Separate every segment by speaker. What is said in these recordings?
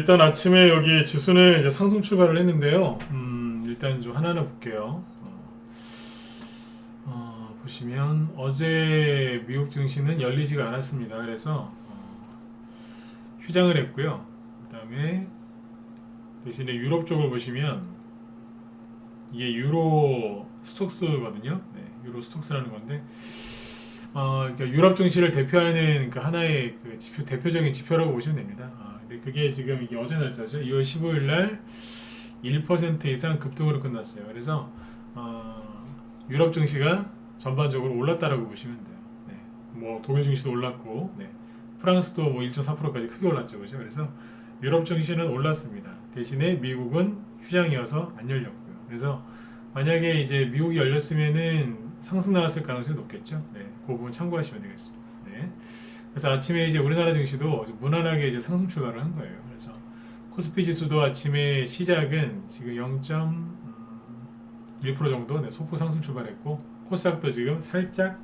Speaker 1: 일단 아침에 여기 지수는 이제 상승 출발을 했는데요. 일단 좀 하나하나 볼게요. 보시면 어제 미국 증시는 열리지가 않았습니다. 그래서 휴장을 했고요. 그 다음에 대신에 유럽 쪽을 보시면 이게 유로 스톡스거든요. 네, 유로 스톡스라는 건데 그러니까 유럽 증시를 대표하는 그 하나의 그 지표, 대표적인 지표라고 보시면 됩니다. 근데 그게 지금 이게 어제 날짜죠. 2월 15일 날 1% 이상 급등으로 끝났어요. 그래서 유럽 증시가 전반적으로 올랐다라고 보시면 돼요. 네, 뭐 독일 증시도 올랐고, 네, 프랑스도 뭐 1.4%까지 크게 올랐죠, 그죠? 그래서 유럽 증시는 올랐습니다. 대신에 미국은 휴장이어서 안 열렸고요. 그래서 만약에 이제 미국이 열렸으면은 상승 나왔을 가능성이 높겠죠. 네, 그 부분 참고하시면 되겠습니다. 네. 그래서 아침에 이제 우리나라 증시도 무난하게 이제 상승 출발을 한 거예요. 그래서 코스피 지수도 아침에 시작은 지금 0.1% 정도 소폭 상승 출발했고, 코스닥도 지금 살짝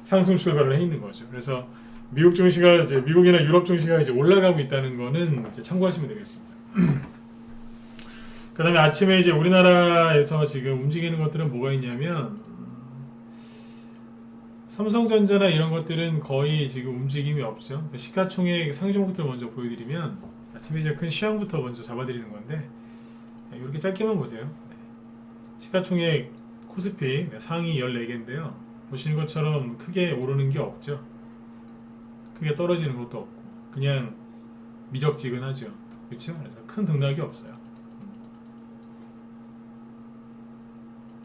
Speaker 1: 상승 출발을 해 있는 거죠. 그래서 미국 증시가 이제 미국이나 유럽 증시가 이제 올라가고 있다는 거는 이제 참고하시면 되겠습니다. 그다음에 아침에 이제 우리나라에서 지금 움직이는 것들은 뭐가 있냐면 삼성전자나 이런 것들은 거의 지금 움직임이 없죠. 그러니까 시가총액 상위 종목들 먼저 보여드리면 아침에 이제 큰 시황부터 먼저 잡아드리는 건데 이렇게 짧게만 보세요. 시가총액 코스피 상위 14개인데요. 보시는 것처럼 크게 오르는 게 없죠. 크게 떨어지는 것도 없고 그냥 미적지근하죠. 그렇죠? 그래서 큰 등락이 없어요.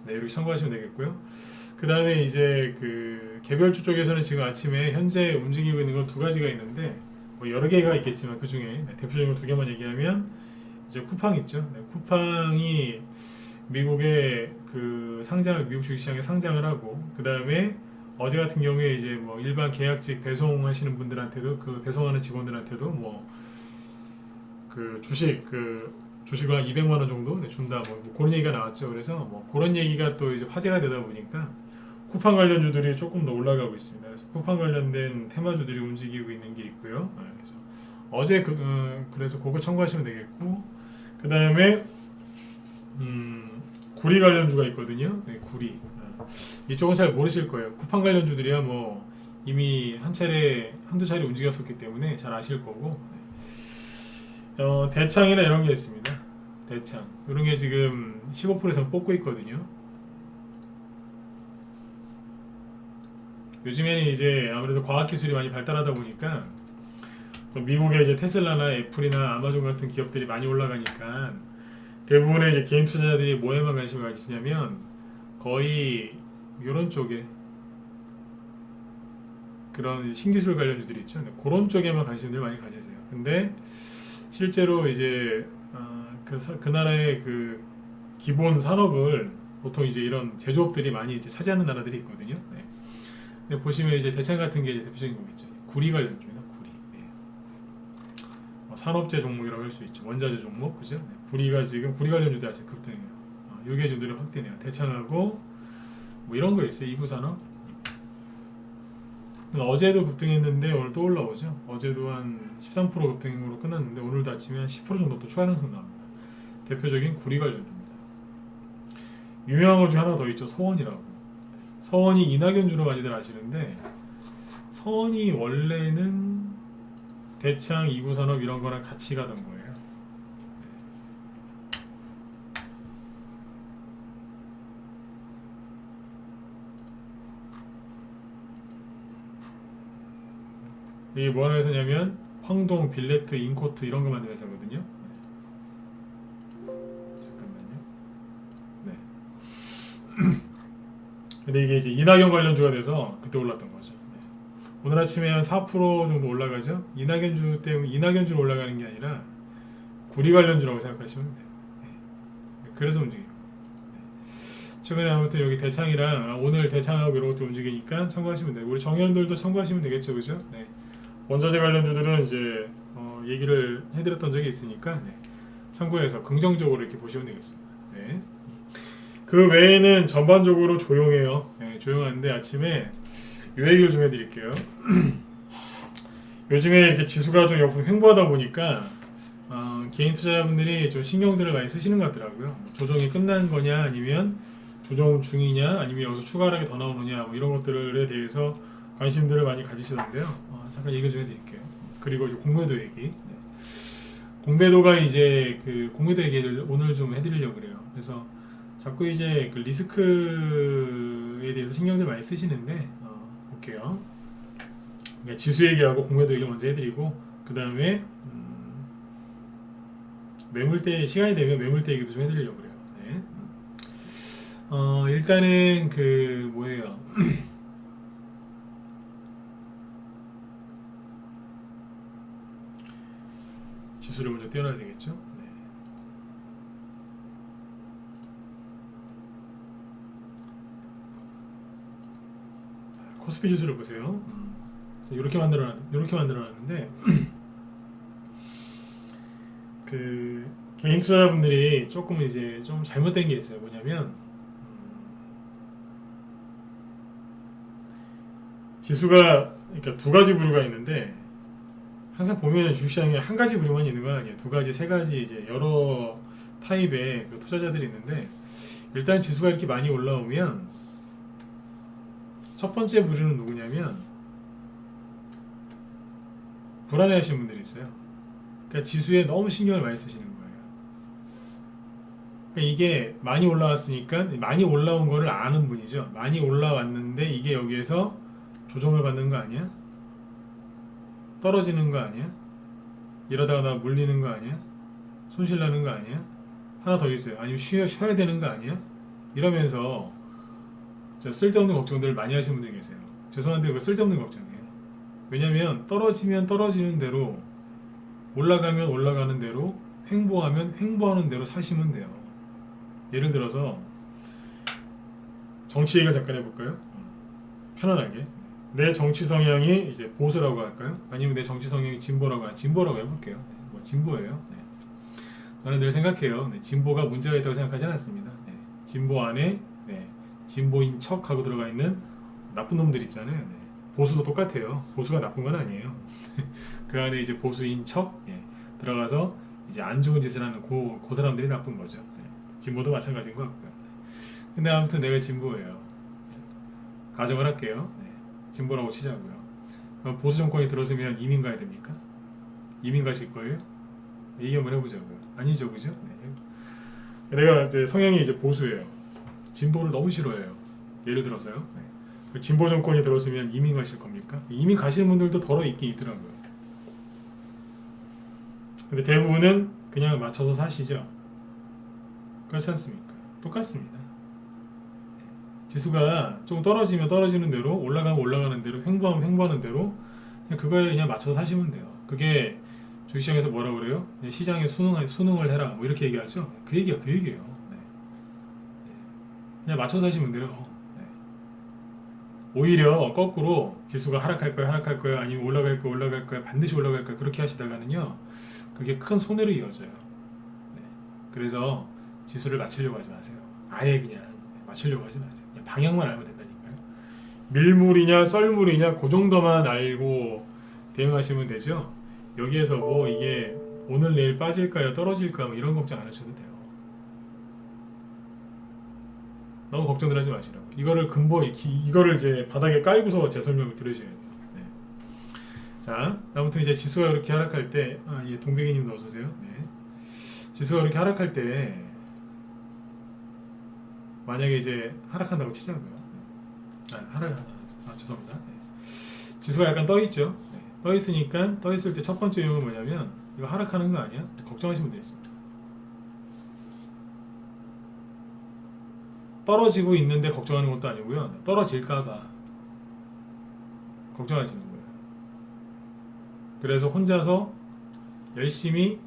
Speaker 1: 네, 이렇게 참고하시면 되겠고요. 그 다음에 이제 그 개별주 쪽에서는 지금 아침에 현재 움직이고 있는 건 두 가지가 있는데 뭐 여러 개가 있겠지만 그 중에 대표적인 거 두 개만 얘기하면 이제 쿠팡 있죠. 쿠팡이 미국의 그 상장, 미국 주식시장에 상장을 하고 그 다음에 어제 같은 경우에 이제 뭐 일반 계약직 배송하시는 분들한테도 그 배송하는 직원들한테도 뭐 그 주식을 한 200만 원 정도 준다 뭐 그런 얘기가 나왔죠. 그래서 뭐 그런 얘기가 또 이제 화제가 되다 보니까 쿠팡 관련주들이 조금 더 올라가고 있습니다. 그래서 쿠팡 관련된 테마주들이 움직이고 있는 게 있고요. 그래서 어제 그래서 그거 참고하시면 되겠고 그 다음에 구리 관련주가 있거든요. 네, 구리. 이쪽은 잘 모르실 거예요. 쿠팡 관련주들이야 뭐 이미 한두 차례 움직였었기 때문에 잘 아실 거고. 대창이나 이런 게 있습니다. 대창. 이런 게 지금 15% 이상 뽑고 있거든요. 요즘에는 이제 아무래도 과학기술이 많이 발달하다 보니까 미국의 이제 테슬라나 애플이나 아마존 같은 기업들이 많이 올라가니까 대부분의 이제 개인 투자자들이 뭐에만 관심을 가지시냐면 거의 이런 쪽에 그런 신기술 관련주들이 있죠. 그런 쪽에만 관심들 많이 가지세요. 근데 실제로 이제 그 나라의 그 기본 산업을 보통 이제 이런 제조업들이 많이 이제 차지하는 나라들이 있거든요. 네. 근데 보시면 이제 대창 같은 게 이제 대표적인 거겠죠. 구리 관련주입니다. 구리. 네. 산업재 종목이라고 할 수 있죠. 원자재 종목, 그죠? 네. 구리가 지금 구리 관련주들 아직 급등해요. 요게 좀 노래 확대네요. 대창하고 뭐 이런 거 있어요. 이부산업. 어제도 급등했는데 오늘 또 올라오죠. 어제도 한 13% 급등으로 끝났는데 오늘도 아침에 한 10% 정도 또 추가 상승 나옵니다. 대표적인 구리 관련주입니다. 유명한 것 중에 하나 더 있죠. 서원이라고. 서원이 이낙연주로 많이들 아시는데 서원이 원래는 대창, 이구산업 이런 거랑 같이 가던 거예요. 이게 뭐 하는 회사냐면 황동, 빌레트, 인코트 이런 거 만드는 회사거든요. 잠깐만요. 네. 근데 이게 이제 이낙연 관련주가 돼서 그때 올랐던 거죠. 네. 오늘 아침에 한 4% 정도 올라가죠. 이낙연주 때문에 이낙연주로 올라가는 게 아니라 구리 관련주라고 생각하시면 돼요. 네. 그래서 움직이고. 네. 최근에 아무튼 여기 대창이랑 오늘 대창하고 이런 것도 움직이니까 참고하시면 돼요. 우리 정현들도 참고하시면 되겠죠, 그죠? 네. 원자재 관련주들은 이제 얘기를 해드렸던 적이 있으니까 참고해서 긍정적으로 이렇게 보시면 되겠습니다. 네. 그 외에는 전반적으로 조용해요. 네, 조용한데 아침에 이 얘기를 좀 해드릴게요. 요즘에 이렇게 지수가 좀 횡보하다 보니까 개인 투자자분들이 좀 신경들을 많이 쓰시는 것 같더라고요. 조정이 끝난 거냐, 아니면 조정 중이냐, 아니면 여기서 추가 하락이 더 나오느냐, 뭐 이런 것들에 대해서 관심들을 많이 가지시던데요. 잠깐 얘기 좀 해드릴게요. 그리고 이제 공매도 얘기. 네. 공매도가 이제 그 공매도 얘기를 오늘 좀 해드리려고 그래요. 그래서 자꾸 이제 그 리스크에 대해서 신경들 많이 쓰시는데 볼게요. 그러니까 지수 얘기하고 공매도 얘기 먼저 해드리고 그 다음에 매물대 시간이 되면 매물대 얘기도 좀 해드리려고 그래요. 네. 일단은 그 뭐예요? 지수를 먼저 띄워놔야 되겠죠? 네. 코스피 지수를 보세요. 이렇게 만들어놨는데 그 개인 투자자분들이 조금 이제 좀 잘못된 게 있어요. 뭐냐면 지수가 그러니까 두 가지 부류가 있는데 항상 보면 주시장에 한 가지 부류만 있는 건 아니에요. 두 가지, 세 가지 이제 여러 타입의 그 투자자들이 있는데 일단 지수가 이렇게 많이 올라오면 첫 번째 부류는 누구냐면 불안해하시는 분들이 있어요. 그러니까 지수에 너무 신경을 많이 쓰시는 거예요. 그러니까 이게 많이 올라왔으니까 많이 올라온 거를 아는 분이죠. 많이 올라왔는데 이게 여기에서 조정을 받는 거 아니야? 떨어지는 거 아니야? 이러다가 나 물리는 거 아니야? 손실 나는 거 아니야? 하나 더 있어요. 아니면 쉬어야 되는 거 아니야? 이러면서 쓸데없는 걱정들을 많이 하시는 분들이 계세요. 죄송한데 그거 쓸데없는 걱정이에요. 왜냐면 떨어지면 떨어지는 대로 올라가면 올라가는 대로 횡보하면 횡보하는 대로 사시면 돼요. 예를 들어서 정치 얘기를 잠깐 해볼까요? 편안하게 내 정치 성향이 이제 보수라고 할까요? 아니면 내 정치 성향이 진보라고 해볼게요. 뭐 진보예요. 네. 저는 늘 생각해요. 네. 진보가 문제가 있다고 생각하지는 않습니다. 네. 진보 안에 진보인 척하고 들어가 있는 나쁜 놈들 있잖아요. 네. 보수도 똑같아요. 보수가 나쁜 건 아니에요. 그 안에 이제 보수인 척 들어가서 이제 안 좋은 짓을 하는 그 사람들이 나쁜 거죠. 네. 진보도 마찬가지인 것 같고요. 근데 아무튼 내가 진보예요. 가정을 할게요. 네. 진보라고 치자고요. 그럼 보수 정권이 들어서면 이민 가야 됩니까? 이민 가실 거예요? 얘기 한번 해보자고요. 아니죠, 그죠? 네. 내가 이제 성향이 이제 보수예요. 진보를 너무 싫어해요. 예를 들어서요. 네. 진보 정권이 들어서면 이민 가실 겁니까? 이민 가시는 분들도 덜어 있긴 있더라고요. 근데 대부분은 그냥 맞춰서 사시죠. 그렇지 않습니까? 똑같습니다. 지수가 좀 떨어지면 떨어지는 대로 올라가면 올라가는 대로 횡보하면 횡보하는 대로 그거에 그냥 맞춰서 사시면 돼요. 그게 주시장에서 뭐라고 그래요? 시장에 수능을 해라 뭐 이렇게 얘기하죠. 그 얘기예요. 네. 그냥 맞춰서 사시면 돼요. 네. 오히려 거꾸로 지수가 하락할 거야 아니면 올라갈 거야 반드시 올라갈 거야 그렇게 하시다가는요 그게 큰 손해로 이어져요. 네. 그래서 지수를 맞추려고 하지 마세요. 아예 그냥 맞추려고 하지 마세요. 그냥 방향만 알면 된다니까요. 밀물이냐 썰물이냐 그 정도만 알고 대응하시면 되죠. 여기에서 뭐 이게 오늘 내일 빠질까요 떨어질까 뭐 이런 걱정 안 하셔도 돼요. 너무 걱정들 하지 마시라고. 이거를 이제 바닥에 깔고서 제 설명을 들으셔야 돼요. 네. 자, 아무튼 이제 지수가 이렇게 하락할 때, 예, 동백이님도 어서 오세요. 네. 지수가 이렇게 하락할 때, 만약에 이제 하락한다고 치자고요. 죄송합니다. 네. 지수가 약간 떠 있죠. 네. 떠 있으니까 떠 있을 때 첫 번째 유형은 뭐냐면 이거 하락하는 거 아니야? 걱정하시면 되겠습니다. 떨어지고 있는데 걱정하는 것도 아니고요. 떨어질까봐 걱정하시는 거예요. 그래서 혼자서 열심히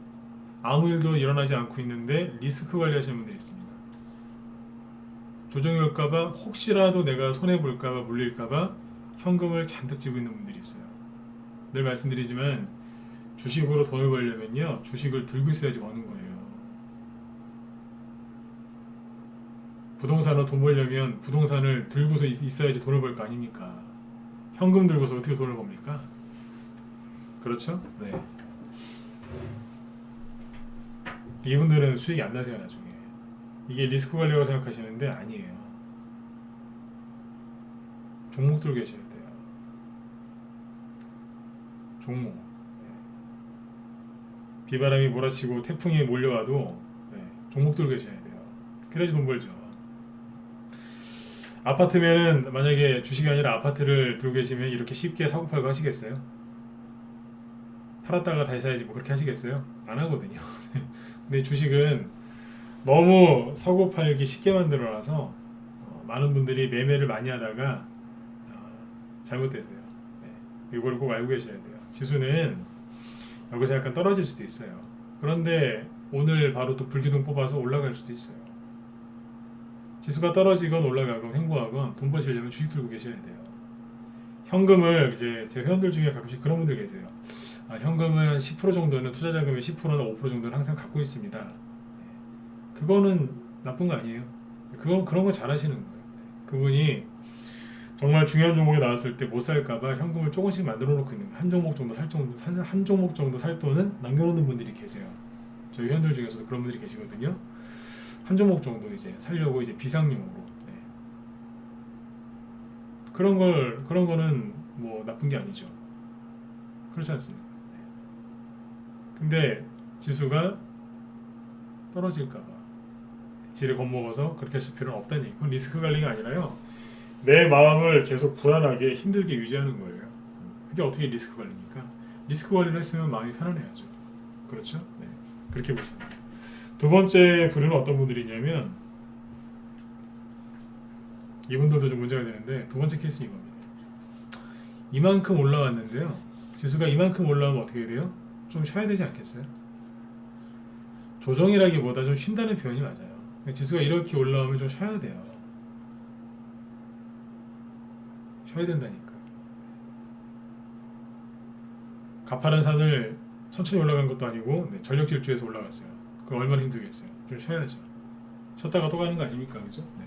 Speaker 1: 아무 일도 일어나지 않고 있는데 리스크 관리하시는 분들이 있습니다. 조정이 올까봐 혹시라도 내가 손해볼까봐 물릴까봐 현금을 잔뜩 쥐고 있는 분들이 있어요. 늘 말씀드리지만 주식으로 돈을 벌려면요 주식을 들고 있어야지 버는 거예요. 부동산으로 돈 벌려면 부동산을 들고서 있어야지 돈을 벌 거 아닙니까? 현금 들고서 어떻게 돈을 법니까? 그렇죠? 네. 이분들은 수익이 안 나세요 나중에. 이게 리스크 관리라고 생각하시는데 아니에요. 종목 들고 계셔야 돼요. 종목. 네. 비바람이 몰아치고 태풍이 몰려와도 네, 종목 들고 계셔야 돼요. 그래야지 돈 벌죠. 아파트면은 만약에 주식이 아니라 아파트를 들고 계시면 이렇게 쉽게 사고 팔고 하시겠어요? 팔았다가 다시 사야지 뭐 그렇게 하시겠어요? 안 하거든요. 근데 주식은 너무 사고 팔기 쉽게 만들어놔서 많은 분들이 매매를 많이 하다가 잘못되세요. 네. 이걸 꼭 알고 계셔야 돼요. 지수는 여기서 약간 떨어질 수도 있어요. 그런데 오늘 바로 또 불기둥 뽑아서 올라갈 수도 있어요. 지수가 떨어지건 올라가건 횡보하건 돈 버시려면 주식 들고 계셔야 돼요. 현금을 이제 제 회원들 중에 가끔씩 그런 분들 계세요. 현금을 10% 정도는 투자 자금의 10%나 5% 정도는 항상 갖고 있습니다. 그거는 나쁜 거 아니에요. 그런 거 잘하시는 거예요. 그분이 정말 중요한 종목에 나왔을 때 못 살까봐 현금을 조금씩 만들어 놓고 있는 거예요. 한 종목 정도 한 종목 정도 살 돈은 남겨놓는 분들이 계세요. 저희 회원들 중에서도 그런 분들이 계시거든요. 한 종목 정도 이제 살려고 이제 비상용으로. 네. 그런 거는 뭐 나쁜 게 아니죠. 그렇지 않습니까? 네. 근데 지수가 떨어질까봐 지레 겁먹어서 그렇게 하실 필요는 없다는 얘기. 그건 리스크 관리가 아니라요. 내 마음을 계속 불안하게 힘들게 유지하는 거예요. 그게 어떻게 리스크 관리입니까? 리스크 관리를 했으면 마음이 편안해야죠. 그렇죠? 네. 그렇게 보시면 돼요. 두 번째 부류는 어떤 분들이냐면 이분들도 좀 문제가 되는데 두 번째 케이스는 이겁니다. 이만큼 올라왔는데요. 지수가 이만큼 올라오면 어떻게 돼요? 좀 쉬어야 되지 않겠어요? 조정이라기보다 좀 쉰다는 표현이 맞아요. 지수가 이렇게 올라오면 좀 쉬어야 돼요. 쉬어야 된다니까. 가파른 산을 천천히 올라간 것도 아니고 전력 질주해서 올라갔어요. 그럼 얼마나 힘들겠어요. 좀 쉬어야죠. 쉬었다가 또 가는 거 아닙니까? 그죠? 네.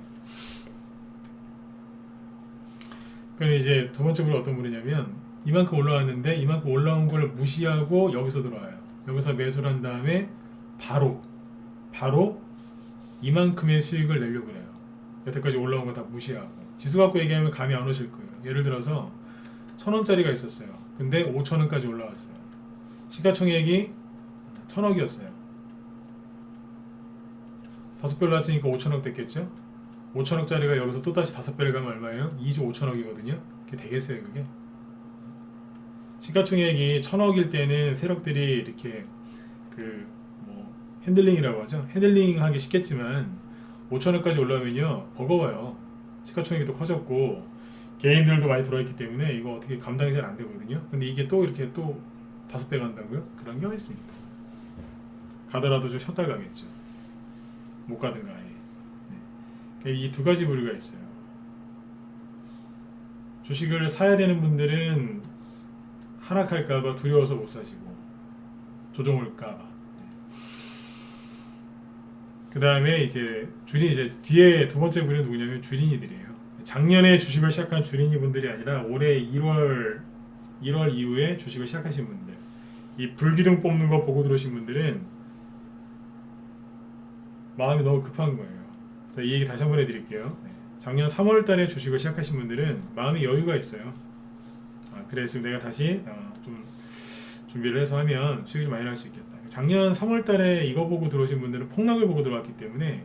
Speaker 1: 그럼 이제 두 번째 분은 어떤 분이냐면 이만큼 올라왔는데 이만큼 올라온 걸 무시하고 여기서 들어와요. 여기서 매수를 한 다음에 바로 이만큼의 수익을 내려고 그래요. 여태까지 올라온 거 다 무시하고. 지수 갖고 얘기하면 감이 안 오실 거예요. 예를 들어서 1,000원짜리가 있었어요. 근데 5,000원까지 올라왔어요. 시가총액이 1,000억이었어요. 5배 올랐으니까 5,000억 됐겠죠? 5,000억짜리가 여기서 또 다시 5배를 가면 얼마예요? 2조 5천억이거든요. 그게 되겠어요, 그게? 시가총액이 1,000억일 때는 세력들이 이렇게 뭐 핸들링이라고 하죠. 핸들링하기 쉽겠지만 5,000억까지 올라오면요 버거워요. 시가총액이 또 커졌고 개인들도 많이 들어있기 때문에 이거 어떻게 감당이 잘 안 되거든요. 근데 이게 또 이렇게 또 5배 간다고요? 그런 게 있습니다. 가더라도 좀 쉬었다 가겠죠. 못 가든가 아예. 네. 이 두 가지 부류가 있어요. 주식을 사야 되는 분들은 하락할까봐 두려워서 못 사시고 조정 올까봐. 그 다음에 이제 뒤에 두 번째 부류는 누구냐면 주린이들이에요. 작년에 주식을 시작한 주린이 분들이 아니라 올해 1월 이후에 주식을 시작하신 분들, 이 불기둥 뽑는 거 보고 들어오신 분들은 마음이 너무 급한 거예요. 자, 이 얘기 다시 한번 해드릴게요. 작년 3월 달에 주식을 시작하신 분들은 마음이 여유가 있어요. 그래서 내가 다시 좀 준비를 해서 하면 수익이 좀 많이 날 수 있겠다. 작년 3월 달에 이거 보고 들어오신 분들은 폭락을 보고 들어왔기 때문에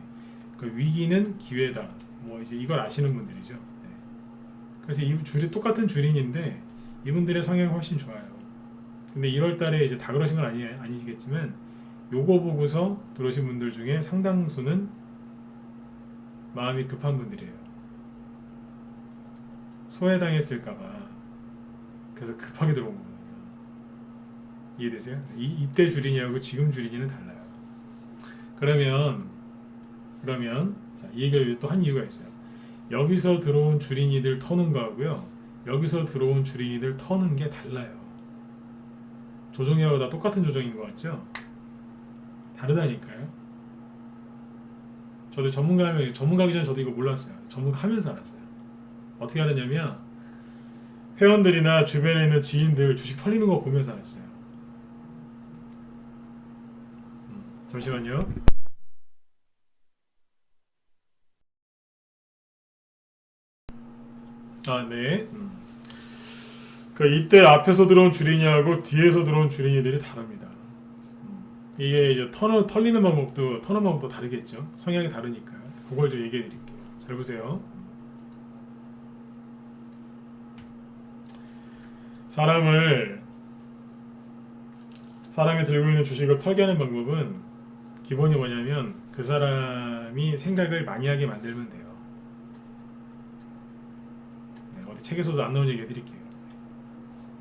Speaker 1: 그 위기는 기회다. 뭐 이제 이걸 아시는 분들이죠. 네. 그래서 이 줄이 똑같은 줄인인데 이분들의 성향이 훨씬 좋아요. 근데 1월 달에 이제 다 그러신 건 아니시겠지만 요거 보고서 들어오신 분들 중에 상당수는 마음이 급한 분들이에요. 소외당했을까봐 그래서 급하게 들어온 거거든요. 이해되세요? 이때 주린이하고 지금 주린이는 달라요. 그러면 자, 이 얘기를 또 한 이유가 있어요. 여기서 들어온 주린이들 터는 거하고요, 여기서 들어온 주린이들 터는 게 달라요. 조정이라고 다 똑같은 조정인 것 같죠? 다르다니까요. 저도 전문가기 전에 저도 이거 몰랐어요. 전문가하면서 알았어요. 어떻게 알았냐면 회원들이나 주변에 있는 지인들 주식 털리는 거 보면서 알았어요. 잠시만요. 아, 네. 이때 앞에서 들어온 주린이하고 뒤에서 들어온 주린이들이 다릅니다. 이게 이제 털리는 방법도 다르겠죠. 성향이 다르니까요. 그걸 좀 얘기해 드릴게요. 잘 보세요. 사람이 들고 있는 주식을 털게 하는 방법은 기본이 뭐냐면 그 사람이 생각을 많이 하게 만들면 돼요. 네, 어디 책에서도 안 나온 얘기 해드릴게요.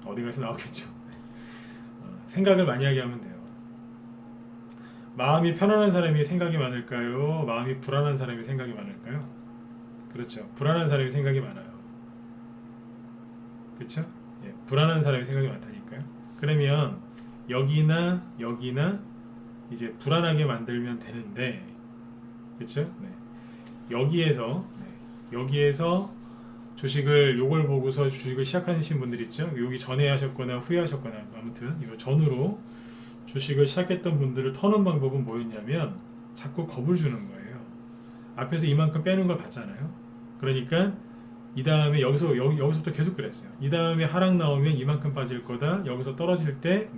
Speaker 1: 어디 가서 나오겠죠. 생각을 많이 하게 하면 돼요. 마음이 편안한 사람이 생각이 많을까요? 마음이 불안한 사람이 생각이 많을까요? 그렇죠. 불안한 사람이 생각이 많아요. 그렇죠? 예, 불안한 사람이 생각이 많다니까요. 그러면 여기나 이제 불안하게 만들면 되는데, 그렇죠? 네. 여기에서 주식을 요걸 보고서 주식을 시작하신 분들 있죠? 여기 전에 하셨거나 후에 하셨거나 아무튼 이거 전후로 주식을 시작했던 분들을 터는 방법은 뭐였냐면 자꾸 겁을 주는 거예요. 앞에서 이만큼 빼는 걸 봤잖아요. 그러니까 이 다음에 여기서부터 계속 그랬어요. 이 다음에 하락 나오면 이만큼 빠질 거다. 여기서 떨어질 때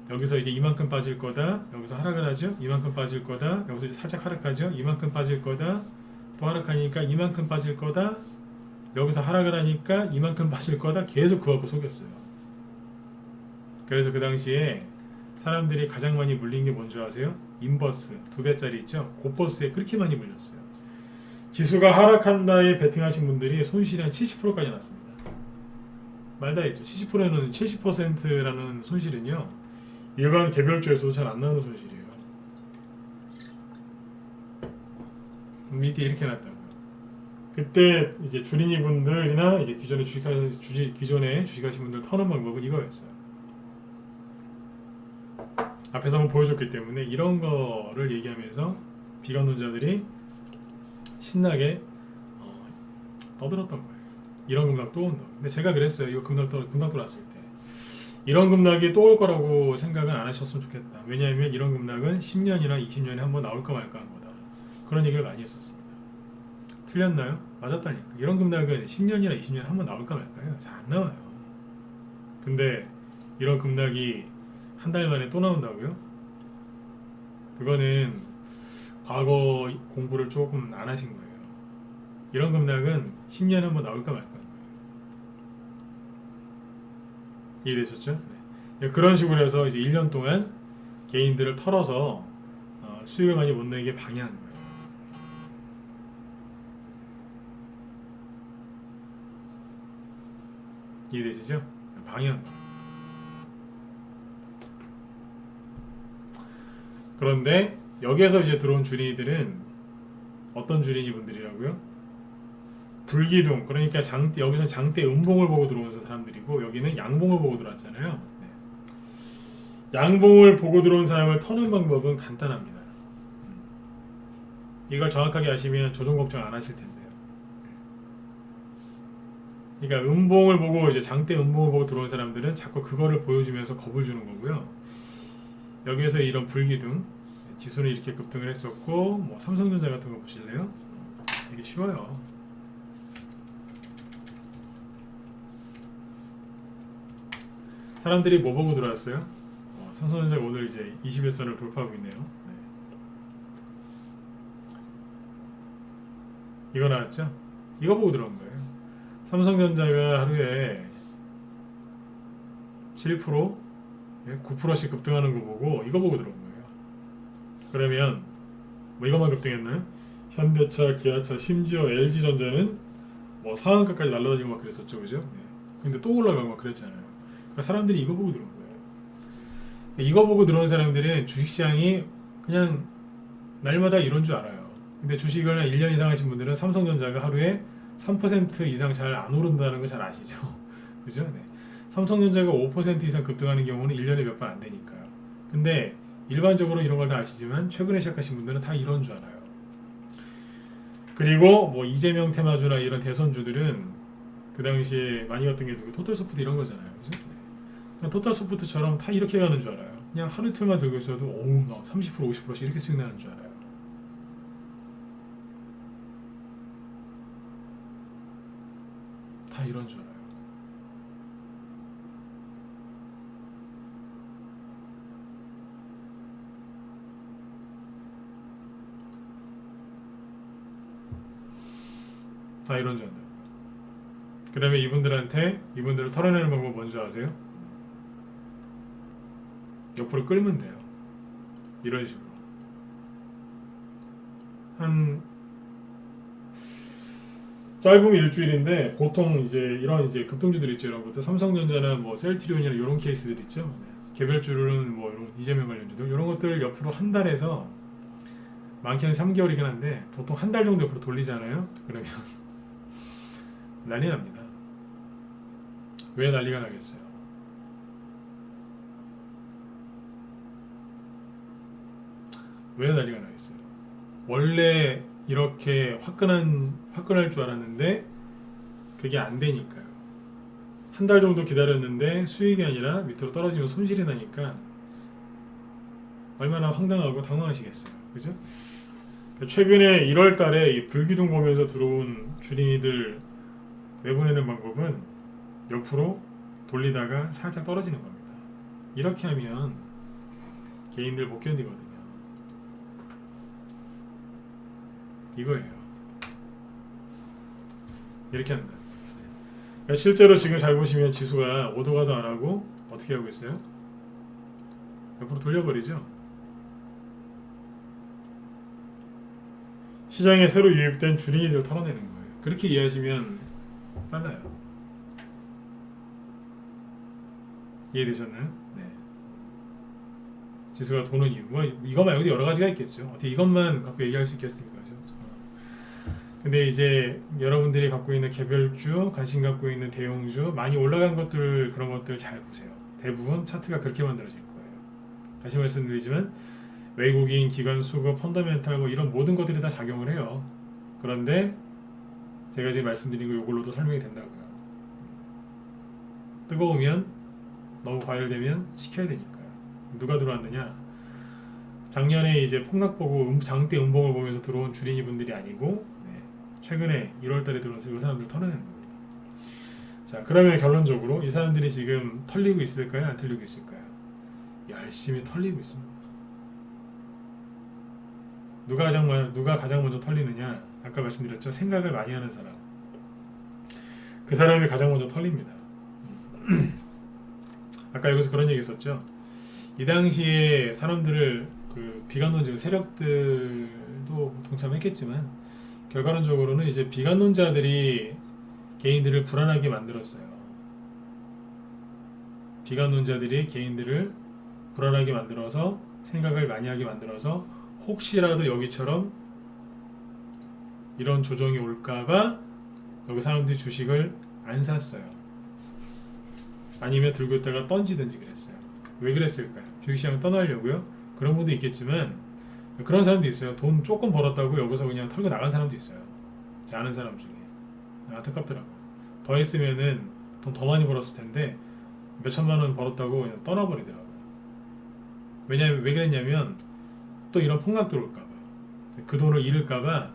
Speaker 1: 여기서 이제 이만큼 빠질 거다. 여기서 하락을 하죠. 이만큼 빠질 거다. 여기서 이제 살짝 하락하죠. 이만큼 빠질 거다. 또 하락하니까 이만큼 빠질 거다. 여기서 하락을 하니까 이만큼 빠질 거다. 계속 그거 갖고 속였어요. 그래서 그 당시에 사람들이 가장 많이 물린 게 뭔지 아세요? 인버스 2배짜리 있죠? 고버스에 그렇게 많이 물렸어요. 지수가 하락한다에 베팅하신 분들이 손실이 한 70%까지 났습니다. 말다 했죠. 70%는 70%라는 손실은요. 일반 개별주에서도 잘 안 나오는 손실이에요. 밑에 이렇게 났다고요. 그때 이제 주린이 분들이나 이제 기존에 주식하신 분들 터는 방법은 이거였어요. 앞에서 한번 보여줬기 때문에 이런 거를 얘기하면서 비관론자들이 신나게 떠들었던 거예요. 이런 급락 또 온다. 근데 제가 그랬어요. 이거 급락 들어왔을 때 이런 급락이 또 올 거라고 생각은 안 하셨으면 좋겠다. 왜냐하면 이런 급락은 10년이나 20년에 한번 나올까 말까 한 거다. 그런 얘기를 많이 했었습니다. 틀렸나요? 맞았다니까. 이런 급락은 10년이나 20년에 한번 나올까 말까요? 잘 안 나와요. 근데 이런 급락이 한 달 만에 또 나온다고요? 그거는 과거 공부를 조금 안 하신 거예요. 이런 급락은 10년에 한번 나올까 말까. 이해되셨죠? 네. 그런 식으로 해서 이제 1년 동안 개인들을 털어서 수익을 많이 못 내게 방해하는 거예요. 이해되시죠? 방해하는 거예요. 그런데 여기에서 이제 들어온 주린이들은 어떤 주린이 분들이라고요? 불기둥, 그러니까 여기서 장대 음봉을 보고 들어온 사람들이고 여기는 양봉을 보고 들어왔잖아요. 양봉을 보고 들어온 사람을 터는 방법은 간단합니다. 이걸 정확하게 아시면 조정 걱정 안 하실 텐데요. 그러니까 음봉을 보고 이제 장대 음봉을 보고 들어온 사람들은 자꾸 그거를 보여주면서 겁을 주는 거고요. 여기에서 이런 불기둥, 지수는 이렇게 급등을 했었고, 뭐 삼성전자 같은 거 보실래요? 되게 쉬워요. 사람들이 뭐 보고 들어왔어요? 삼성전자가 오늘 이제 21선을 돌파하고 있네요. 이거 나왔죠? 이거 보고 들어온 거예요. 삼성전자가 하루에 7%, 9%씩 급등하는 거 보고 이거 보고 들어온 거예요. 그러면 뭐 이것만 급등했나요? 현대차, 기아차, 심지어 LG전자는 뭐 상한가까지 날아다니고 막 그랬었죠, 그죠? 근데 또 올라가고 막 그랬잖아요. 그러니까 사람들이 이거 보고 들어온 거예요. 이거 보고 들어온 사람들은 주식시장이 그냥 날마다 이런 줄 알아요. 근데 주식을 1년 이상 하신 분들은 삼성전자가 하루에 3% 이상 잘 안 오른다는 거 잘 아시죠? 그죠? 네. 삼성전자가 5% 이상 급등하는 경우는 1년에 몇 번 안 되니까요. 근데 일반적으로 이런 걸 다 아시지만 최근에 시작하신 분들은 다 이런 줄 알아요. 그리고 뭐 이재명 테마주나 이런 대선주들은 그 당시에 많이 갔던 게 누구 토탈소프트 이런 거잖아요. 그죠? 네. 토탈소프트처럼 다 이렇게 가는 줄 알아요. 그냥 하루 이틀만 들고 있어도 어우 막 30% 50%씩 이렇게 수익 나는 줄 알아요. 다 이런 줄 알아요. 다 이런 줄 안다고요. 그러면 이분들을 털어내는 방법 뭔지 아세요? 옆으로 끌면 돼요. 이런 식으로. 한 짧으면 일주일인데 보통 이제 이런 이제 급등주들 있죠. 이런 것들 삼성전자나 뭐 셀트리온이나 이런 케이스들 있죠. 네. 개별주로는 뭐 이런 이재명 관련주들 이런 것들 옆으로 한 달에서 많게는 3개월이긴 한데 보통 한 달 정도 옆으로 돌리잖아요. 그러면 난리 납니다. 왜 난리가 나겠어요? 왜 난리가 나겠어요? 원래 이렇게 화끈할 줄 알았는데 그게 안 되니까요. 한 달 정도 기다렸는데 수익이 아니라 밑으로 떨어지면 손실이 나니까 얼마나 황당하고 당황하시겠어요. 그죠? 최근에 1월 달에 이 불기둥 보면서 들어온 주린이들 내보내는 방법은 옆으로 돌리다가 살짝 떨어지는 겁니다. 이렇게 하면 개인들 못 견디거든요. 이거예요. 이렇게 한다. 실제로 지금 잘 보시면 지수가 5도가도 안 하고 어떻게 하고 있어요? 옆으로 돌려버리죠. 시장에 새로 유입된 주린이들 털어내는 거예요. 그렇게 이해하시면 빨라요. 이해되셨나요? 네. 지수가 도는 이유. 뭐 이거 말고도 여러 가지가 있겠죠. 어떻게 이것만 갖고 얘기할 수 있겠습니까? 근데 이제 여러분들이 갖고 있는 개별주, 관심 갖고 있는 대형주, 많이 올라간 것들 그런 것들 잘 보세요. 대부분 차트가 그렇게 만들어질 거예요. 다시 말씀드리지만 외국인, 기관, 수급, 펀더멘탈 뭐 이런 모든 것들이 다 작용을 해요. 그런데 제가 지금 말씀드린 거 이걸로도 설명이 된다고요. 뜨거우면 너무 과열되면 식혀야 되니까요. 누가 들어왔느냐? 작년에 이제 폭락 보고 장대 음봉을 보면서 들어온 주린이 분들이 아니고 최근에 1월달에 들어와서 이 사람들 털어내는 겁니다. 자, 그러면 결론적으로 이 사람들이 지금 털리고 있을까요? 안 털리고 있을까요? 열심히 털리고 있습니다. 누가 가장 먼저 털리느냐? 아까 말씀드렸죠. 생각을 많이 하는 사람. 그 사람이 가장 먼저 털립니다. 아까 여기서 그런 얘기 했었죠. 이 당시에 사람들을 그 비관론적 세력들도 동참했겠지만 결과론적으로는 이제 비관론자들이 개인들을 불안하게 만들었어요. 비관론자들이 개인들을 불안하게 만들어서 생각을 많이 하게 만들어서 혹시라도 여기처럼 이런 조정이 올까봐 여기 사람들이 주식을 안 샀어요. 아니면 들고 있다가 던지든지 그랬어요. 왜 그랬을까요? 주식시장 떠나려고요? 그런 분도 있겠지만 그런 사람도 있어요. 돈 조금 벌었다고 여기서 그냥 털고 나간 사람도 있어요. 제 아는 사람 중에. 안타깝더라고요. 더 했으면은 돈 더 많이 벌었을 텐데 몇 천만 원 벌었다고 그냥 떠나버리더라고요. 왜냐면 왜 그랬냐면 또 이런 폭락 들어올까봐 그 돈을 잃을까봐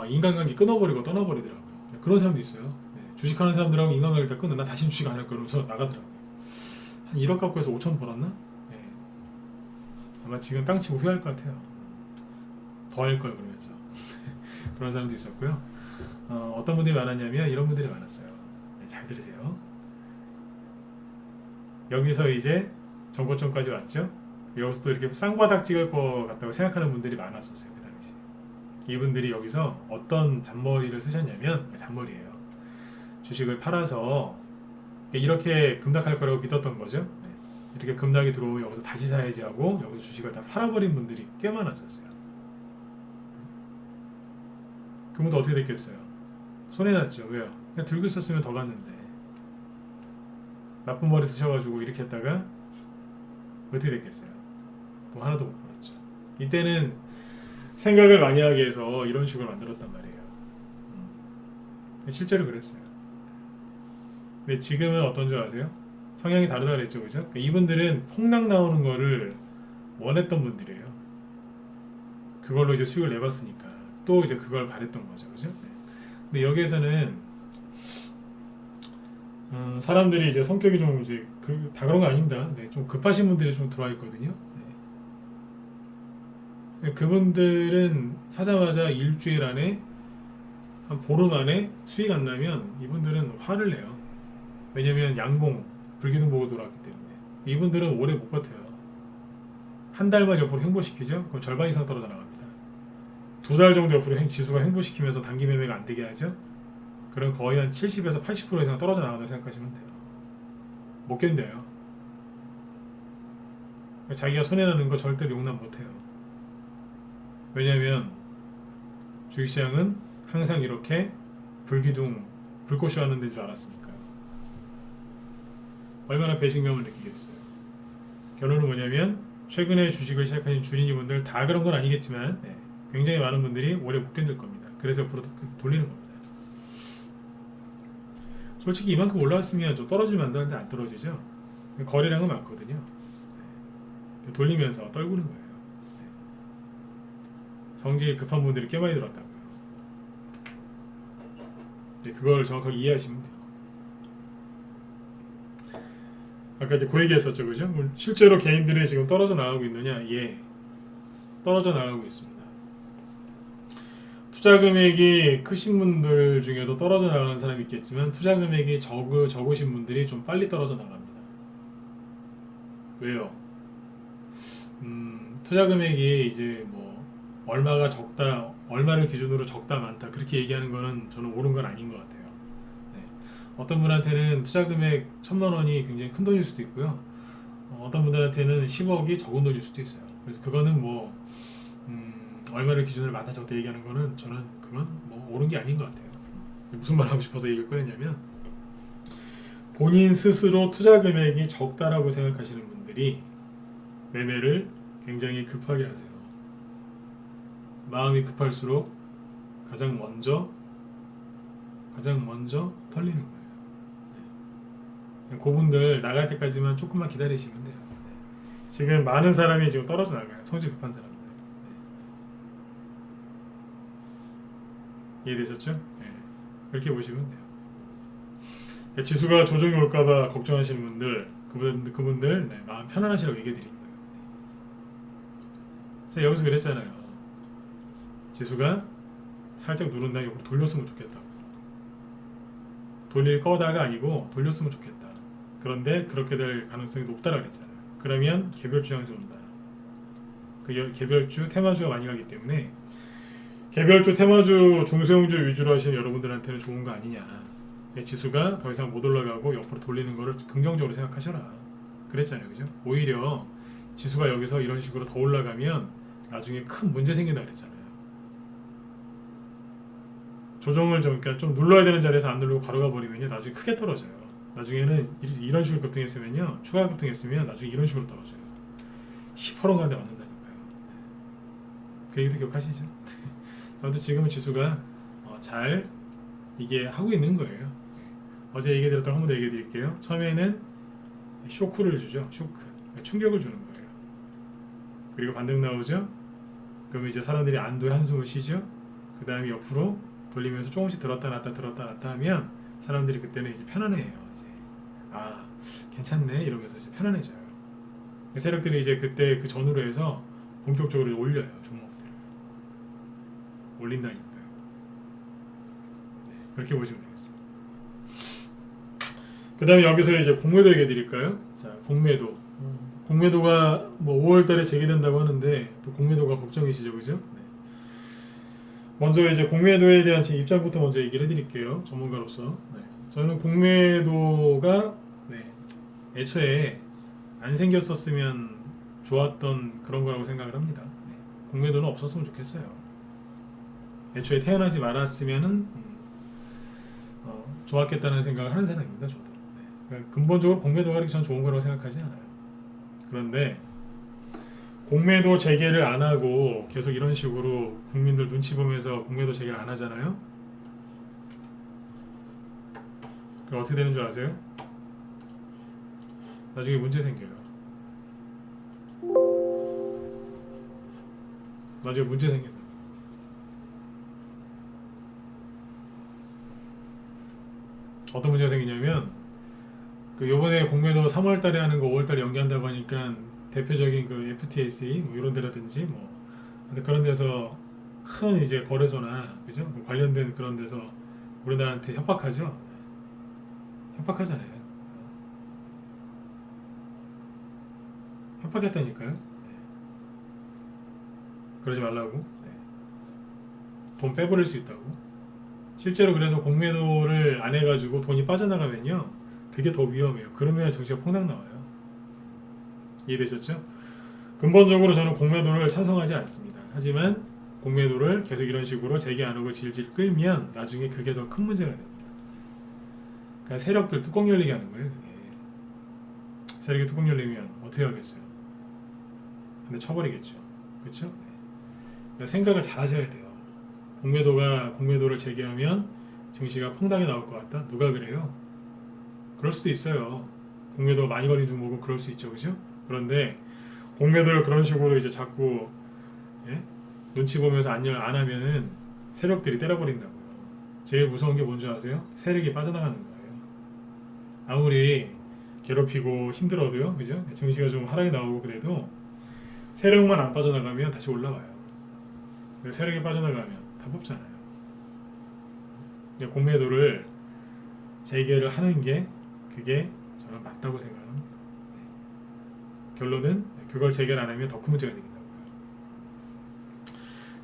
Speaker 1: 인간관계 끊어버리고 떠나버리더라고요. 그런 사람도 있어요. 네. 주식하는 사람들하고 인간관계를 다 끊어 나 다시는 주식 안 할 거야 그러면서 나가더라고요. 한 1억 갖고 해서 5천 벌었나? 네. 아마 지금 땅 치고 후회할 것 같아요. 더 할 걸 그러면서 그런 사람도 있었고요. 어떤 분들이 많았냐면 이런 분들이 많았어요. 네, 잘 들으세요. 여기서 이제 정고점까지 왔죠. 여기서 또 이렇게 쌍바닥 찍을 것 같다고 생각하는 분들이 많았었어요. 그 당시 이분들이 여기서 어떤 잔머리를 쓰셨냐면 잔머리예요. 주식을 팔아서 이렇게 급락할 거라고 믿었던 거죠. 네. 이렇게 급락이 들어오면 여기서 다시 사야지 하고 여기서 주식을 다 팔아버린 분들이 꽤 많았었어요. 그분도 어떻게 됐겠어요? 손해났죠. 왜요? 그냥 들고 있었으면 더 갔는데 나쁜 머리 쓰셔가지고 이렇게 했다가 어떻게 됐겠어요? 뭐 하나도 못 벌었죠. 이때는 생각을 많이 하게 해서 이런 식으로 만들었단 말이에요. 실제로 그랬어요. 근데 지금은 어떤 줄 아세요? 성향이 다르다 그랬죠, 그죠? 그러니까 이분들은 폭락 나오는 거를 원했던 분들이에요. 그걸로 이제 수익을 내봤으니까 또 이제 그걸 바랬던 거죠, 그죠? 네. 근데 여기에서는 사람들이 이제 성격이 좀 이제 다 그런 거 아닙니다. 네, 좀 급하신 분들이 좀 들어와 있거든요. 네. 그분들은 사자마자 일주일 안에 한 보름 안에 수익 안 나면 이분들은 화를 내요. 왜냐면 양봉 불기둥 보고 돌아왔기 때문에 이분들은 오래 못 버텨요. 한 달만 옆으로 횡보시키죠? 그럼 절반 이상 떨어져 나갑니다. 두 달 정도 옆으로 지수가 횡보시키면서 단기 매매가 안 되게 하죠? 그럼 거의 한 70에서 80% 이상 떨어져 나간다고 생각하시면 돼요. 못 견뎌요. 자기가 손해나는 거 절대로 용납 못해요. 왜냐면 주식시장은 항상 이렇게 불기둥, 불꽃이 하는 데인 줄 알았으니까요. 얼마나 배신감을 느끼겠어요. 결론은 뭐냐면 최근에 주식을 시작하신 주인님분들 다 그런 건 아니겠지만 굉장히 많은 분들이 오래 못 견딜 겁니다. 그래서 옆으로 돌리는 겁니다. 솔직히 이만큼 올라왔으면 좀 떨어질만 한데 안 떨어지죠. 거래량은 많거든요. 돌리면서 떨구는 거예요. 성질이 급한 분들이 꽤 많이 들어왔다고요. 그걸 정확하게 이해하시면 돼요. 아까 이제 그 얘기했었죠, 그죠? 실제로 개인들이 지금 떨어져 나가고 있느냐? 예, 떨어져 나가고 있습니다. 투자 금액이 크신 분들 중에도 떨어져 나가는 사람이 있겠지만 투자 금액이 적으신 분들이 좀 빨리 떨어져 나갑니다. 왜요? 투자 금액이 이제 뭐 얼마가 적다, 얼마를 기준으로 적다 많다 그렇게 얘기하는 거는 저는 옳은 건 아닌 것 같아요. 네. 어떤 분한테는 투자 금액 1,000만 원이 굉장히 큰 돈일 수도 있고요. 어떤 분들한테는 10억이 적은 돈일 수도 있어요. 그래서 그거는 뭐 얼마를 기준으로 많다 적다 얘기하는 거는 저는 그건 뭐 옳은 게 아닌 것 같아요. 무슨 말 하고 싶어서 얘기를 꺼냈냐면 본인 스스로 투자 금액이 적다라고 생각하시는 분들이 매매를 굉장히 급하게 하세요. 마음이 급할수록 가장 먼저 털리는 거예요. 네. 그분들 나갈 때까지만 조금만 기다리시면 돼요. 지금 많은 사람이 지금 떨어져 나가요. 성질 급한 사람들. 이해되셨죠? 네. 그렇게 보시면 돼요. 지수가 조정이 올까봐 걱정하시는 분들, 그분들 네, 마음 편안하시라고 얘기해 드린 거예요. 제가 여기서 그랬잖아요. 지수가 살짝 누른 다음에 옆으로 돌렸으면 좋겠다고. 돌릴 거다가 아니고 돌렸으면 좋겠다. 그런데 그렇게 될 가능성이 높다고 그랬잖아요. 그러면 개별주 향세 온다. 그 개별주, 테마주가 많이 가기 때문에 개별주, 테마주, 중소형주 위주로 하시는 여러분들한테는 좋은 거 아니냐. 지수가 더 이상 못 올라가고 옆으로 돌리는 거를 긍정적으로 생각하셔라. 그랬잖아요, 그죠? 오히려 지수가 여기서 이런 식으로 더 올라가면 나중에 큰 문제 생긴다 그랬잖아요. 조정을 그러니까 좀 눌러야 되는 자리에서 안 누르고 바로 가버리면요, 나중에 크게 떨어져요. 나중에는 이런 식으로 급등했으면요, 추가 급등했으면 나중에 이런 식으로 떨어져요. 10%가 안 맞는다니까요. 그 얘기도 기억하시죠? 아무튼 지금은 지수가 잘 이게 하고 있는 거예요. 어제 얘기 드렸던 한 번 더 얘기해 드릴게요. 처음에는 쇼크를 주죠. 쇼크. 충격을 주는 거예요. 그리고 반등 나오죠. 그럼 이제 사람들이 안도의 한숨을 쉬죠. 그 다음에 옆으로 돌리면서 조금씩 들었다 놨다 하면 사람들이 그때는 이제 편안해요. 이제 아 괜찮네 이러면서 이제 편안해져요. 세력들이 이제 그때 그 전후로 해서 본격적으로 올려요. 종목들을 올린다니까요. 네, 그렇게 보시면 되겠습니다. 그 다음에 여기서 이제 공매도 얘기해 드릴까요? 자, 공매도가 뭐 5월달에 재개된다고 하는데 또 공매도가 걱정이시죠, 그죠? 네. 먼저 이제 공매도에 대한 제 입장부터 먼저 얘기를 해드릴게요. 전문가로서. 네. 저는 공매도가 애초에 안 생겼었으면 좋았던 그런 거라고 생각을 합니다. 네. 공매도는 없었으면 좋겠어요. 애초에 태어나지 말았으면은 좋았겠다는 생각을 하는 사람입니다. 저도. 네. 그러니까 근본적으로 공매도가 그렇게 전 좋은 거라고 생각하지 않아요. 그런데 공매도 재개를 안 하고 계속 이런 식으로 국민들 눈치 보면서 공매도 재개를 안 하잖아요. 그럼 어떻게 되는 줄 아세요? 나중에 문제 생겨요. 나중에 문제 생긴다. 어떤 문제가 생기냐면 그 요번에 공매도 3월달에 하는 거 5월달에 연기한다고 하니까 대표적인 그 FTSE 뭐 이런 데라든지 뭐 근데 그런 데서 큰 이제 거래소나 그죠? 뭐 관련된 그런 데서 우리나라한테 협박하죠. 협박하잖아요. 협박했다니까요. 그러지 말라고. 네. 돈 빼버릴 수 있다고. 실제로 그래서 공매도를 안 해가지고 돈이 빠져나가면요, 그게 더 위험해요. 그러면 정치가 퐁당 나와요. 이해되셨죠? 근본적으로 저는 공매도를 찬성하지 않습니다. 하지만 공매도를 계속 이런 식으로 재개 안 하고 질질 끌면 나중에 그게 더 큰 문제가 됩니다. 그러니까 세력들 뚜껑 열리게 하는 거예요. 그게. 세력이 뚜껑 열리면 어떻게 하겠어요? 근데 쳐버리겠죠. 그렇죠? 그러니까 생각을 잘 하셔야 돼요. 공매도를 재개하면 증시가 퐁당이 나올 것 같다? 누가 그래요? 그럴 수도 있어요. 공매도 많이 걸린 종목은 그럴 수 있죠. 그죠? 그런데 공매도를 그런 식으로 이제 자꾸 예? 눈치 보면서 안 하면은 세력들이 때려버린다고요. 제일 무서운 게 뭔지 아세요? 세력이 빠져나가는 거예요. 아무리 괴롭히고 힘들어도요. 그죠? 증시가 좀 하락이 나오고 그래도 세력만 안 빠져나가면 다시 올라와요. 세력이 빠져나가면 다 뽑잖아요. 공매도를 재개를 하는 게 그게 저는 맞다고 생각합니다. 결론은 그걸 재개를 안 하면 더 큰 문제가 생긴다고요.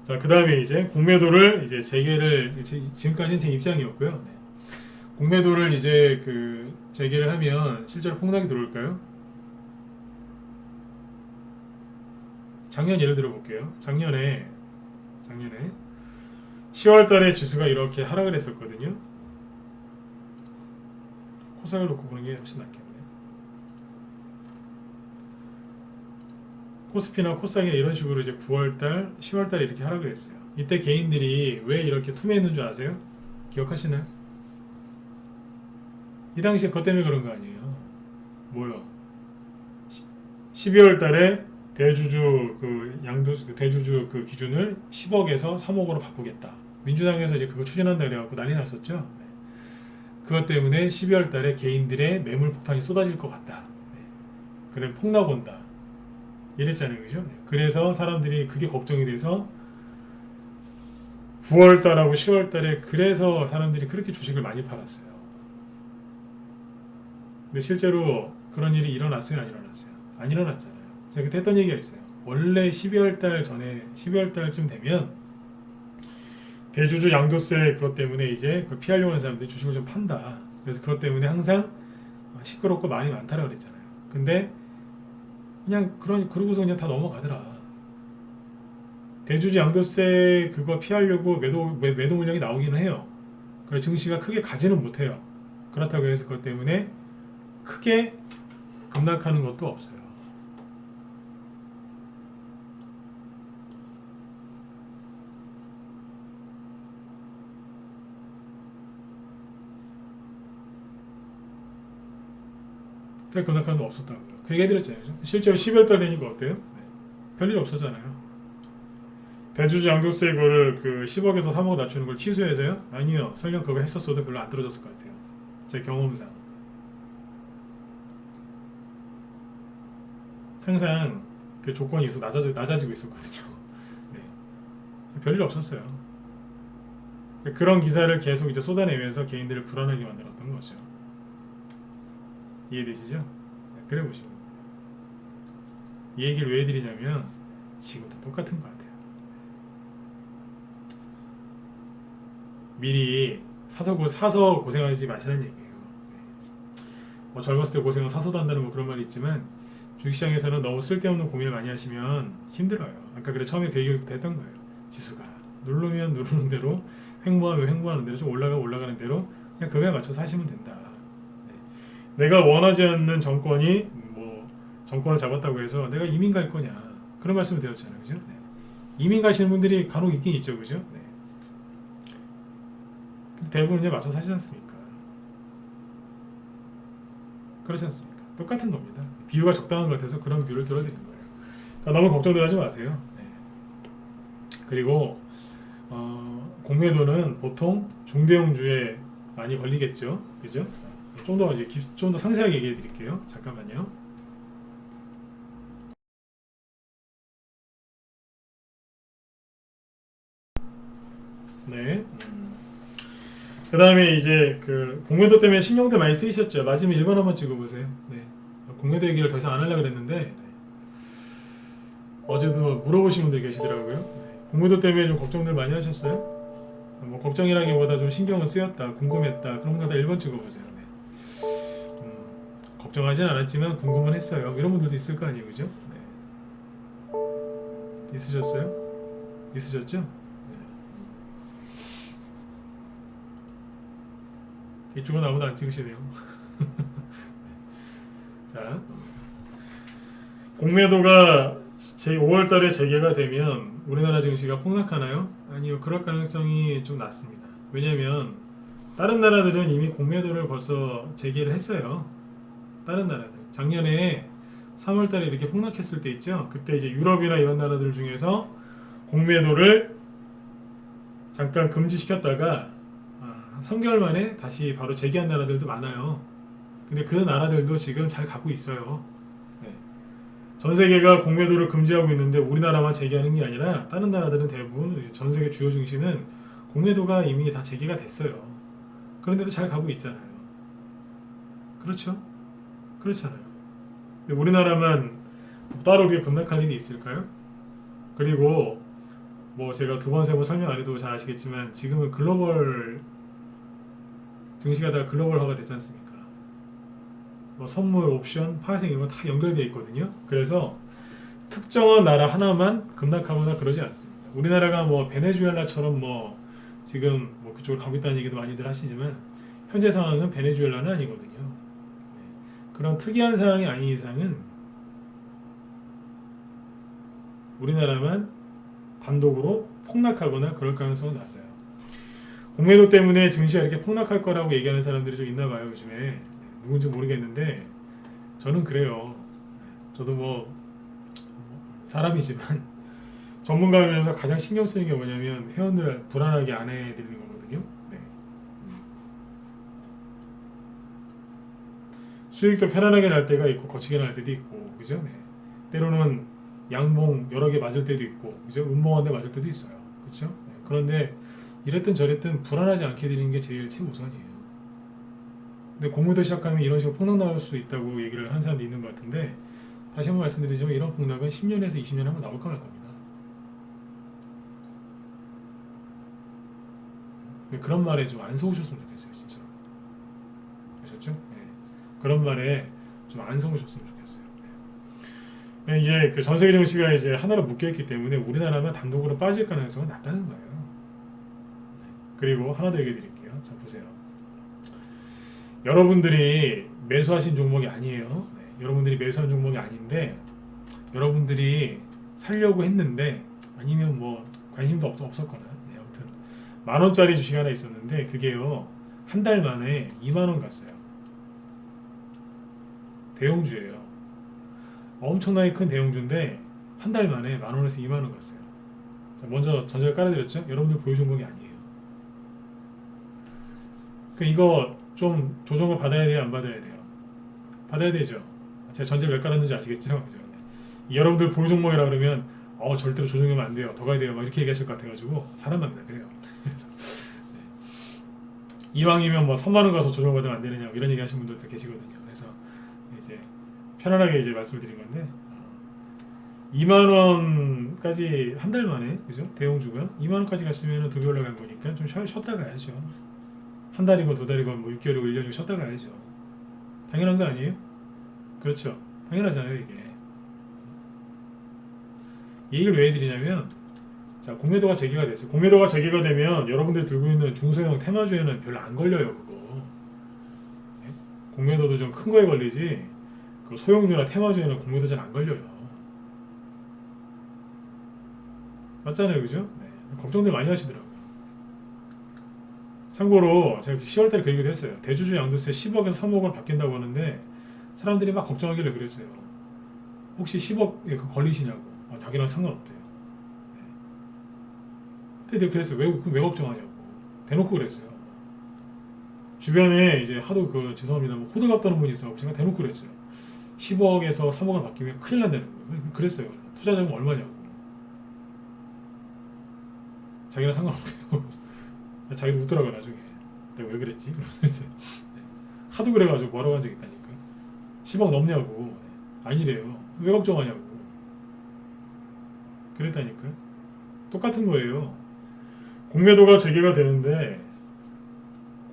Speaker 1: 자, 그 다음에 이제 공매도를 이제 재개를 지금까지는 제 입장이었고요. 네. 공매도를 이제 그 재개를 하면 실제로 폭락이 들어올까요? 작년 예를 들어 볼게요. 작년에 10월 달에 지수가 이렇게 하락을 했었거든요. 코삭을 놓고 보는 게 훨씬 낫겠네요. 코스피나 코스닥이나 이런 식으로 이제 9월달, 10월달에 이렇게 하락을 했어요. 이때 개인들이 왜 이렇게 투매했는 줄 아세요? 기억하시나요? 이 당시에 그것 때문에 그런 거 아니에요. 뭐요? 12월달에 대주주 대주주 그 기준을 10억에서 3억으로 바꾸겠다. 민주당에서 이제 그거 추진한다 그래갖고 난리 났었죠. 그것 때문에 12월 달에 개인들의 매물 폭탄이 쏟아질 것 같다. 그래 폭락 온다. 이랬잖아요. 그죠? 그래서 사람들이 그게 걱정이 돼서 9월 달하고 10월 달에 그래서 사람들이 그렇게 주식을 많이 팔았어요. 근데 실제로 그런 일이 일어났어요? 안 일어났어요? 안 일어났잖아요. 제가 그때 했던 얘기가 있어요. 원래 12월 달 전에 12월 달쯤 되면 대주주 양도세 그것 때문에 이제 그걸 피하려고 하는 사람들이 주식을 좀 판다. 그래서 그것 때문에 항상 시끄럽고 많이 많다라 그랬잖아요. 근데 그냥 그러고서 그냥 다 넘어가더라. 대주주 양도세 그거 피하려고 매도 물량이 나오기는 해요. 그래서 증시가 크게 가지는 못해요. 그렇다고 해서 그것 때문에 크게 급락하는 것도 없어요. 크게 급락하는 거 없었다고요. 그 얘기 해드렸잖아요. 실제로 12월달 되니까 어때요? 네. 별일 없었잖아요. 대주주 양도세 이거를 그 10억에서 3억 낮추는 걸 취소해서요? 아니요. 설령 그거 했었어도 별로 안 떨어졌을 것 같아요. 제 경험상. 항상 그 조건이 계속 낮아지고 있었거든요. 네. 별일 없었어요. 그런 기사를 계속 이제 쏟아내면서 개인들을 불안하게 만들었던 거죠. 이해되시죠? 네, 그래 보시면 이 얘기를 왜 드리냐면 지금도 똑같은 것 같아요. 미리 사서 고생하지 마시라는 얘기예요. 뭐 젊었을 때 고생은 사서도 한다는 뭐 그런 말이 있지만 주식시장에서는 너무 쓸데없는 고민을 많이 하시면 힘들어요. 아까 그래 처음에 그 얘기를 했던 거예요. 지수가 누르면 누르는 대로 횡보하면 횡보하는 대로 좀 올라가는 대로 그냥 그거에 맞춰서 하시면 된다. 내가 원하지 않는 정권이 뭐 정권을 잡았다고 해서 내가 이민 갈 거냐 그런 말씀을 드렸잖아요. 그죠? 네. 이민 가시는 분들이 간혹 있긴 있죠. 그죠? 네. 대부분 이제 맞춰서 하시지 않습니까? 그렇지 않습니까? 똑같은 겁니다. 비유가 적당한 것 같아서 그런 비유를 들어드리는 거예요. 그러니까 너무 걱정들 하지 마세요. 네. 그리고 공매도는 보통 중대형주에 많이 걸리겠죠, 그죠? 좀 더 이제 좀 더 상세하게 얘기해 드릴게요. 잠깐만요. 네. 그 다음에 이제 그 공매도 때문에 신용들 많이 쓰이셨죠. 맞으면 1번 한번 찍어보세요. 네. 공매도 얘기를 더 이상 안 하려고 그랬는데 네. 어제도 물어보신 분들 계시더라고요. 네. 공매도 때문에 좀 걱정들 많이 하셨어요? 뭐 걱정이라기보다 좀 신경은 쓰였다, 궁금했다. 그런 분들 다 1번 찍어보세요. 네. 걱정하진 않았지만 궁금은 했어요. 이런 분들도 있을 거 아니에요, 그죠? 네. 있으셨어요? 있으셨죠? 이쪽은 아무도 안 찍으시네요. 자, 공매도가 5월달에 재개가 되면 우리나라 증시가 폭락하나요? 아니요, 그럴 가능성이 좀 낮습니다. 왜냐하면 다른 나라들은 이미 공매도를 벌써 재개를 했어요. 다른 나라들 작년에 3월달에 이렇게 폭락했을 때 있죠. 그때 이제 유럽이나 이런 나라들 중에서 공매도를 잠깐 금지시켰다가 3개월 만에 다시 바로 재개한 나라들도 많아요. 근데 그 나라들도 지금 잘 가고 있어요. 네. 전 세계가 공매도를 금지하고 있는데 우리나라만 재개하는 게 아니라 다른 나라들은 대부분 전 세계 주요 증시는 공매도가 이미 다 재개가 됐어요. 그런데도 잘 가고 있잖아요. 그렇죠? 그렇잖아요. 근데 우리나라만 따로 우리가 급락할 일이 있을까요? 그리고 뭐 제가 두 번 세 번 설명 안 해도 잘 아시겠지만 지금은 글로벌 증시가 다 글로벌화가 됐지 않습니까? 뭐 선물, 옵션, 파생 이런 거 다 연결되어 있거든요. 그래서 특정한 나라 하나만 급락하거나 그러지 않습니다. 우리나라가 뭐 베네수엘라처럼 뭐 지금 뭐 그쪽으로 가고 있다는 얘기도 많이들 하시지만 현재 상황은 베네수엘라는 아니거든요. 그런 특이한 상황이 아닌 이상은 우리나라만 단독으로 폭락하거나 그럴 가능성은 낮아요. 공매도 때문에 증시가 이렇게 폭락할 거라고 얘기하는 사람들이 좀 있나 봐요, 요즘에. 누군지 모르겠는데 저는 그래요. 저도 뭐 사람이지만 전문가이면서 가장 신경 쓰는 게 뭐냐면 회원들 불안하게 안 해드리는 거거든요. 네. 수익도 편안하게 날 때가 있고 거치게 날 때도 있고, 그죠? 네. 때로는 양봉 여러 개 맞을 때도 있고, 그죠? 음봉한데 맞을 때도 있어요, 그렇죠? 네. 그런데 이랬든 저랬든 불안하지 않게 드리는 게 제일 최우선이에요. 근데 공매도 시작하면 이런 식으로 폭락 나올 수 있다고 얘기를 하는 사람도 있는 것 같은데 다시 한번 말씀드리지만 이런 폭락은 10년에서 20년에 한번 나올까 말 겁니다. 근데 그런 말에 좀 안 속으셨으면 좋겠어요, 진짜. 아셨죠? 네. 그런 말에 좀 안 속으셨으면 좋겠어요. 네. 이게 그 전 세계 증시가 이제 하나로 묶여있기 때문에 우리나라만 단독으로 빠질 가능성은 낮다는 거예요. 그리고 하나 더 얘기해 드릴게요. 자, 보세요. 여러분들이 매수하신 종목이 아니에요. 네, 여러분들이 매수한 종목이 아닌데 여러분들이 살려고 했는데 아니면 뭐 관심도 없었거나 네, 아무튼 10,000원짜리 주식 하나 있었는데 그게요 한 달 만에 20,000원 갔어요. 대형주예요. 엄청나게 큰 대형주인데 한 달 만에 10,000원에서 20,000원 갔어요. 자, 먼저 전제를 깔아드렸죠. 여러분들 보유 종목이 아니에요. 이거 좀 조정을 받아야 돼요, 안 받아야 돼요? 받아야 되죠. 제가 전제를 왜 깔았는지 아시겠죠? 그죠? 네. 여러분들 보유 종목이라 그러면 절대로 조정하면 안 돼요, 더 가야 돼요, 막 이렇게 얘기하실 것 같아가지고 사람마다 그래요. 그래서, 네. 이왕이면 뭐 3만원 가서 조정받으면 안 되느냐 이런 얘기 하시는 분들도 계시거든요. 그래서 이제 편안하게 이제 말씀을 드린 건데 2만원까지 한 달 만에 그죠? 대형주가 2만원까지 갔으면 두 배 올라간 거니까 좀 쉬었다 가야죠. 한 달이고 두 달이고 뭐 6개월이고 1년이고 쉬었다 가야죠. 당연한 거 아니에요? 그렇죠. 당연하잖아요, 이게. 이 얘기를 왜 해드리냐면 자, 공매도가 재개가 됐어요. 공매도가 재개가 되면 여러분들이 들고 있는 중소형 테마주에는 별로 안 걸려요, 그거. 네? 공매도도 좀 큰 거에 걸리지 그 소형주나 테마주에는 공매도 잘 안 걸려요. 맞잖아요, 그죠? 네. 걱정들 많이 하시더라고요. 참고로 제가 10월달에 그 얘기도 했어요. 대주주 양도세 10억에서 3억을 바뀐다고 하는데 사람들이 막 걱정하길래 그랬어요. 혹시 10억에 그 걸리시냐고. 자기랑 상관없대요. 네. 근데 내가 그랬어요. 왜 걱정하냐고. 대놓고 그랬어요. 주변에 이제 하도 죄송합니다. 뭐 호들갑 떠는 분이 있어서 제가 대놓고 그랬어요. 10억에서 3억을 바뀌면 큰일 난다는 거예요. 그랬어요. 투자 자금 얼마냐고. 자기랑 상관없대요. 자기도 웃더라고요 나중에. 내가 왜 그랬지? 그러면서 이제 하도 그래가지고 뭐라고 한 적 있다니까. 10억 넘냐고. 아니래요. 왜 걱정하냐고. 그랬다니까. 똑같은 거예요. 공매도가 재개가 되는데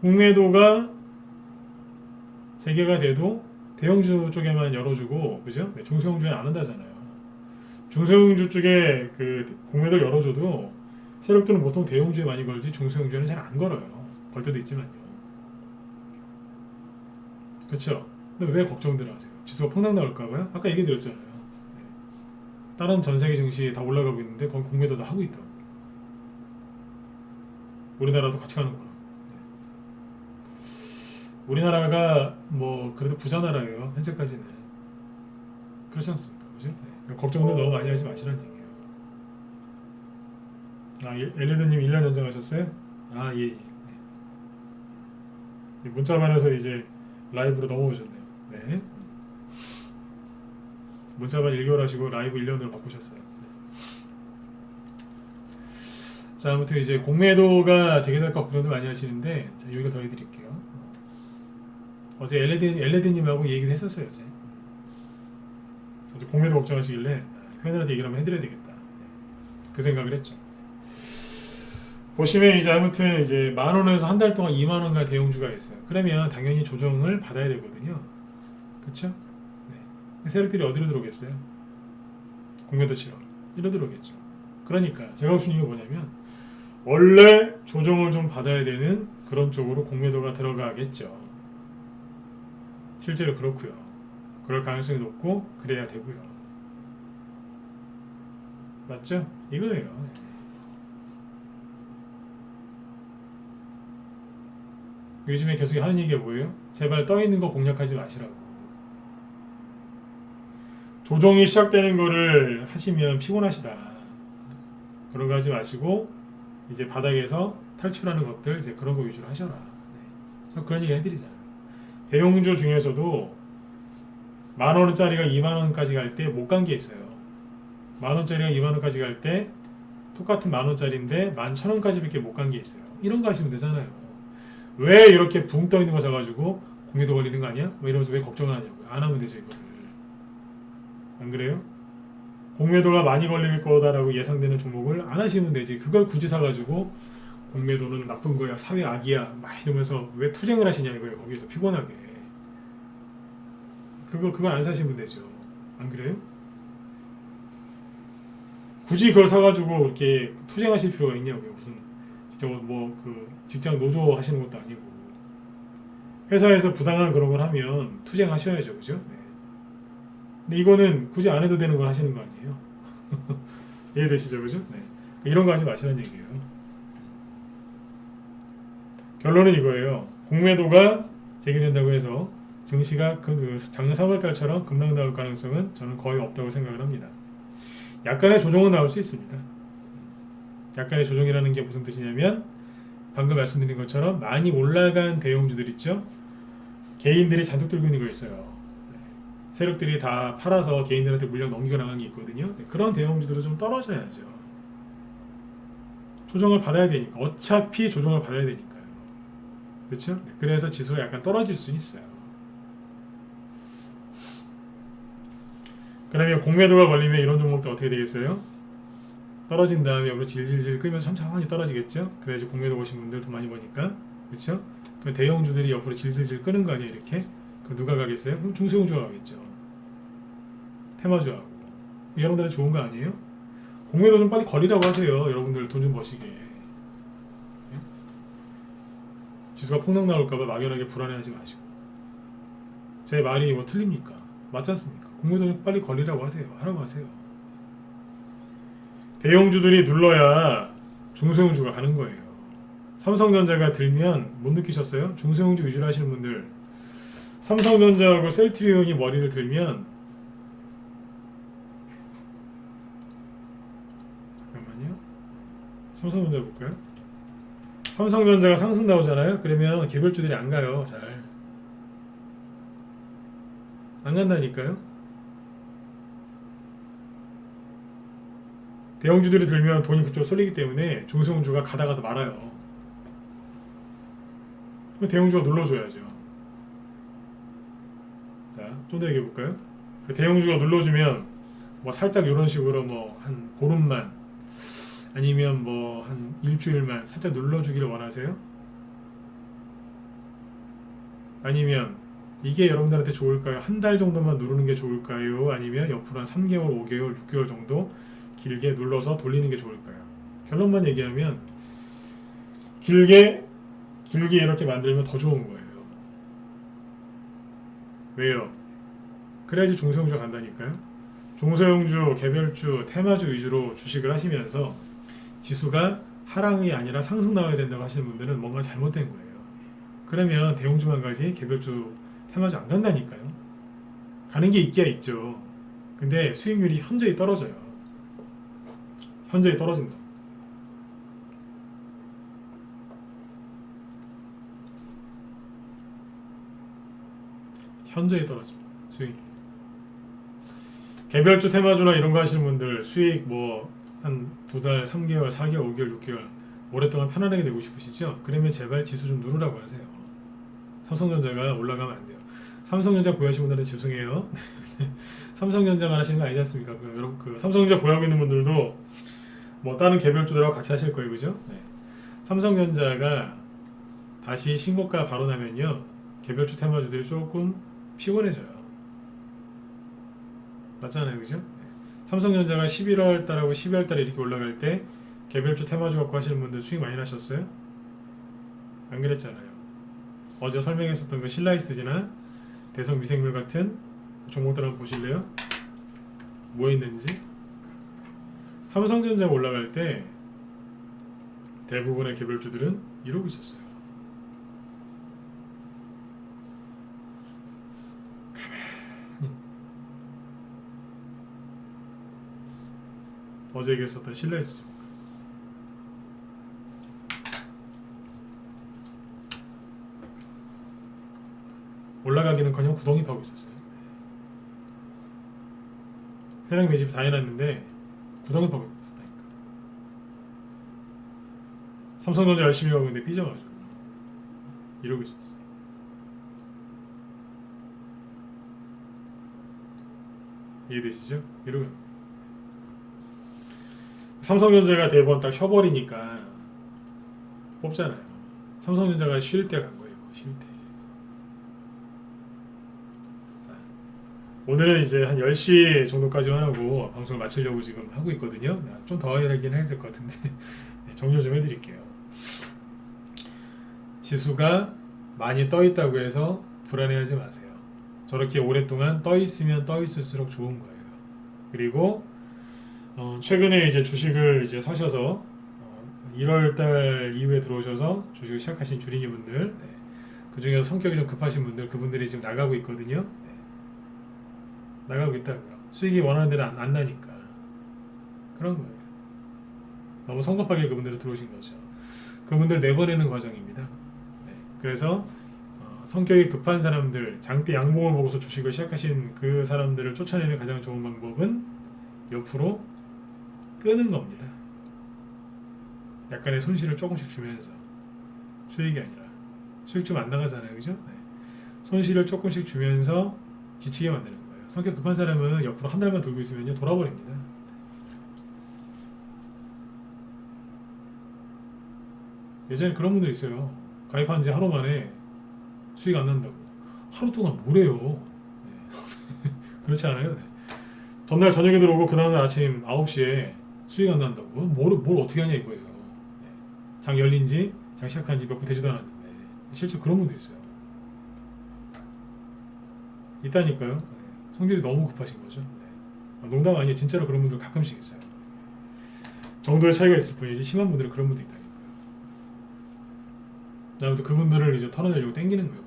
Speaker 1: 공매도가 재개가 돼도 대형주 쪽에만 열어주고, 그죠? 네, 중소형주에 안 한다잖아요. 중소형주 쪽에 공매도를 열어줘도 세력들은 보통 대형주에 많이 걸지 중소형주에는 잘 안 걸어요. 걸 때도 있지만요. 그렇죠? 근데 왜 걱정들 하세요? 지수가 폭락 나올까봐요? 아까 얘기 드렸잖아요. 네. 다른 전 세계 증시 다 올라가고 있는데 거기 공매도도 하고 있다고. 우리나라도 같이 가는 거라. 우리나라가 뭐 그래도 부자 나라예요. 현재까지는. 그렇지 않습니까? 그죠? 네. 걱정들 너무 많이 하지 마시라는 얘기예요. 엘리드님 1년 연장하셨어요? 예. 네. 문자반에서 이제 라이브로 넘어오셨네요. 네. 문자반 1개월 하시고 라이브 1년으로 바꾸셨어요. 자, 아무튼 이제 공매도가 재개될까 걱정도 많이 하시는데, 자, 여기가 더 해드릴게요. 어제 엘레드님하고 얘기를 했었어요. 어제 공매도 걱정하시길래 회원들한테 얘기를 한번 해드려야 되겠다. 그 생각을 했죠. 보시면 이제 아무튼 이제 10,000원에서 한 달 동안 20,000원가 대형주가 있어요. 그러면 당연히 조정을 받아야 되거든요. 그렇죠? 네. 세력들이 어디로 들어오겠어요? 공매도 치러 이로 들어오겠죠. 그러니까 제가 하고 싶은 게 뭐냐면 원래 조정을 좀 받아야 되는 그런 쪽으로 공매도가 들어가겠죠. 실제로 그렇고요. 그럴 가능성이 높고 그래야 되고요. 맞죠? 이거예요. 요즘에 계속 하는 얘기가 뭐예요? 제발 떠있는 거 공략하지 마시라고. 조정이 시작되는 거를 하시면 피곤하시다. 그런 거 하지 마시고 이제 바닥에서 탈출하는 것들 이제 그런 거 위주로 하셔라. 네. 그런 얘기 해드리잖아요. 대형주 중에서도 10,000원짜리가 20,000원까지 갈 때 못 간 게 있어요. 10,000원짜리가 20,000원까지 갈 때 똑같은 10,000원짜리인데 11,000원까지밖에 못 간 게 있어요. 이런 거 하시면 되잖아요. 왜 이렇게 붕 떠 있는 거 사가지고 공매도 걸리는 거 아니야? 뭐 이러면서 왜 걱정을 하냐고요. 안 하면 되죠 이거를. 안 그래요? 공매도가 많이 걸릴 거다라고 예상되는 종목을 안 하시면 되지. 그걸 굳이 사가지고 공매도는 나쁜 거야, 사회 악이야, 막 이러면서 왜 투쟁을 하시냐 이거예요. 거기서 피곤하게. 그걸 안 사시면 되죠. 안 그래요? 굳이 그걸 사가지고 이렇게 투쟁하실 필요가 있냐고요. 무슨 진짜 직장 노조 하시는 것도 아니고 회사에서 부당한 그런 걸 하면 투쟁하셔야죠, 그죠? 네. 근데 이거는 굳이 안 해도 되는 걸 하시는 거 아니에요? 이해되시죠, 그죠? 네. 이런 거 하지 마시라는 얘기예요. 결론은 이거예요. 공매도가 재개된다고 해서 증시가 작년 3월달처럼 급락 나올 가능성은 저는 거의 없다고 생각을 합니다. 약간의 조정은 나올 수 있습니다. 약간의 조정이라는 게 무슨 뜻이냐면 방금 말씀드린 것처럼 많이 올라간 대형주들 있죠? 개인들이 잔뜩 들고 있는 거 있어요. 세력들이 다 팔아서 개인들한테 물량 넘기고 나간 게 있거든요. 그런 대형주들은 좀 떨어져야죠. 조정을 받아야 되니까. 어차피 조정을 받아야 되니까요. 그렇죠? 그래서 지수가 약간 떨어질 수 있어요. 그러면 공매도가 걸리면 이런 종목도 어떻게 되겠어요? 떨어진 다음에 옆으로 질질질 끌면서 천천히 떨어지겠죠? 그래야지 공매도 오신 분들 돈 많이 버니까. 그렇죠? 그 대형주들이 옆으로 질질질 끄는 거 아니에요, 이렇게? 그 누가 가겠어요? 그럼 중소형주가 가겠죠. 테마주하고. 여러분들한테 좋은 거 아니에요? 공매도 좀 빨리 걸리라고 하세요. 여러분들 돈 좀 버시게. 지수가 폭락 나올까봐 막연하게 불안해하지 마시고. 제 말이 뭐 틀립니까? 맞지 않습니까? 공매도 좀 빨리 걸리라고 하세요. 하라고 하세요. 대형주들이 눌러야 중소형주가 가는 거예요. 삼성전자가 들면 못 느끼셨어요? 중소형주 위주로 하시는 분들 삼성전자하고 셀트리온이 머리를 들면 잠깐만요. 삼성전자 볼까요? 삼성전자가 상승 나오잖아요. 그러면 개별주들이 안 가요. 잘 안 간다니까요. 대형주들이 들면 돈이 그쪽으로 쏠리기 때문에 중소형주가 가다가도 말아요. 그럼 대형주가 눌러줘야죠. 자, 좀 더 얘기해 볼까요? 대형주가 눌러주면 뭐 살짝 이런 식으로 뭐 한 보름만 아니면 뭐 한 일주일만 살짝 눌러주기를 원하세요? 아니면 이게 여러분들한테 좋을까요? 한 달 정도만 누르는 게 좋을까요? 아니면 옆으로 한 3개월, 5개월, 6개월 정도 길게 눌러서 돌리는 게 좋을까요? 결론만 얘기하면 길게 이렇게 만들면 더 좋은 거예요. 왜요? 그래야지 중소형주가 간다니까요. 중소형주, 개별주, 테마주 위주로 주식을 하시면서 지수가 하락이 아니라 상승 나와야 된다고 하시는 분들은 뭔가 잘못된 거예요. 그러면 대형주만 가지 개별주, 테마주 안 간다니까요. 가는 게 있기야 있죠. 근데 수익률이 현저히 떨어져요. 현저히 떨어진다. 현저히 떨어집니다. 수익률. 개별주 테마주나 이런 거 하시는 분들 수익 뭐 한 2달, 3개월, 4개월, 5개월, 6개월 오랫동안 편안하게 내고 싶으시죠? 그러면 제발 지수 좀 누르라고 하세요. 삼성전자가 올라가면 안 돼요. 삼성전자 보유하시는 분들은 죄송해요. 삼성전자만 하시는 거 아니지 않습니까? 여러분 삼성전자 보유하고 있는 분들도 뭐 다른 개별주들하고 같이 하실 거예요, 그죠? 네. 삼성전자가 다시 신고가 바로 나면요 개별주 테마주들이 조금 피곤해져요. 맞잖아요, 그죠? 네. 삼성전자가 11월 달하고 12월 달에 이렇게 올라갈 때 개별주 테마주 갖고 하시는 분들 수익 많이 나셨어요? 안 그랬잖아요. 어제 설명했었던 그 신라이스지나 대성미생물 같은 종목들 한번 보실래요? 뭐 있는지. 삼성전자가 올라갈 때 대부분의 개별주들은 이러고 있었어요. 어제 얘기했었던 신라이스 올라가기는커녕 구덩이 파고 있었어요. 세력 매집 다 해놨는데 구덩이 파고 있었다니까. 삼성전자 열심히 하고 있는데 삐져가지고 이러고 있었어. 이해되시죠? 이러고 삼성전자가 대번 딱 쉬어버리니까 뽑잖아요. 삼성전자가 쉴 때 간 거예요. 쉴 때. 자, 오늘은 이제 한 10시 정도까지만 하고 방송을 마치려고 지금 하고 있거든요. 좀 더 해야 되긴 해야 될 것 같은데 정리 좀 해드릴게요. 지수가 많이 떠 있다고 해서 불안해하지 마세요. 저렇게 오랫동안 떠 있으면 떠 있을수록 좋은 거예요. 그리고 최근에 이제 주식을 이제 사셔서 1월달 이후에 들어오셔서 주식을 시작하신 주린이 분들, 네. 그 중에서 성격이 좀 급하신 분들, 그분들이 지금 나가고 있거든요. 네. 나가고 있다고요. 수익이 원하는 대로 안 나니까 그런 거예요. 너무 성급하게 그분들이 들어오신 거죠. 그분들 내보내는 과정입니다. 네. 그래서 성격이 급한 사람들, 장대 양봉을 보고서 주식을 시작하신 그 사람들을 쫓아내는 가장 좋은 방법은 옆으로 끄는 겁니다. 약간의 손실을 조금씩 주면서 수익이 아니라 수익 좀 안 나가잖아요, 그죠? 네. 손실을 조금씩 주면서 지치게 만드는 거예요. 성격 급한 사람은 옆으로 한 달만 들고 있으면요 돌아버립니다. 예전에 그런 분들 있어요. 가입한 지 하루 만에 수익 안 난다고. 하루 동안 뭐래요? 네. 그렇지 않아요? 네. 전날 저녁에 들어오고 그다음날 아침 9시에 수익 안 난다고. 뭘 어떻게 하냐 이거예요. 네. 장 열린지 장 시작한지 몇 분 되지도 않았는데 실제 그런 분도 있어요. 있다니까요. 네. 성질이 너무 급하신 거죠. 네. 농담 아니에요. 진짜로 그런 분들 가끔씩 있어요. 정도의 차이가 있을 뿐이지 심한 분들은 그런 분도 있다니까요. 아무튼 그분들을 이제 털어내려고 땡기는 거예요.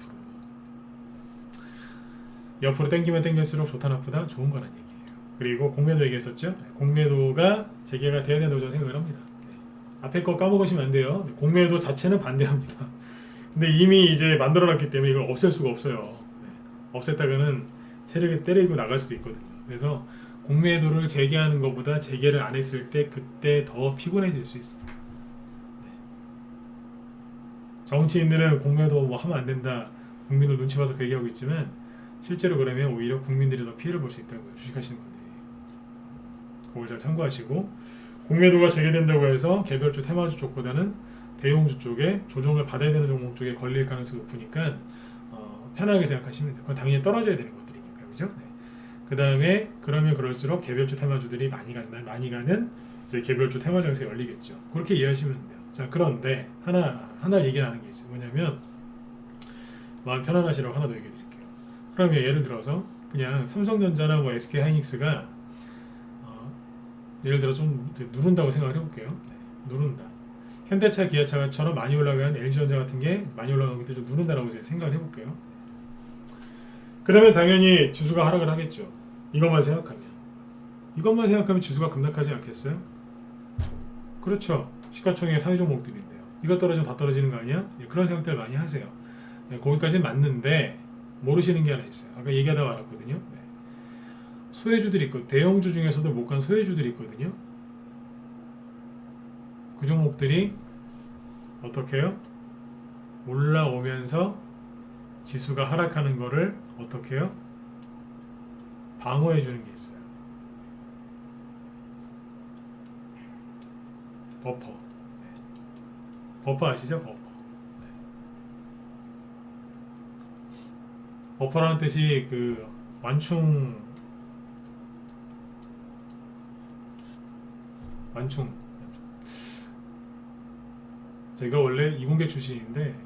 Speaker 1: 옆으로 당기면 당길수록 좋다 나쁘다 좋은 거란 얘기예요. 그리고 공매도 얘기했었죠. 공매도가 재개가 돼야 된다고 저는 생각을 합니다. 앞에 거 까먹으시면 안 돼요. 공매도 자체는 반대합니다. 근데 이미 이제 만들어놨기 때문에 이걸 없앨 수가 없어요. 없앴다가는 세력이 때리고 나갈 수도 있거든요. 그래서 공매도를 재개하는 것보다 재개를 안 했을 때 그때 더 피곤해질 수 있어요. 정치인들은 공매도 뭐 하면 안 된다, 국민들 눈치 봐서 그 얘기하고 있지만 실제로 그러면 오히려 국민들이 더 피해를 볼 수 있다고요. 주식하시는 분들이. 그걸 잘 참고하시고, 공매도가 재개된다고 해서 개별주 테마주 쪽보다는 대형주 쪽에 조정을 받아야 되는 종목 쪽에 걸릴 가능성이 높으니까 편하게 생각하시면 돼요. 그건 당연히 떨어져야 되는 것들이니까, 그죠? 네. 그 다음에 그러면 그럴수록 개별주 테마주들이 많이 가는 이제 개별주 테마 장세가 열리겠죠. 그렇게 이해하시면 돼요. 자, 그런데 하나 얘기하는 게 있어요. 뭐냐면 마음 편안하시라고 하나 더 얘기해 드릴게요. 그러면 예를 들어서 그냥 삼성전자나 뭐 SK하이닉스가 예를 들어 좀 누른다고 생각을 해볼게요. 네, 누른다. 현대차, 기아차처럼 많이 올라간 LG전자 같은 게 많이 올라간 것들 좀 누른다라고 생각을 해볼게요. 그러면 당연히 지수가 하락을 하겠죠. 이것만 생각하면 지수가 급락하지 않겠어요? 그렇죠. 시가총액 상위 종목들인데요. 이거 떨어지면 다 떨어지는 거 아니야? 그런 생각들 많이 하세요. 거기까지는 맞는데 모르시는 게 하나 있어요. 아까 얘기하다 말았거든요. 소외주들이 있고 대형주 중에서도 못 간 소외주들이 있거든요. 그 종목들이 어떻게 해요? 올라오면서 지수가 하락하는 거를 어떻게 해요? 방어해 주는 게 있어요. 버퍼. 버퍼 아시죠? 버퍼. 버퍼라는 뜻이 그 완충. 제가 원래 이공계 출신인데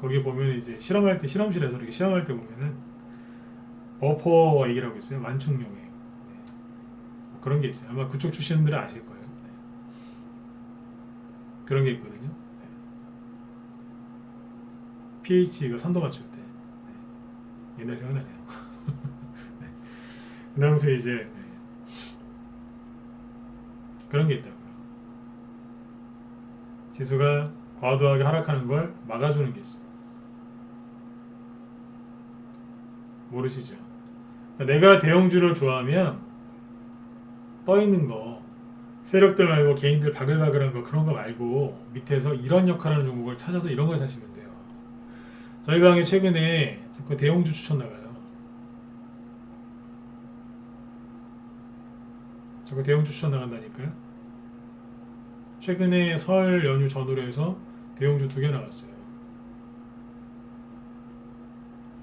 Speaker 1: 거기 보면 이제 실험할 때 실험실에서 이렇게 실험할 때 보면은 버퍼 얘기를 하고 있어요. 완충용이에요. 그런 게 있어요. 아마 그쪽 출신들은 아실 거예요. 그런 게 있거든요. pH 이거 산도 맞출 때 옛날 생각나네요. 그다음부터 이제 그런 게 있다고요. 지수가 과도하게 하락하는 걸 막아주는 게 있어요. 모르시죠? 내가 대형주를 좋아하면 떠 있는 거, 세력들 말고 개인들 바글바글한 거, 그런 거 말고 밑에서 이런 역할하는 종목을 찾아서 이런 걸 사시면 돼요. 저희 방에 최근에 자꾸 대형주 추천 나가요. 자꾸 대형주 추천 나간다니까요. 최근에 설 연휴 전후로 해서 대형주 2개 나왔어요.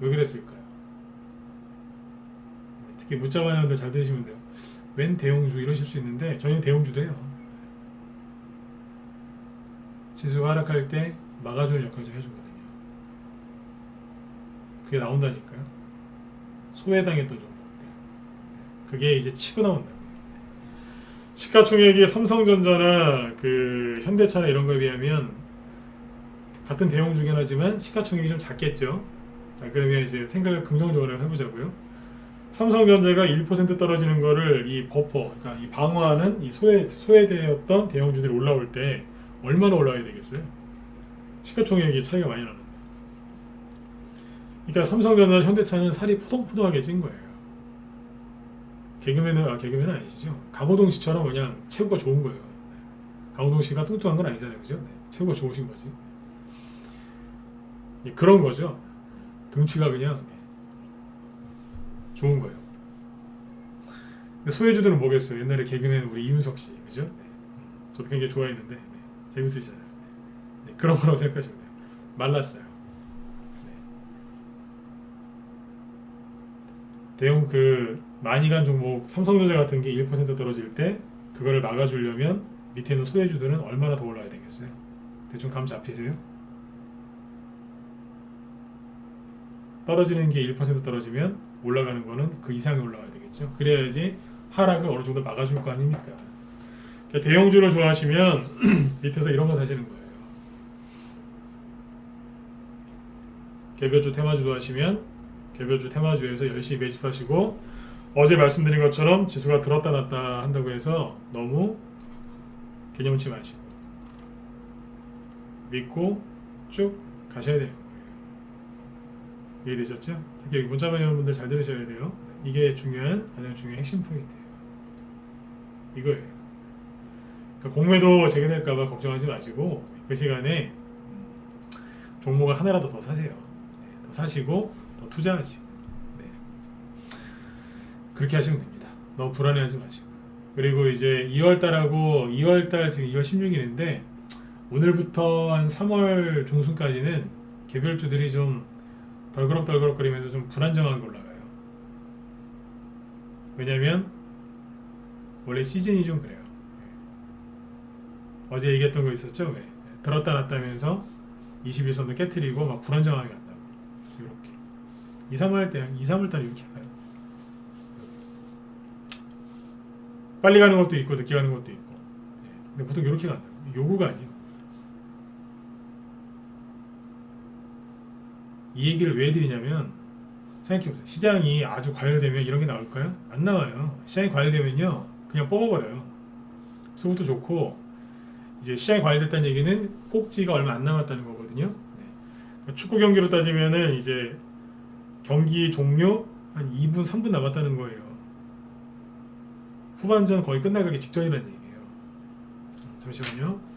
Speaker 1: 왜 그랬을까요? 특히 문자반영들 잘 들으시면 돼요. 웬 대형주 이러실 수 있는데 저희는 대형주도 해요. 지수가 하락할 때 막아주는 역할을 좀 해주거든요. 그게 나온다니까요. 소외당했던 종목들. 그게 이제 치고 나온다. 시가총액이 삼성전자나 그 현대차나 이런 거에 비하면 같은 대형주긴 하지만 시가총액이 좀 작겠죠. 자, 그러면 이제 생각을 긍정적으로 해보자고요. 삼성전자가 1% 떨어지는 거를 이 버퍼, 그러니까 이 방어하는 이 소외되었던 대형주들이 올라올 때 얼마나 올라가야 되겠어요? 시가총액이 차이가 많이 나는데. 그러니까 삼성전자, 현대차는 살이 포동포동하게 찐 거예요. 개그맨은 아니시죠? 강호동 씨처럼 그냥 체구가 좋은 거예요. 강호동 씨가 뚱뚱한 건 아니잖아요, 그죠? 체구가 좋으신 거지. 그런 거죠. 등치가 그냥 좋은 거예요. 근데 소외주들은 뭐겠어요? 옛날에 개그맨 우리 이윤석 씨, 그죠? 저도 굉장히 좋아했는데 재밌으시잖아요. 그런 거라고 생각하시면 돼요. 말랐어요. 대형 많이 간 종목 삼성전자 같은 게 1% 떨어질 때 그거를 막아주려면 밑에 있는 소외주들은 얼마나 더 올라야 되겠어요? 대충 감 잡히세요? 떨어지는 게 1% 떨어지면 올라가는 거는 그 이상이 올라가야 되겠죠. 그래야지 하락을 어느 정도 막아줄 거 아닙니까? 그러니까 대형주를 좋아하시면 밑에서 이런 거 사시는 거예요. 개별주 테마주 좋아하시면 개별주 테마주에서 열심히 매집하시고 어제 말씀드린 것처럼 지수가 들었다 놨다 한다고 해서 너무 개념치 마시고 믿고 쭉 가셔야 되는 거예요. 이해되셨죠? 특히 문자 받는 분들 잘 들으셔야 돼요. 이게 가장 중요한 핵심 포인트예요. 이거예요. 그러니까 공매도 재개될까봐 걱정하지 마시고 그 시간에 종목을 하나라도 더 사세요. 네, 더 사시고 더 투자하시고 네. 그렇게 하시면 됩니다. 너무 불안해하지 마시고. 그리고 이제 2월달 지금 2월 16일인데 오늘부터 한 3월 중순까지는 개별주들이 좀 덜그럭덜그럭거리면서 좀 불안정하게 올라가요. 왜냐면 원래 시즌이 좀 그래요. 어제 얘기했던 거 있었죠? 왜? 들었다 놨다 하면서 21선도 깨트리고 막 불안정하게 간다고. 이렇게 2, 3월달 이렇게 가요. 빨리 가는 것도 있고 늦게 가는 것도 있고. 근데 보통 이렇게 간다고. 요구가 아니에요. 이 얘기를 왜 드리냐면 생각해보세요. 시장이 아주 과열되면 이런 게 나올까요? 안 나와요. 시장이 과열되면요 그냥 뽑아버려요. 수급도 좋고 이제 시장이 과열됐다는 얘기는 꼭지가 얼마 안 남았다는 거거든요. 네. 축구 경기로 따지면은 이제 경기 종료 한 2분 3분 남았다는 거예요. 후반전 거의 끝나가기 직전이라는 얘기예요. 잠시만요.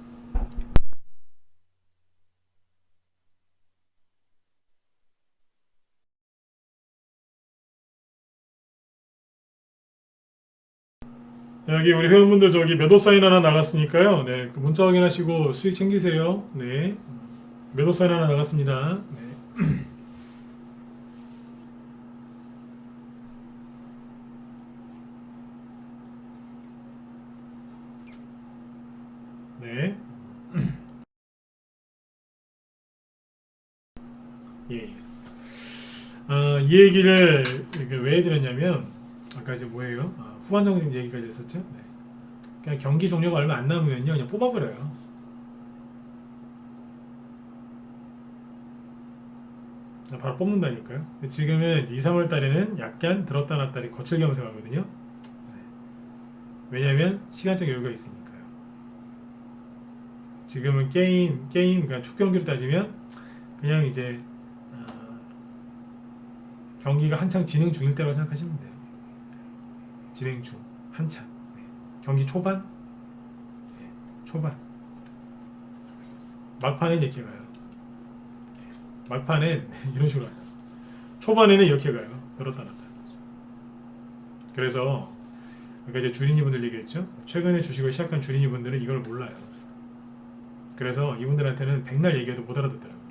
Speaker 1: 여기 우리 회원분들 저기 매도 사인 하나 나갔으니까요. 네, 그 문자 확인하시고 수익 챙기세요. 네, 매도 사인 하나 나갔습니다. 네. 네. 예. 이 얘기를 왜 드렸냐면 아까 이제 뭐예요? 후반전 얘기까지 했었죠. 네. 그냥 경기 종료가 얼마 안 남으면요 그냥 뽑아버려요. 바로 뽑는다니까요. 지금은 2, 3월 달에는 약간 들었다 놨다리 거칠게 하면서 가거든요. 네. 왜냐하면 시간적 여유가 있으니까요. 지금은 그러니까 축구 경기로 따지면 그냥 이제 경기가 한창 진행 중일 때라고 생각하시면 돼요. 진행 중 한참 네. 경기 초반 네. 초반 막판엔 이렇게 가요. 막판엔 이런 식으로 가요. 초반에는 이렇게 가요. 들었다 놨다. 그래서 아까 이제 주린이분들 얘기했죠. 최근에 주식을 시작한 주린이분들은 이걸 몰라요. 그래서 이분들한테는 백날 얘기해도 못 알아듣더라고요.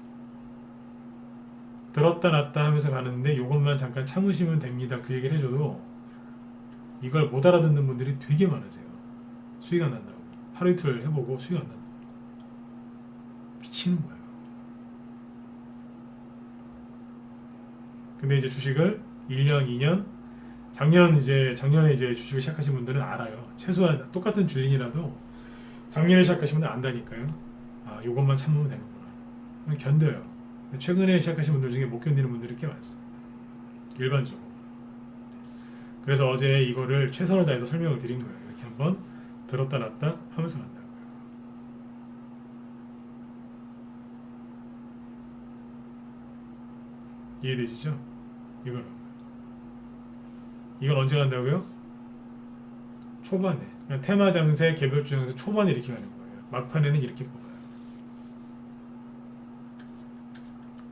Speaker 1: 들었다 놨다 하면서 가는데 이것만 잠깐 참으시면 됩니다. 그 얘기를 해줘도 이걸 못 알아듣는 분들이 되게 많으세요. 수익 안 난다고. 하루 이틀 해보고 수익 안 난다고. 미치는 거예요. 근데 이제 주식을 1년, 2년, 작년에 이제 주식을 시작하신 분들은 알아요. 최소한 똑같은 주인이라도 작년에 시작하신 분들은 안다니까요. 요것만 참으면 되는구나. 견뎌요. 최근에 시작하신 분들 중에 못 견디는 분들이 꽤 많습니다. 일반적으로. 그래서 어제 이거를 최선을 다해서 설명을 드린 거예요. 이렇게 한번 들었다 놨다 하면서 간다고요. 이해되시죠? 이건 언제 간다고요? 초반에. 그러니까 테마 장세, 개별주 장세 초반에 이렇게 가는 거예요. 막판에는 이렇게 뽑아요.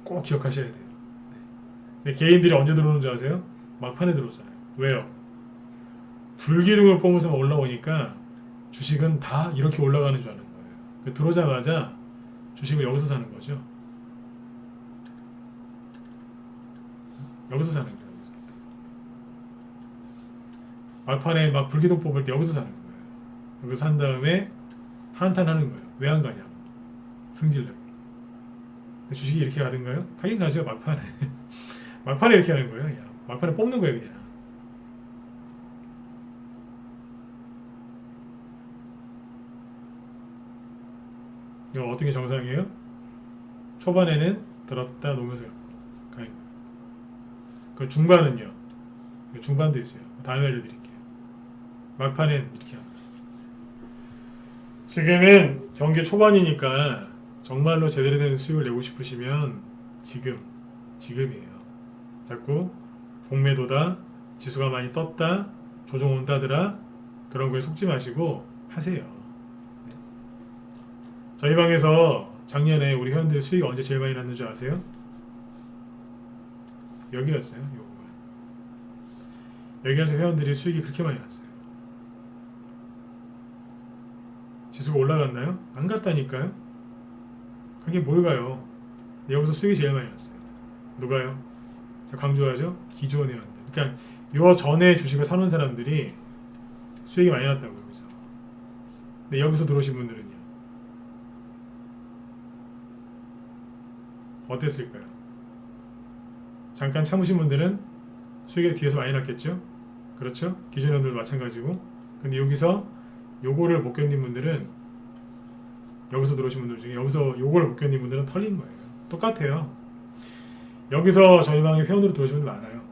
Speaker 1: 꼭 기억하셔야 돼요. 근데 개인들이 언제 들어오는 줄 아세요? 막판에 들어오잖아요. 왜요? 불기둥을 뽑으면서 올라오니까 주식은 다 이렇게 올라가는 줄 아는 거예요. 들어오자마자 주식을 여기서 사는 거죠. 여기서 사는 거예요. 막판에 막 불기둥 뽑을 때 여기서 사는 거예요. 여기서 산 다음에 한탄하는 거예요. 왜 안 가냐고. 승질내고. 주식이 이렇게 가든가요? 가긴 가죠. 막판에. 막판에 이렇게 하는 거예요. 그냥. 막판에 뽑는 거예요. 그냥. 이거 어떤 게 정상이에요? 초반에는 들었다 놓으면서 가는 거예요. 그 중반은요. 중반도 있어요. 다음에 알려드릴게요. 막판엔 이렇게 합니다. 지금은 경기 초반이니까 정말로 제대로 된 수익을 내고 싶으시면 지금이에요. 자꾸 공매도다, 지수가 많이 떴다, 조정 온다더라, 그런 거에 속지 마시고 하세요. 저희 방에서 작년에 우리 회원들 수익 언제 제일 많이 났는 줄 아세요? 여기였어요. 여기 가서 회원들이 수익이 그렇게 많이 났어요. 지수가 올라갔나요? 안 갔다니까요. 그게 뭘 가요? 여기서 수익이 제일 많이 났어요. 누가요? 제가 강조하죠? 기존 회원들. 그러니까 요 전에 주식을 사놓은 사람들이 수익이 많이 났다고 여기서. 근데 여기서 들어오신 분들은요. 어땠을까요? 잠깐 참으신 분들은 수익이 뒤에서 많이 났겠죠? 그렇죠? 기존 회원들도 마찬가지고. 근데 여기서 요거를 못 견딘 분들은, 여기서 들어오신 분들 중에 여기서 요거를 못 견딘 분들은 털린 거예요. 똑같아요. 여기서 저희 방에 회원으로 들어오신 분들 많아요.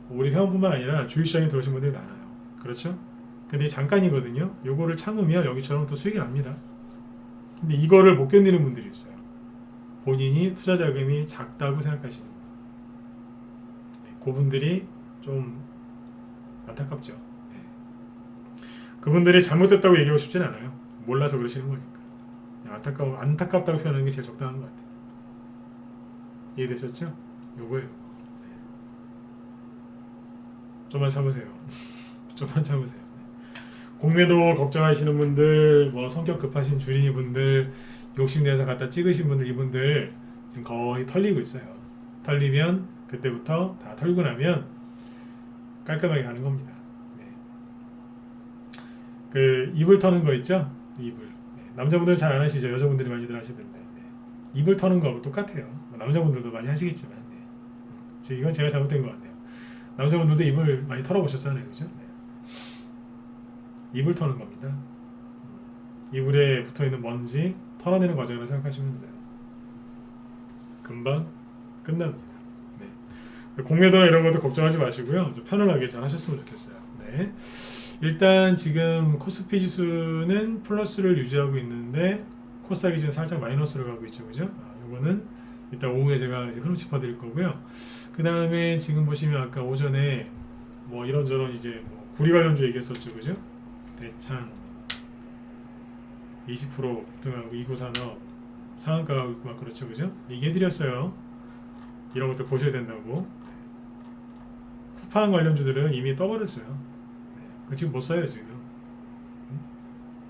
Speaker 1: 우리 회원뿐만 아니라 주식시장에 들어오신 분들이 많아요. 그렇죠? 근데 잠깐이거든요. 요거를 참으면 여기처럼 또 수익이 납니다. 근데 이거를 못 견디는 분들이 있어요. 본인이 투자 자금이 작다고 생각하시는 거예요. 그분들이 좀 안타깝죠. 그분들이 잘못됐다고 얘기하고 싶진 않아요. 몰라서 그러시는 거니까. 안타깝다고 표현하는 게 제일 적당한 것 같아요. 이해되셨죠? 요거예요. 좀만 참으세요. 좀만 참으세요. 공매도 걱정하시는 분들, 뭐 성격 급하신 주린이 분들, 욕심내서 갖다 찍으신 분들, 이분들 지금 거의 털리고 있어요. 털리면 그때부터 다 털고 나면 깔끔하게 가는 겁니다. 그 입을 터는 거 있죠? 입을. 남자분들은 잘 안 하시죠? 여자분들이 많이들 하시던데. 입을 터는 거하고 똑같아요. 남자분들도 많이 하시겠지만. 지금 이건 제가 잘못된 것 같아요. 남자분들도 입을 많이 털어보셨잖아요. 그죠? 입을 터는 겁니다. 이불에 붙어있는 먼지 털어내는 과정이라고 생각하시면 돼요. 금방 끝납니다. 공매도나 이런 것도 걱정하지 마시고요. 좀 편안하게 잘 하셨으면 좋겠어요. 네. 일단 지금 코스피 지수는 플러스를 유지하고 있는데 코스닥이 지금 살짝 마이너스로 가고 있죠. 그죠? 요거는 이따 오후에 제가 이제 흐름 짚어드릴 거고요. 그 다음에 지금 보시면 아까 오전에 뭐 이런저런 이제 뭐 구리 관련주 얘기했었죠. 그죠? 대창 20% 등하고 이구산업 상한가 가고 있고 막 그렇죠. 그죠? 얘기해드렸어요. 이런 것들 보셔야 된다고. 쿠팡 관련주들은 이미 떠버렸어요. 지금 못 사요 지금.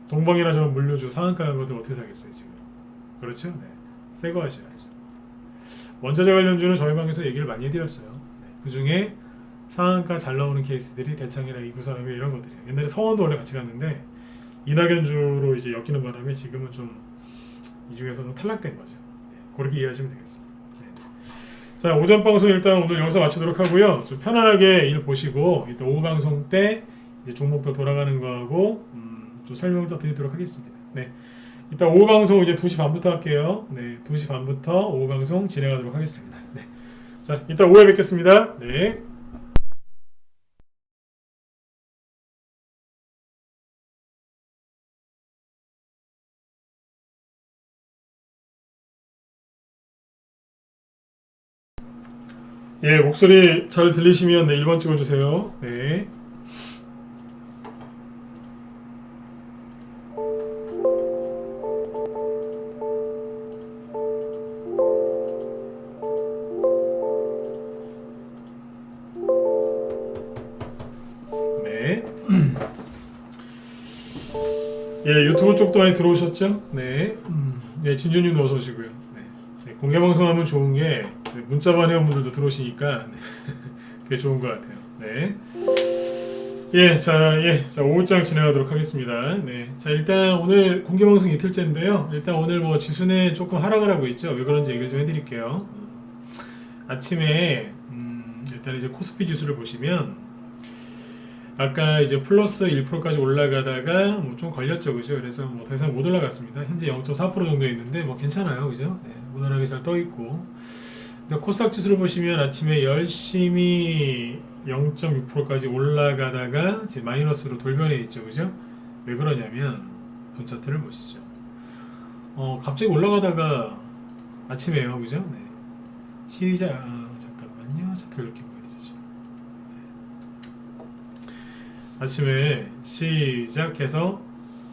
Speaker 1: 동방이나 저런 물류주 상한가 간 것들 어떻게 사겠어요 지금. 그렇죠? 네. 새거 하셔야죠. 원자재 관련주는 저희 방에서 얘기를 많이 해드렸어요. 그 중에 상한가 잘 나오는 케이스들이 대창이나 이구산업이 이런 것들이에요. 옛날에 성원도 원래 같이 갔는데 이낙연주로 이제 엮이는 바람에 지금은 좀 이 중에서 좀 탈락된 거죠. 그렇게 이해하시면 되겠습니다. 자, 오전 방송 일단 오늘 여기서 마치도록 하고요. 좀 편안하게 일 보시고 이따 오후 방송 때 이제 종목도 돌아가는 거하고 좀 설명을 더 드리도록 하겠습니다. 네, 이따 오후 방송 이제 2시 반부터 할게요. 네, 2시 반부터 오후 방송 진행하도록 하겠습니다. 네, 자, 이따 오후에 뵙겠습니다. 네. 예, 목소리 잘 들리시면 네, 1번 찍어주세요. 네. 네. 예, 유튜브 쪽도 많이 들어오셨죠? 네. 네, 진주님도 어서 오시고요. 네, 공개 방송하면 좋은 게 문자반 회원분들도 들어오시니까 그게 좋은 것 같아요. 네. 예, 자, 오후장 진행하도록 하겠습니다. 네. 자, 일단 오늘 공개 방송 이틀째인데요. 일단 오늘 뭐 지수는 조금 하락을 하고 있죠. 왜 그런지 얘기를 좀 해드릴게요. 아침에 일단 이제 코스피 지수를 보시면 아까 이제 플러스 1%까지 올라가다가 뭐 좀 걸렸죠, 그죠? 그래서 뭐 더 이상 못 올라갔습니다. 현재 0.4% 정도 있는데 뭐 괜찮아요, 그죠? 네, 무난하게 잘 떠 있고 근데 코스닥 지수를 보시면 아침에 열심히 0.6%까지 올라가다가 지금 마이너스로 돌변해 있죠, 그죠? 왜 그러냐면 분 차트를 보시죠. 갑자기 올라가다가 아침에요, 그죠? 네. 잠깐만요, 차트를 이렇게 보여드리죠. 아침에 시작해서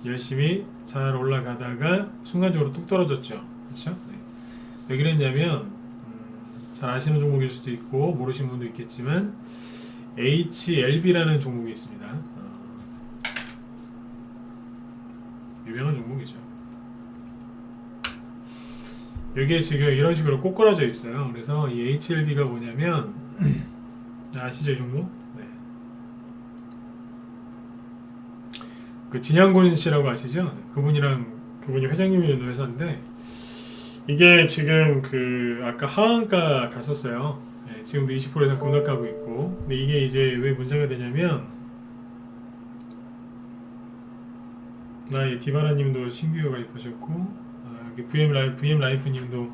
Speaker 1: 열심히 잘 올라가다가 순간적으로 뚝 떨어졌죠, 그렇죠? 네. 왜 그랬냐면 잘 아시는 종목일 수도 있고 모르시는 분도 있겠지만 HLB라는 종목이 있습니다. 유명한 종목이죠. 이게 지금 이런 식으로 꼬꾸라져 있어요. 그래서 이 HLB가 뭐냐면 아시죠, 이 종목? 네. 그 진양곤 씨라고 아시죠? 그분이 회장님이 있는 회사인데 이게 지금 그 아까 하한가 갔었어요. 네, 지금도 20% 이상 급락하고 있고, 근데 이게 이제 왜 문제가 되냐면 디바라님도 신규 가입하셨고, 여기 VM 라이프님도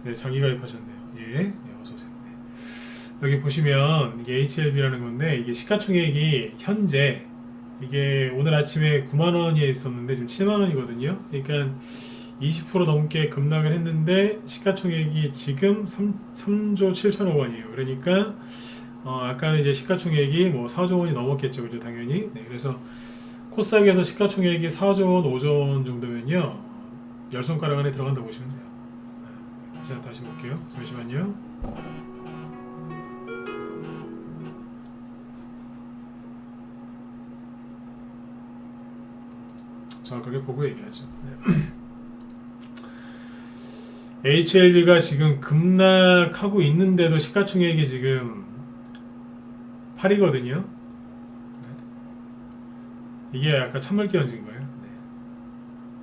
Speaker 1: 네, 자기 가입하셨네요. 예, 어서 오세요. 네. 여기 보시면 이게 HLB라는 건데 이게 시가총액이 현재 이게 오늘 아침에 9만 원에 있었는데 지금 7만 원이거든요. 그러니까 20% 넘게 급락을 했는데 시가총액이 지금 3조 7천억 원이에요. 그러니까 아까는 이제 시가총액이 뭐 4조 원이 넘었겠죠, 그죠, 당연히. 네, 그래서 코스닥에서 시가총액이 4조 원, 5조 원 정도면요, 열 손가락 안에 들어간다고 보시면 돼요. 자, 다시 볼게요. 잠시만요. 정확하게 보고 얘기하죠. 네. HLB가 지금 급락하고 있는데도 시가총액이 지금 8이거든요. 이게 아까 찬물기 얹은 거예요. 네.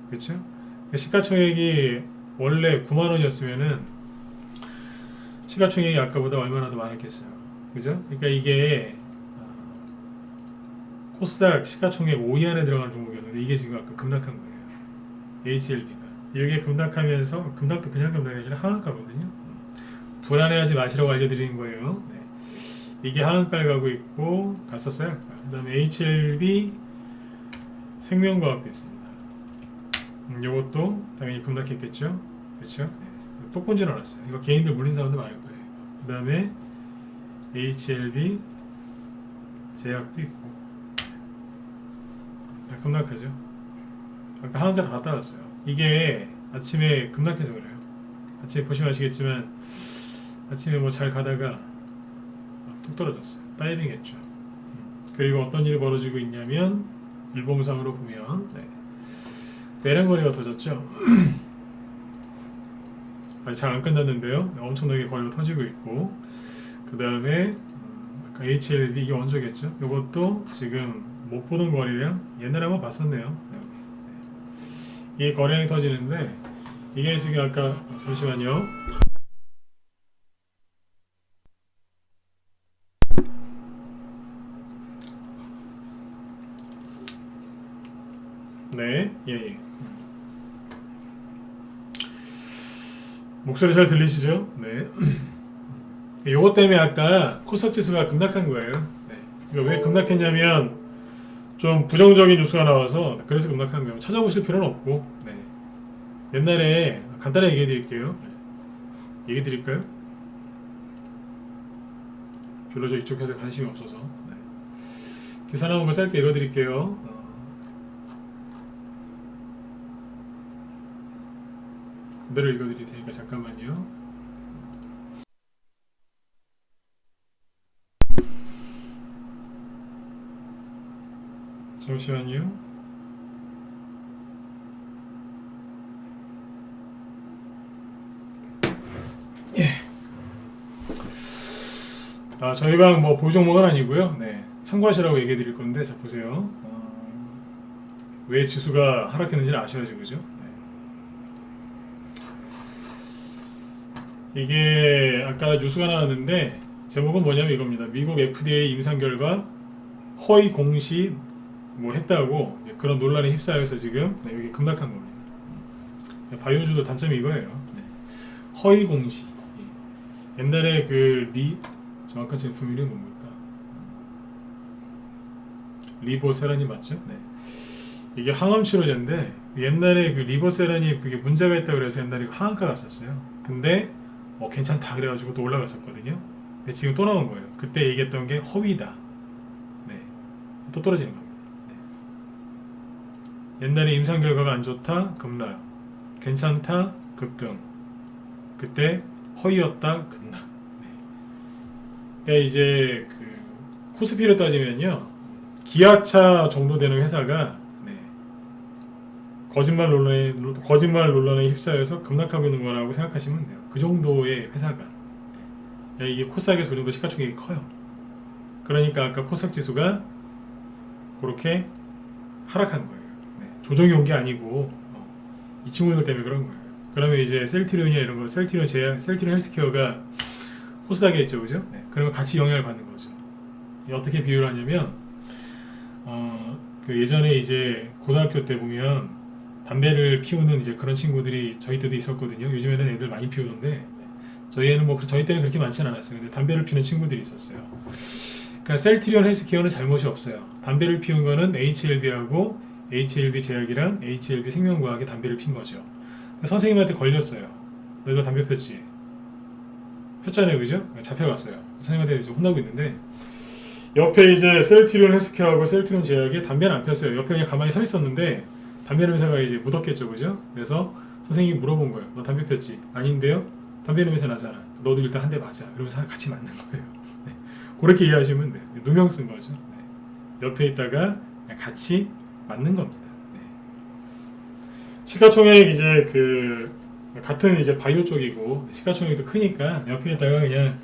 Speaker 1: 그렇죠? 시가총액이 원래 9만 원이었으면은 시가총액이 아까보다 얼마나 더 많았겠어요. 그죠? 그러니까 이게 코스닥 시가총액 5위 안에 들어가는 종목이었는데 이게 지금 아까 급락한 거예요. HLB가. 이게 급락하면서, 급락도 그냥 급락이 아니라 하한가거든요. 불안해하지 마시라고 알려드리는 거예요. 네. 이게 하한가를 가고 있고 갔었어요. 그 다음에 HLB 생명과학도 있습니다. 이것도 당연히 급락했겠죠. 그렇죠? 네. 또 본질 않았어요. 이거 개인들 물린 사람도 많을 거예요. 그 다음에 HLB 제약도 있고 다 급락하죠. 아까 하한가 다 갔다 왔어요. 이게 아침에 급락해서 그래요. 아침에 보시면 아시겠지만 아침에 뭐 잘 가다가 툭 떨어졌어요. 다이빙 했죠. 그리고 어떤 일이 벌어지고 있냐면 일봉상으로 보면 내량거래가 터졌죠. 아직 잘 안 끝났는데요. 엄청나게 거래가 터지고 있고, 그 다음에 아까 HLB 이게 원조겠죠. 이것도 지금 못 보던 거래량 옛날에 한번 봤었네요. 이게 거래량이 터지는데 이게 지금 아까 잠시만요. 네, 예. 목소리 잘 들리시죠? 네. 요것 때문에 아까 코스닥 지수가 급락한 거예요. 네. 왜 급락했냐면 좀 부정적인 뉴스가 나와서 그래서 급락한 거예요. 찾아보실 필요는 없고, 네. 옛날에 간단하게 얘기해 드릴게요. 네. 얘기해 드릴까요? 별로 저 이쪽 회사에 관심이 없어서. 네. 기사 나온 거 짧게 읽어 드릴게요. 그대로 읽어 드릴 테니까 잠깐만요. 잠시만요. 예. 저희 방 뭐 보유 종목은 아니고요. 네. 참고하시라고 얘기해 드릴 건데, 자 보세요. 왜 지수가 하락했는지는 아셔야죠, 그죠? 네. 이게 아까 뉴스가 나왔는데 제목은 뭐냐면 이겁니다. 미국 FDA 임상 결과 허위 공시 뭐 했다고 그런 논란에 휩싸여서 지금 여기 급락한 겁니다. 바이오주도 단점이 이거예요. 허위 공시. 옛날에 정확한 제품 이름이 뭡니까? 리보세라니 맞죠? 네. 이게 항암 치료제인데 옛날에 그 리보세라니 그게 문제가 있다고 그래서 옛날에 항암가 갔었어요. 근데 괜찮다 그래가지고 또 올라갔었거든요. 근데 지금 또 나온 거예요. 그때 얘기했던 게 허위다. 네. 또 떨어지는 겁니다. 네. 옛날에 임상 결과가 안 좋다 급락, 괜찮다 급등, 그때 허위였다 급락. 네. 그러니까 이제 그 코스피로 따지면요, 기아차 정도 되는 회사가 거짓말 논란에 휩싸여서 급락하고 있는 거라고 생각하시면 돼요. 그 정도의 회사가. 이게 코스닥에서 그 정도 시가총액이 커요. 그러니까 아까 코스닥 지수가 그렇게 하락한 거예요. 네. 조정이 온 게 아니고 이 친구들 때문에 그런 거예요. 그러면 이제 셀트리온이나 이런 거, 셀트리온 헬스케어가 코스닥에 있죠, 그죠? 네. 그러면 같이 영향을 받는 거죠. 어떻게 비유를 하냐면 그 예전에 이제 고등학교 때 보면 담배를 피우는 이제 그런 친구들이 저희 때도 있었거든요. 요즘에는 애들 많이 피우는데 저희 때는 그렇게 많지는 않았어요. 근데 담배를 피우는 친구들이 있었어요. 그러니까 셀트리온 헬스케어는 잘못이 없어요. 담배를 피운 거는 HLB하고 HLB 제약이랑 HLB 생명과학의 담배를 핀 거죠. 선생님한테 걸렸어요. 너희도 담배 폈지? 폈잖아요, 그죠? 잡혀갔어요. 선생님한테 이제 혼나고 있는데 옆에 이제 셀트리온 헬스케어하고 셀트리온 제약이 담배는 안 폈어요. 옆에 그냥 가만히 서 있었는데 담배 냄새가 이제 묻었겠죠, 그죠? 그래서 선생님이 물어본 거예요. 너 담배 폈지? 아닌데요? 담배 냄새 나잖아. 너도 일단 한 대 맞아. 이러면서 같이 맞는 거예요. 네. 그렇게 이해하시면 돼요. 누명 쓴 거죠. 네. 옆에 있다가 같이 맞는 겁니다. 네. 시가총액 이제 같은 이제 바이오 쪽이고 시가총액도 크니까 옆에 있다가 그냥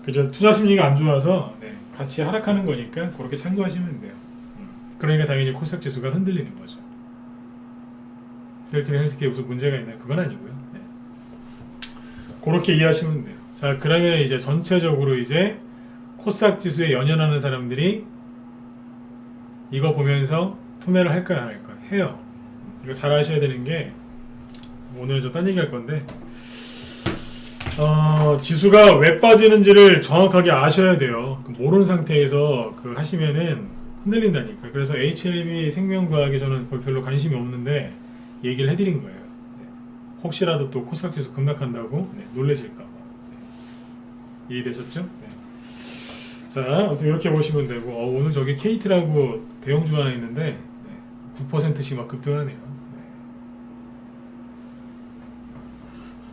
Speaker 1: 그저 투자 심리가 안 좋아서 같이 하락하는 거니까 그렇게 참고하시면 돼요. 그러니까 당연히 코스닥 지수가 흔들리는 거죠. 셀트리온 헬스케어에 무슨 문제가 있나요? 그건 아니고요. 네. 그렇게 이해하시면 돼요. 자, 그러면 이제 전체적으로 이제 코스닥 지수에 연연하는 사람들이 이거 보면서 투매를 할까요, 안 할까요? 해요. 이거 잘 아셔야 되는 게 오늘 저 딴 얘기 할 건데 지수가 왜 빠지는지를 정확하게 아셔야 돼요. 모르는 상태에서 하시면은 흔들린다니까. 그래서 HLB 생명과학에 저는 별로 관심이 없는데 얘기를 해드린 거예요. 네. 혹시라도 또 코스닥 지수 급락한다고 놀라실까봐. 네. 이해되셨죠? 네. 자, 이렇게 보시면 되고 오늘 저기 KT라고 대형주 하나 있는데 9%씩 막 급등하네요. 네.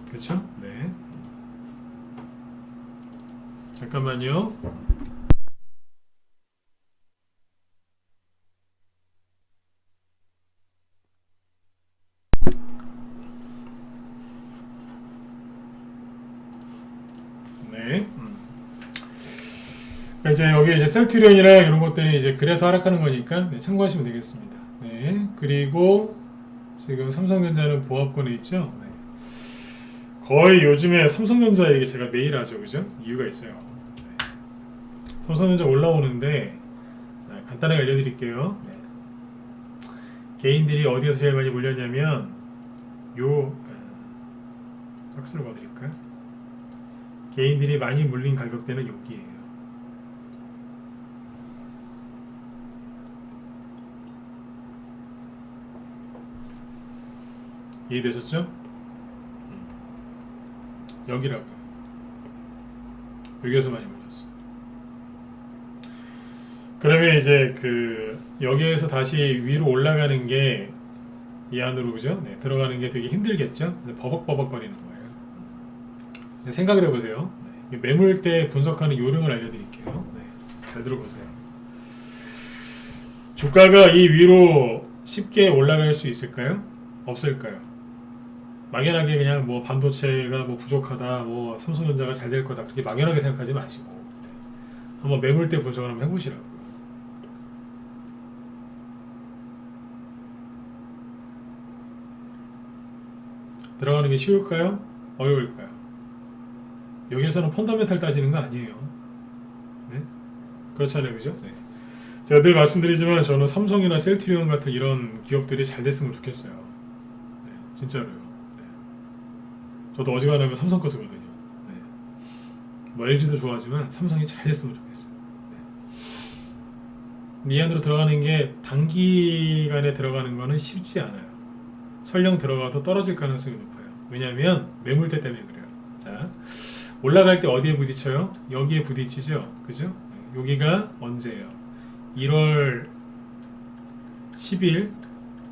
Speaker 1: 그렇죠? 네. 잠깐만요. 네. 이제 여기 이제 셀트리온이랑 이런 것들이 이제 그래서 하락하는 거니까 참고하시면 되겠습니다. 네. 그리고 지금 삼성전자는 보합권에 있죠. 네. 거의 요즘에 삼성전자 얘기 제가 매일 하죠, 그죠? 이유가 있어요. 네. 삼성전자 올라오는데 자, 간단하게 알려드릴게요. 네. 개인들이 어디에서 제일 많이 몰렸냐면 박스를 봐드릴까요? 개인들이 많이 물린 가격대는 여기에요. 이해되셨죠? 여기라고요. 여기에서 많이 물렸어. 그러면 이제 여기에서 다시 위로 올라가는 게 이 안으로 그죠? 네, 들어가는 게 되게 힘들겠죠? 버벅버벅 거리는 거예요. 네, 생각을 해보세요. 네, 매물대 분석하는 요령을 알려드릴게요. 네, 잘 들어보세요. 주가가 이 위로 쉽게 올라갈 수 있을까요? 없을까요? 막연하게 그냥 뭐 반도체가 뭐 부족하다, 뭐 삼성전자가 잘 될 거다 그렇게 막연하게 생각하지 마시고 한번 매물대 분석을 한번 해보시라고요. 들어가는 게 쉬울까요? 어려울까요? 여기서는 펀더멘탈 따지는 거 아니에요. 네? 그렇잖아요, 그죠? 네. 제가 늘 말씀드리지만 저는 삼성이나 셀트리온 같은 이런 기업들이 잘 됐으면 좋겠어요. 네, 진짜로요. 네. 저도 어지간하면 삼성 거 쓰거든요. 네. 뭐 LG도 좋아하지만 삼성이 잘 됐으면 좋겠어요. 네. 이 안으로 들어가는 게 단기간에 들어가는 거는 쉽지 않아요. 설령 들어가도 떨어질 가능성이 높아요. 왜냐하면 매물대 때문에 그래요. 자, 올라갈 때 어디에 부딪혀요? 여기에 부딪히죠. 그죠? 여기가 언제예요? 1월 10일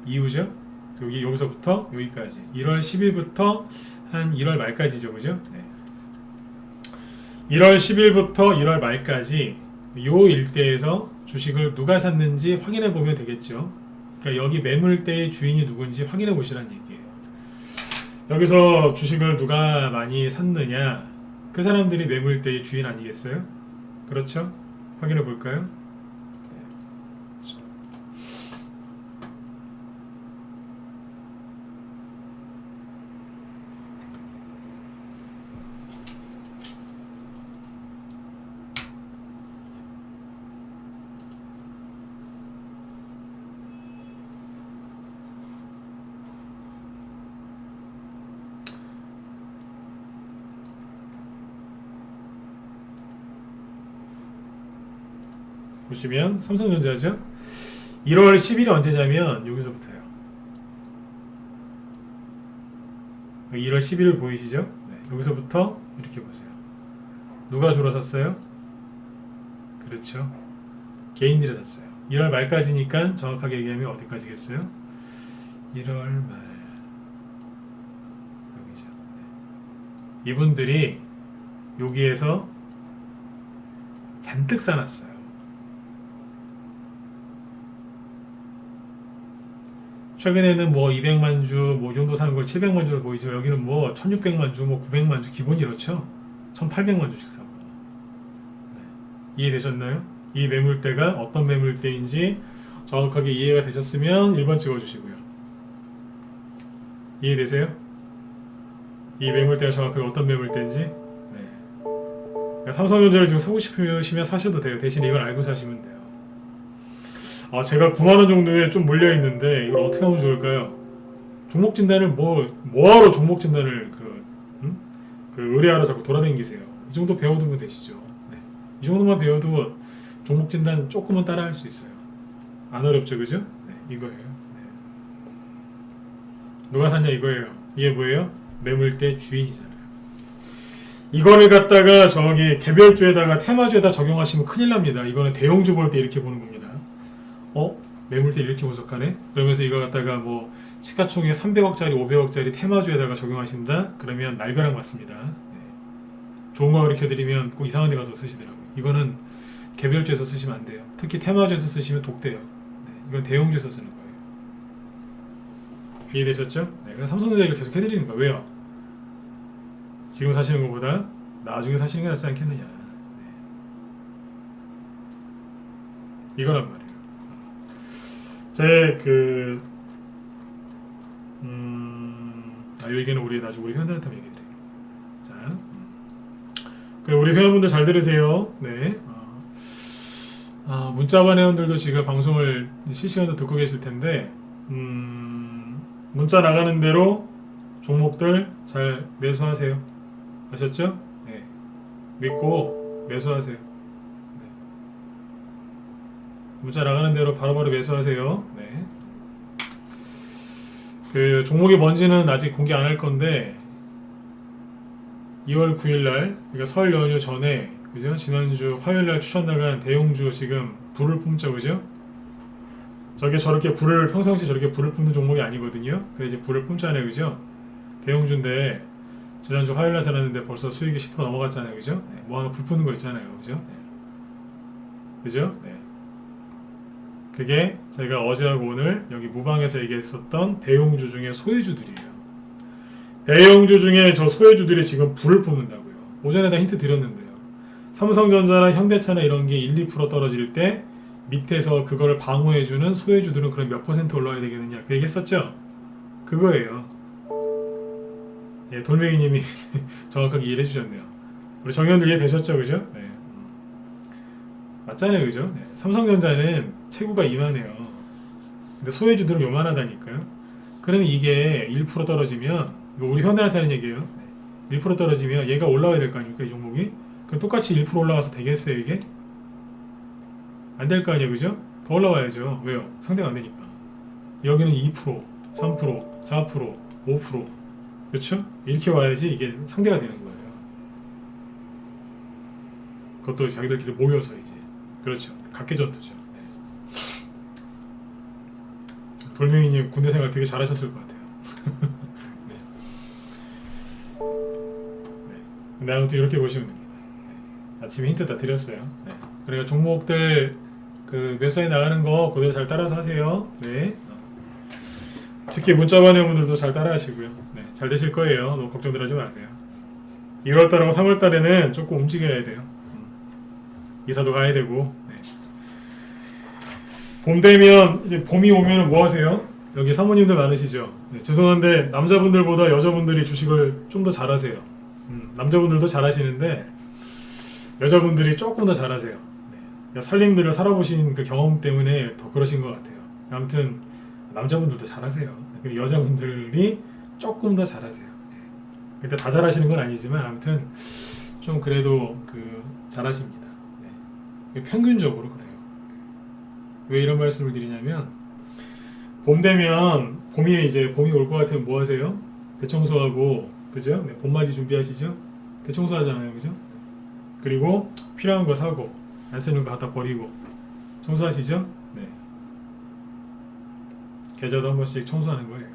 Speaker 1: 이후죠. 여기서부터 여기까지 1월 10일부터 한 1월 말까지죠. 그죠? 네. 1월 10일부터 1월 말까지 요 일대에서 주식을 누가 샀는지 확인해 보면 되겠죠. 그러니까 여기 매물대의 주인이 누군지 확인해 보시라는 얘기예요. 여기서 주식을 누가 많이 샀느냐, 그 사람들이 매물대의 주인 아니겠어요? 그렇죠? 확인해 볼까요? 보시면 삼성전자죠. 1월 10일이 언제냐면 여기서부터요. 1월 10일 보이시죠? 네, 여기서부터 이렇게 보세요. 누가 주로 샀어요? 그렇죠. 개인들이 샀어요. 1월 말까지니까 정확하게 얘기하면 어디까지겠어요? 1월 말 여기죠. 네. 이분들이 여기에서 잔뜩 사놨어요. 최근에는 뭐 200만 주, 뭐 정도 사는 걸 700만 주로 보이죠. 여기는 뭐 1600만 주, 뭐 900만 주 기본이 이렇죠. 1800만 주씩 사고. 네. 이해되셨나요? 이 매물대가 어떤 매물대인지 정확하게 이해가 되셨으면 1번 찍어주시고요. 이해되세요? 이 매물대가 정확하게 어떤 매물대인지. 네. 그러니까 삼성전자를 지금 사고 싶으시면 사셔도 돼요. 대신 이걸 알고 사시면 돼요. 제가 9만원 정도에 좀 몰려있는데 이걸 어떻게 하면 좋을까요? 종목 진단을 뭐하러 종목 진단을 의뢰하러 자꾸 돌아다니세요. 이 정도 배워두면 되시죠. 네. 이 정도만 배워도 종목 진단 조금은 따라 할 수 있어요. 안 어렵죠, 그죠? 네, 이거예요. 네. 누가 샀냐 이거예요. 이게 뭐예요? 매물대 주인이잖아요. 이거를 갖다가 저기 개별주에다가 테마주에다 적용하시면 큰일 납니다. 이거는 대형주 볼 때 이렇게 보는 겁니다. 매물대 이렇게 분석하네? 그러면서 이거 갖다가 뭐 시가총액 300억짜리 500억짜리 테마주에다가 적용하신다? 그러면 날벼락 맞습니다. 네. 좋은 거 가르쳐드리면 꼭 이상한 데 가서 쓰시더라고요. 이거는 개별주에서 쓰시면 안 돼요. 특히 테마주에서 쓰시면 독돼요. 네. 이건 대형주에서 쓰는 거예요. 이해되셨죠? 네. 그래서 삼성전자 얘기를 계속 해드리는 거예요. 왜요? 지금 사시는 것보다 나중에 사시는 게 낫지 않겠느냐. 네. 이거란 말이에요. 이 얘기는 나중에 우리 회원들한테 얘기 드려요. 자, 그리고 우리 회원분들 잘 들으세요. 네. 문자반 회원들도 지금 방송을 실시간으로 듣고 계실 텐데, 문자 나가는 대로 종목들 잘 매수하세요. 아셨죠? 네. 믿고 매수하세요. 문자 나가는 대로 바로바로 매수하세요. 네. 그 종목이 뭔지는 아직 공개 안 할 건데 2월 9일날 그러니까 설 연휴 전에 그죠? 지난주 화요일날 추천 나간 대용주 지금 불을 뿜죠, 그죠? 저렇게 불을 평상시 저렇게 불을 뿜는 종목이 아니거든요. 그래 이제 불을 뿜잖아요, 그죠? 대용주인데 지난주 화요일날 사놨는데 벌써 수익이 10% 넘어갔잖아요, 그죠? 네. 뭐 하나 불 뿜는 거 있잖아요, 그죠? 네. 그죠? 네. 그게 제가 어제하고 오늘 여기 무방에서 얘기했었던 대용주 중에 소외주들이에요. 대용주 중에 저 소외주들이 지금 불을 뿜는다고요. 오전에 다 힌트 드렸는데요. 삼성전자나 현대차나 이런 게 1, 2% 떨어질 때 밑에서 그거를 방어해주는 소외주들은 그럼 몇 % 올라와야 되겠느냐 그 얘기했었죠? 그거예요. 예, 돌멩이님이 정확하게 이해를 해주셨네요. 우리 정의원들 이해되셨죠? 그죠? 네. 맞잖아요, 그죠? 네. 삼성전자는 채구가 이만해요. 근데 소외주들은 요만하다니까요. 그러면 이게 1% 떨어지면, 이거 우리 회원들한테 하는 얘기예요. 1% 떨어지면 얘가 올라와야 될 거 아닙니까, 이 종목이? 그럼 똑같이 1% 올라가서 되겠어요 이게? 안 될 거 아니에요, 그죠? 더 올라와야죠. 왜요? 상대가 안 되니까. 여기는 2%, 3%, 4%, 5%, 그렇죠? 이렇게 와야지 이게 상대가 되는 거예요. 그것도 자기들끼리 모여서 이제, 그렇죠. 각계전투죠. 네. 돌멩이님 군대 생활 되게 잘하셨을 것 같아요. 네. 네. 아무튼 이렇게 보시면 됩니다. 네. 아침에 힌트 다 드렸어요. 네. 그리고 종목들 그 웹사이트 나가는 거 그대로 잘 따라서 하세요. 네. 특히 문자 반영분들도 잘 따라하시고요. 네. 잘 되실 거예요. 너무 걱정들 하지 마세요. 2월달하고 3월달에는 조금 움직여야 돼요. 이사도 가야 되고. 네. 봄 되면 이제 봄이 오면 뭐 하세요? 여기 사모님들 많으시죠? 네. 죄송한데 남자분들보다 여자분들이 주식을 좀 더 잘하세요. 남자분들도 잘하시는데 여자분들이 조금 더 잘하세요. 살림들을 살아보신 그 경험 때문에 더 그러신 것 같아요. 아무튼 남자분들도 잘하세요. 그리고 여자분들이 조금 더 잘하세요. 근데 다 잘하시는 건 아니지만 아무튼 좀 그래도 그 잘하십니다. 네. 평균적으로 그래요. 왜 이런 말씀을 드리냐면 봄 되면 봄이 올 것 같으면 뭐 하세요? 대청소하고 그죠? 네, 봄맞이 준비하시죠? 대청소하잖아요, 그죠? 그리고 필요한 거 사고 안 쓰는 거 갖다 버리고 청소하시죠? 네. 계좌도 한 번씩 청소하는 거예요.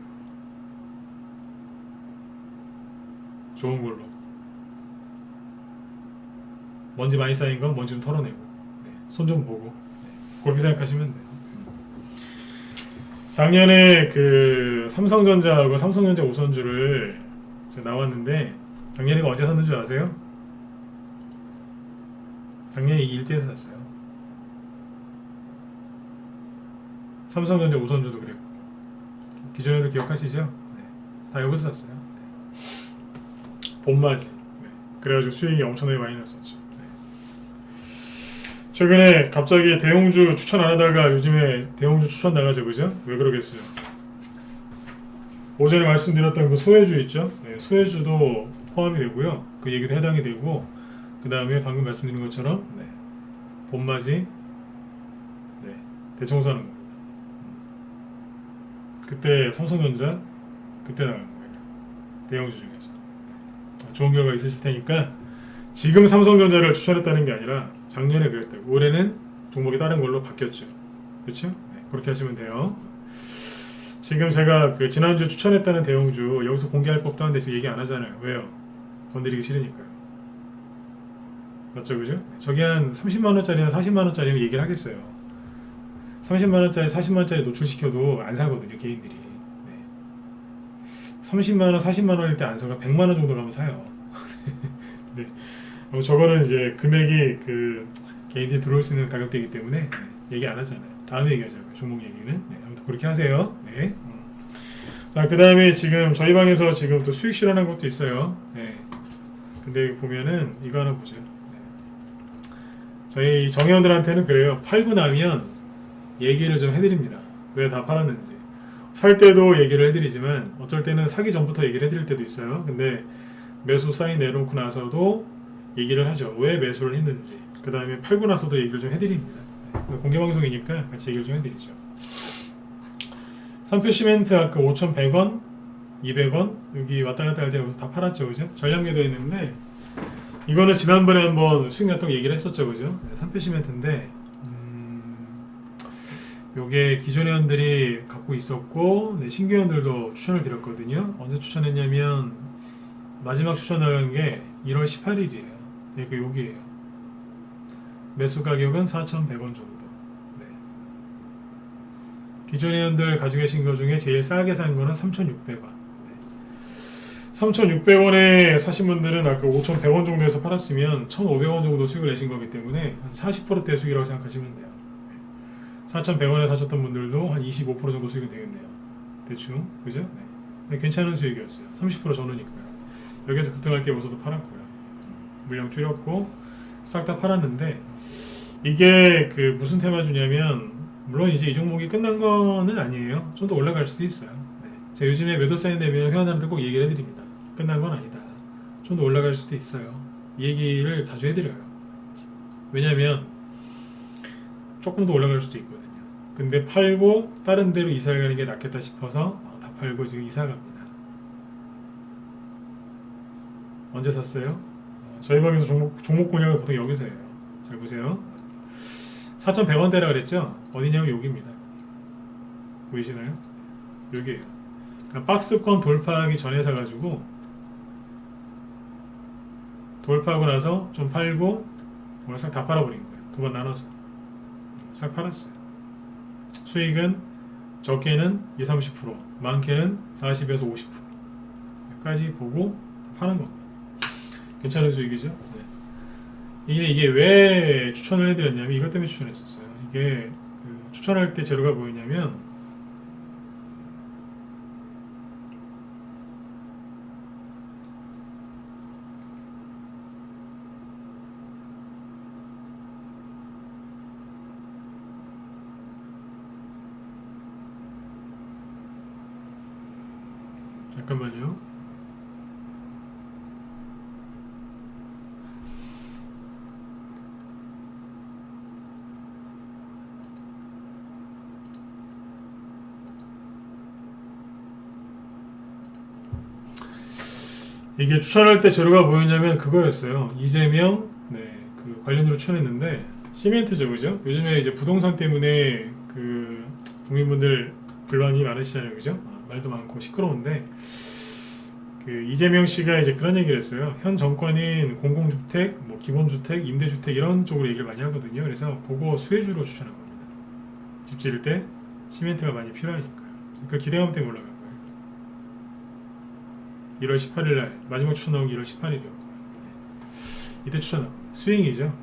Speaker 1: 좋은 걸로. 먼지 많이 쌓인 건 먼지 좀 털어내고 네. 손 좀 보고 네. 그렇게 생각하시면 돼요. 작년에 그 삼성전자하고 삼성전자 우선주를 나왔는데 작년에 언제 샀는 줄 아세요? 작년에 이 일대에서 샀어요. 삼성전자 우선주도 그랬고 기존에도 기억하시죠? 네. 다 여기서 샀어요. 네. 봄맞이. 네. 그래가지고 수익이 엄청나게 많이 났었죠. 네. 최근에 갑자기 대형주 추천 안 하다가 요즘에 대형주 추천 나가죠, 그죠? 왜 그러겠어요? 오전에 말씀드렸던 그 소외주 있죠? 네. 소외주도 포함이 되고요. 그 얘기도 해당이 되고 그 다음에 방금 말씀드린 것처럼 네. 봄맞이 네. 대청소하는 겁니다. 그때 삼성전자 그때 나간 거예요. 대형주 중에서 좋은 결과 있으실 테니까 지금 삼성전자를 추천했다는 게 아니라 작년에 그랬다고 올해는 종목이 다른 걸로 바뀌었죠. 그렇죠? 네. 그렇게 하시면 돼요. 지금 제가 그 지난주에 추천했다는 대형주 여기서 공개할 법도 한데 지금 얘기 안 하잖아요. 왜요? 건드리기 싫으니까요. 맞죠, 그죠? 저기 한 30만원짜리나 40만원짜리면 얘기를 하겠어요. 30만원짜리, 40만원짜리 노출시켜도 안 사거든요, 개인들이. 네. 30만원, 40만원일 때 안 사고 100만원 정도 가면 사요. 네. 저거는 이제 금액이 그 개인들이 들어올 수 있는 가격대이기 때문에 네. 얘기 안 하잖아요. 다음에 얘기하자고요, 종목 얘기는. 네. 아무튼 그렇게 하세요. 네. 자, 그 다음에 지금 저희 방에서 지금 또 수익 실현한 것도 있어요. 네. 근데 보면은 이거 하나 보죠. 저희 정회원들한테는 그래요. 팔고 나면 얘기를 좀 해드립니다. 왜 다 팔았는지. 살 때도 얘기를 해드리지만 어쩔 때는 사기 전부터 얘기를 해드릴 때도 있어요. 근데 매수 사인 내놓고 나서도 얘기를 하죠. 왜 매수를 했는지. 그 다음에 팔고 나서도 얘기를 좀 해드립니다. 공개방송이니까 같이 얘기를 좀 해드리죠. 삼표 시멘트 아까 5,100원, 200원 여기 왔다 갔다 할 때 여기서 다 팔았죠, 그죠? 전량매도 했는데 이거는 지난번에 한번 수익 났다고 얘기를 했었죠, 그죠? 삼표 시멘트인데 요게 기존 회원들이 갖고 있었고 네, 신규 회원들도 추천을 드렸거든요. 언제 추천했냐면 마지막 추천 나간 게 1월 18일이에요. 그러니까 여기에요. 매수 가격은 4,100원 정도. 네. 기존 회원들 가지고 계신 것 중에 제일 싸게 산 거는 3,600원. 3,600원에 사신 분들은 아까 5,100원 정도에서 팔았으면 1,500원 정도 수익을 내신 거기 때문에 한 40%대 수익이라고 생각하시면 돼요. 4,100원에 사셨던 분들도 한 25% 정도 수익이 되겠네요. 대충, 그죠? 네. 괜찮은 수익이었어요. 30% 전후니까요. 여기서 급등할 때 여기서도 팔았고요. 물량 줄였고 싹 다 팔았는데 이게 그 무슨 테마주냐면 물론 이제 이 종목이 끝난 거는 아니에요. 좀 더 올라갈 수도 있어요. 네. 제가 요즘에 매도 사인 되면 회원들한테 꼭 얘기를 해드립니다. 끝난 건 아니다. 좀 더 올라갈 수도 있어요. 이 얘기를 자주 해드려요. 왜냐면 조금 더 올라갈 수도 있거든요. 근데 팔고 다른 데로 이사를 가는 게 낫겠다 싶어서 다 팔고 지금 이사 갑니다. 언제 샀어요? 저희 방에서 종목 공략을 보통 여기서 해요. 잘 보세요. 4,100원대라 그랬죠? 어디냐면 여기입니다. 보이시나요? 여기에요. 그러니까 박스권 돌파하기 전에 사가지고 돌파하고 나서 좀 팔고 오늘 싹 다 팔아버린 거예요. 두 번 나눠서 싹 팔았어요. 수익은 적게는 20-30%, 많게는 40에서 50%까지 보고 파는 겁니다. 괜찮은 수익이죠? 네. 이게 왜 추천을 해드렸냐면 이것 때문에 추천했었어요. 이게 추천할 때 재료가 뭐였냐면 잠깐만요. 이게 추천할 때 재료가 뭐였냐면 그거였어요. 이재명 그 관련주로 추천했는데 시멘트죠, 그죠? 요즘에 이제 부동산 때문에 그 국민분들 불만이 많으시잖아요, 그죠? 말도 많고 시끄러운데 그 이재명 씨가 이제 그런 얘기를 했어요. 현 정권인 공공주택, 뭐 기본주택, 임대주택 이런 쪽으로 얘기를 많이 하거든요. 그래서 그거 수혜주로 추천한 겁니다. 집 지을 때 시멘트가 많이 필요하니까요. 그 기대감 때문에 올라간 거예요. 1월 18일 날 마지막 추천 나온 게 1월 18일이었고 이때 추천 스윙이죠.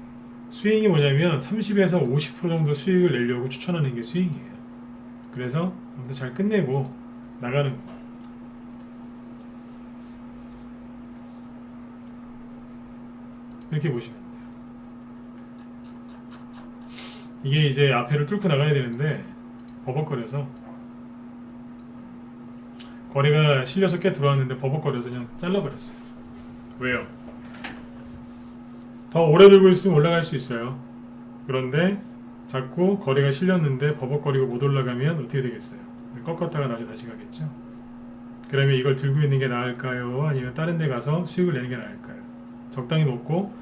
Speaker 1: 스윙이 뭐냐면 30에서 50% 정도 수익을 내려고 추천하는 게 스윙이에요. 그래서 아무튼 잘 끝내고 나가는 거예요. 이렇게 보시면 돼요. 이게 이제 앞에를 뚫고 나가야 되는데 버벅거려서 거래가 실려서 꽤 들어왔는데 버벅거려서 그냥 잘라버렸어요. 왜요? 더 오래 들고 있으면 올라갈 수 있어요. 그런데 자꾸 거래가 실렸는데 버벅거리고 못 올라가면 어떻게 되겠어요? 꺾었다가 나중에 다시 가겠죠? 그러면 이걸 들고 있는 게 나을까요? 아니면 다른 데 가서 수익을 내는 게 나을까요? 적당히 먹고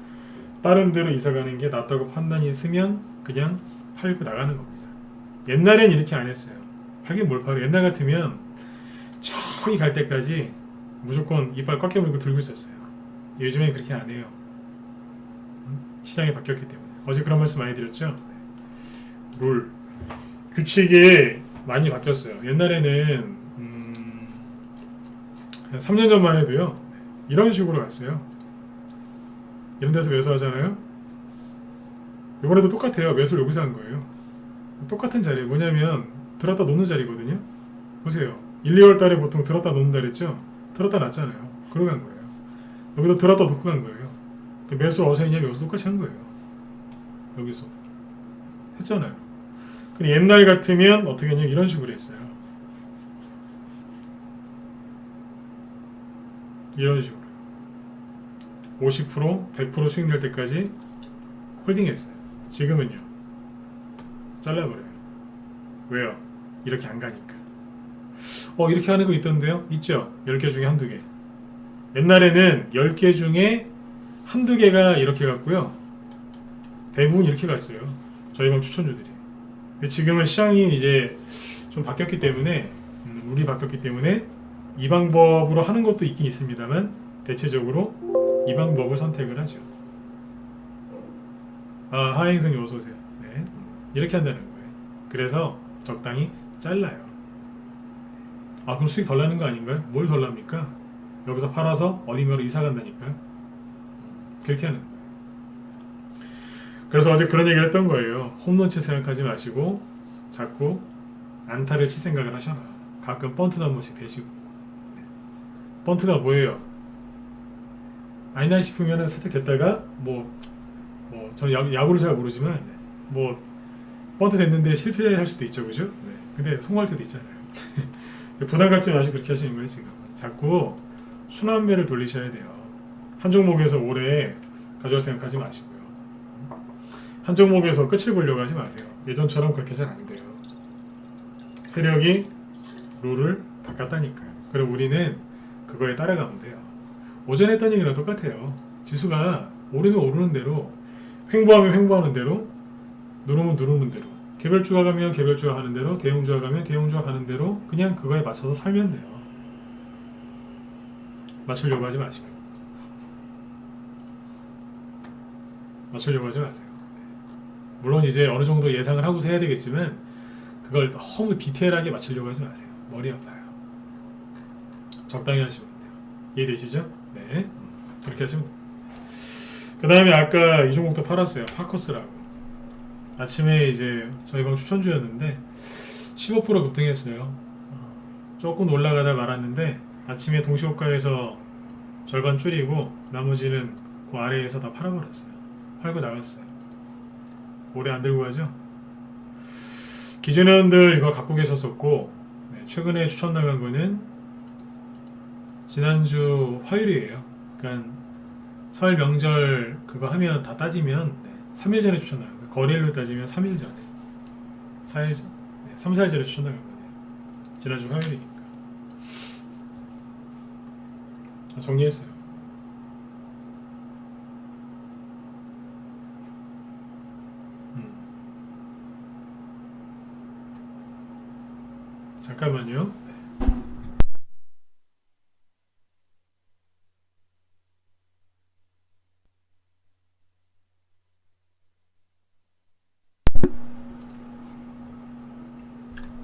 Speaker 1: 다른 데로 이사 가는 게 낫다고 판단이 있으면 그냥 팔고 나가는 겁니다. 옛날엔 이렇게 안 했어요. 팔긴 뭘 팔아요. 옛날 같으면 저기 갈 때까지 무조건 이빨 꽉 깨물고 들고 있었어요. 요즘엔 그렇게 안 해요. 시장이 바뀌었기 때문에. 어제 그런 말씀 많이 드렸죠? 룰, 규칙이 많이 바뀌었어요. 옛날에는 한 3년 전만 해도요 이런 식으로 갔어요. 이런 데서 매수하잖아요. 이번에도 똑같아요. 매수를 여기서 한 거예요. 똑같은 자리에 뭐냐면 들었다 놓는 자리거든요. 보세요. 1, 2월 달에 보통 들었다 놓는다 그랬죠? 들었다 놨잖아요. 그러고 간 거예요. 여기도 들었다 놓고 간 거예요. 매수를 어디서 했냐면 여기서 똑같이 한 거예요. 여기서 했잖아요. 근데 옛날 같으면 어떻게 했냐면 이런 식으로 했어요. 이런 식으로 50%, 100% 수익 낼 때까지 홀딩했어요. 지금은요 잘라버려요. 왜요? 이렇게 안 가니까. 이렇게 하는 거 있던데요? 있죠? 10개 중에 한두 개. 옛날에는 10개 중에 한두 개가 이렇게 갔고요. 대부분 이렇게 갔어요. 저희 방 추천주들이. 근데 지금은 시장이 이제 좀 바뀌었기 때문에 룰이 바뀌었기 때문에 이 방법으로 하는 것도 있긴 있습니다만 대체적으로 이 방법을 선택을 하죠. 하행성님 어서오세요. 네. 이렇게 한다는 거예요. 그래서 적당히 잘라요. 그럼 수익 덜 나는 거 아닌가요? 뭘 덜 납니까? 여기서 팔아서 어딘가로 이사 간다니까요. 그렇게 하는 거예요. 그래서 어제 그런 얘기를 했던 거예요. 홈런 칠 생각하지 마시고 자꾸 안타를 칠 생각을 하셔라. 가끔 번트도 한 번씩 대시고. 번트가 뭐예요? 아니다 싶으면 살짝 됐다가 저는 야구를 잘 모르지만 번트 됐는데 실패할 수도 있죠, 그죠? 네. 근데 성공할 때도 있잖아요. 부담 갖지 마시고 그렇게 하시는 거예요. 지금 자꾸 순환매를 돌리셔야 돼요. 한 종목에서 올해 가져올 생각하지 마시고요. 한 종목에서 끝을 보려고 하지 마세요. 예전처럼 그렇게 잘 안 돼요. 세력이 룰을 바꿨다니까요. 그리고 우리는 그거에 따라가면 돼요. 오전에 했던 얘기랑 똑같아요. 지수가 오르면 오르는 대로, 횡보하면 횡보하는 대로, 누르면 누르는 대로, 개별주가 가면 개별주가 하는 대로, 대형주가 가면 대형주가 가는 대로 그냥 그거에 맞춰서 살면 돼요. 맞추려고 하지 마시고. 맞추려고 하지 마세요. 물론 이제 어느 정도 예상을 하고서 해야 되겠지만 그걸 너무 디테일하게 맞추려고 하지 마세요. 머리 아파요. 적당히 하시면 돼요. 이해되시죠? 네. 그렇게 하시면 돼요. 그 다음에 아까 이 종목도 팔았어요. 파커스라고. 아침에 이제 저희 방 추천주였는데 15% 급등했어요. 조금 올라가다 말았는데 아침에 동시호가에서 절반 줄이고 나머지는 그 아래에서 다 팔아버렸어요. 팔고 나갔어요. 오래 안 들고 가죠? 기존 회원들 이거 갖고 계셨었고, 네, 최근에 추천 나간 거는 지난주 화요일이에요. 그러니까 설 명절 그거 하면 다 따지면 3일 전에 추천 나간 거예요. 거래일로 따지면 3일 전에, 4일 전, 3, 4일 전에 추천 나간 거예요. 지난주 화요일이니까. 정리했어요. 잠깐만요.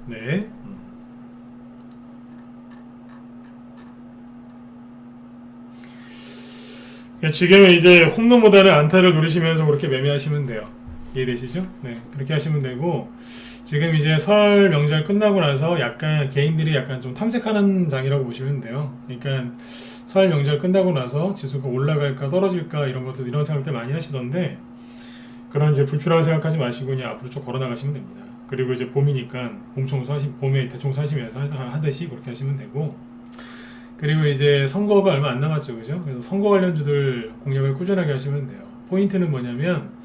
Speaker 1: 네. 지금 이제 홈런보다는 안타를 노리시면서 그렇게 매매하시면 돼요. 이해되시죠? 네. 그렇게 하시면 되고, 지금 이제 설 명절 끝나고 나서 약간 개인들이 약간 좀 탐색하는 장이라고 보시면 돼요. 그러니까 설 명절 끝나고 나서 지수가 올라갈까 떨어질까 이런 것들 이런 생각들 많이 하시던데 그런 이제 불필요한 생각하지 마시고 그냥 앞으로 쭉 걸어 나가시면 됩니다. 그리고 이제 봄이니까 봄에 대청소 하시면서 하듯이 그렇게 하시면 되고 그리고 이제 선거가 얼마 안 남았죠, 그죠? 그래서 선거 관련주들 공략을 꾸준하게 하시면 돼요. 포인트는 뭐냐면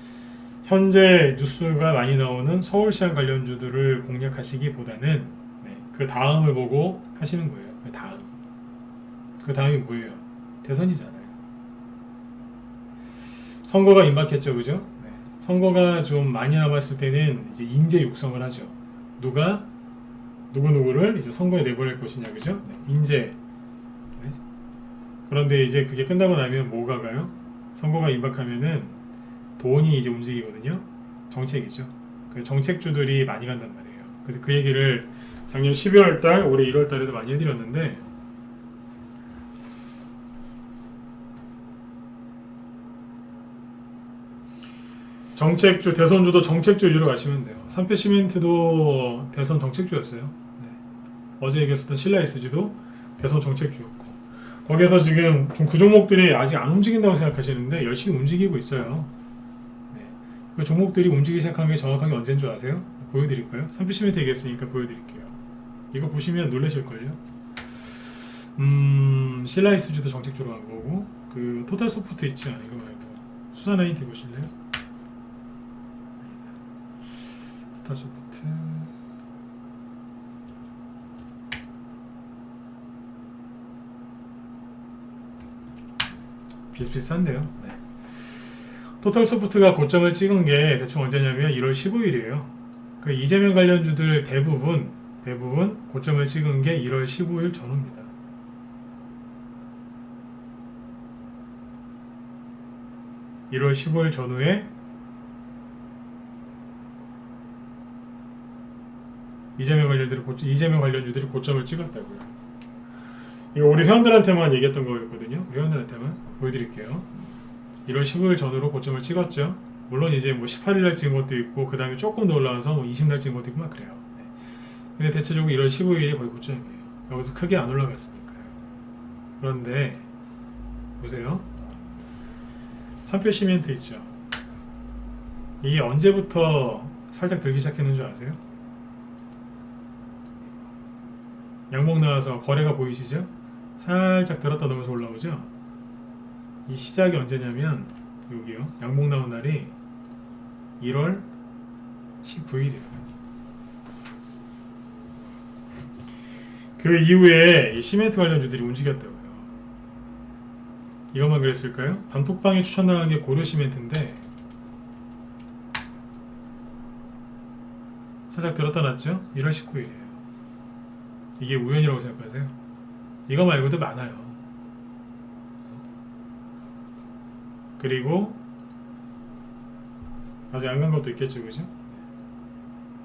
Speaker 1: 현재 뉴스가 많이 나오는 서울시장 관련주들을 공략하시기보다는 네, 그 다음을 보고 하시는 거예요. 그 다음이 뭐예요? 대선이잖아요. 선거가 임박했죠, 그죠? 네. 선거가 좀 많이 남았을 때는 이제 인재 육성을 하죠. 누구를 이제 선거에 내보낼 것이냐, 그죠? 네. 인재. 네. 그런데 이제 그게 끝나고 나면 뭐가 가요? 선거가 임박하면은 돈이 이제 움직이거든요. 정책이죠. 그 정책주들이 많이 간단 말이에요. 그래서 그 얘기를 작년 12월 달, 올해 1월 달에도 많이 해드렸는데 정책주, 대선주도 정책주 위주로 가시면 돼요. 삼패시멘트도 대선 정책주였어요. 네. 어제 얘기했었던 신라SG도 대선 정책주였고 거기에서 지금 좀 그 종목들이 아직 안 움직인다고 생각하시는데 열심히 움직이고 있어요. 그 종목들이 움직이기 시작한 게 정확하게 언제인 줄 아세요? 보여드릴까요? 30시멘트 얘기했으니까 보여드릴게요. 이거 보시면 놀라실걸요? 신라이스주도 정책주로 간 거고 그 토탈소프트 있죠? 이거 말고 수산아이티 보실래요? 토탈소프트 비슷비슷한데요? 네. 토탈소프트가 고점을 찍은 게 대충 언제냐면 1월 15일이에요. 그 이재명 관련주들 대부분 고점을 찍은 게 1월 15일 전후입니다. (1월 15일) 전후에 이재명 관련주들이 고점을 찍었다고요. 이거 우리 회원들한테만 얘기했던 거였거든요. 회원들한테만 보여드릴게요. 1월 15일 전후로 고점을 찍었죠. 물론 이제 뭐 18일날 찍은 것도 있고 그 다음에 조금 더 올라가서 뭐 20날 찍은 것도 있고 막 그래요. 네. 근데 대체적으로 1월 15일이 거의 고점이에요. 여기서 크게 안 올라갔으니까요. 그런데 보세요. 삼표시멘트 있죠. 이게 언제부터 살짝 들기 시작했는 줄 아세요? 양봉 나와서 거래가 보이시죠? 살짝 들었다 놓으면서 올라오죠? 이 시작이 언제냐면 여기요. 양봉 나온 날이 1월 19일이에요. 그 이후에 이 시멘트 관련주들이 움직였다고요. 이것만 그랬을까요? 단톡방에 추천당한 게 고려 시멘트인데 살짝 들었다 놨죠? 1월 19일이에요. 이게 우연이라고 생각하세요? 이거 말고도 많아요. 그리고 아직 안 간 것도 있겠죠, 그죠?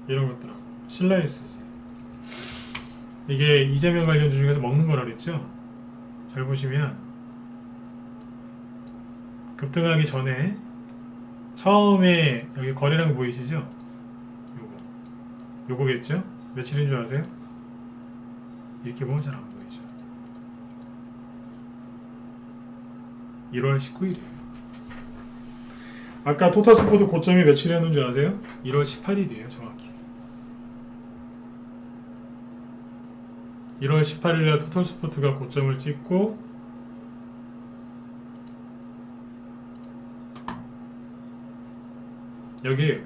Speaker 1: 이런 것들하고 신라이스지. 이게 이재명 관련주 중에서 먹는 거라 그랬죠? 잘 보시면 급등하기 전에 처음에 여기 거래량 보이시죠? 요거겠죠? 며칠인 줄 아세요? 이렇게 보면 잘 안 보이죠. 1월 19일이에요. 아까 토탈스포트 고점이 며칠이었는 줄 아세요? 1월 18일이에요, 정확히. 1월 18일날 토탈스포트가 고점을 찍고 여기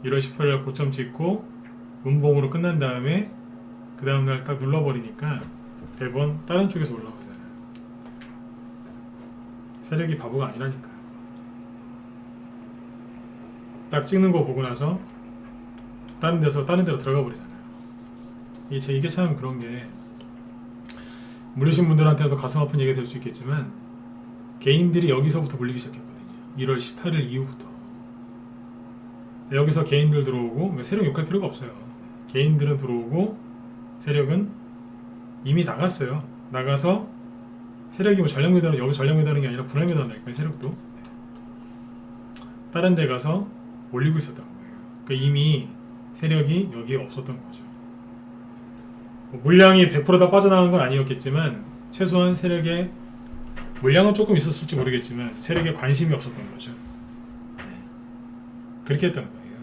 Speaker 1: 1월 18일날 고점 찍고 운봉으로 끝난 다음에 그 다음날 딱 눌러버리니까 대번 다른 쪽에서 올라오잖아요. 세력이 바보가 아니라니까요. 딱 찍는 거 보고 나서 다른 데로 들어가 버리잖아요. 이게 참 그런 게 물리신 분들한테도 가슴 아픈 얘기가 될 수 있겠지만 개인들이 여기서부터 물리기 시작했거든요. 1월 18일 이후부터. 여기서 개인들 들어오고 세력 욕할 필요가 없어요. 개인들은 들어오고 세력은 이미 나갔어요. 나가서 세력이 뭐 전략 매도는 여기 전략 매도하는 게 아니라 분할 매도한다니까요. 세력도 다른 데 가서 올리고 있었던 거예요. 그러니까 이미 세력이 여기에 없었던 거죠. 물량이 100% 다 빠져나간 건 아니었겠지만 최소한 세력의 물량은 조금 있었을지 모르겠지만 세력에 관심이 없었던 거죠. 그렇게 했던 거예요.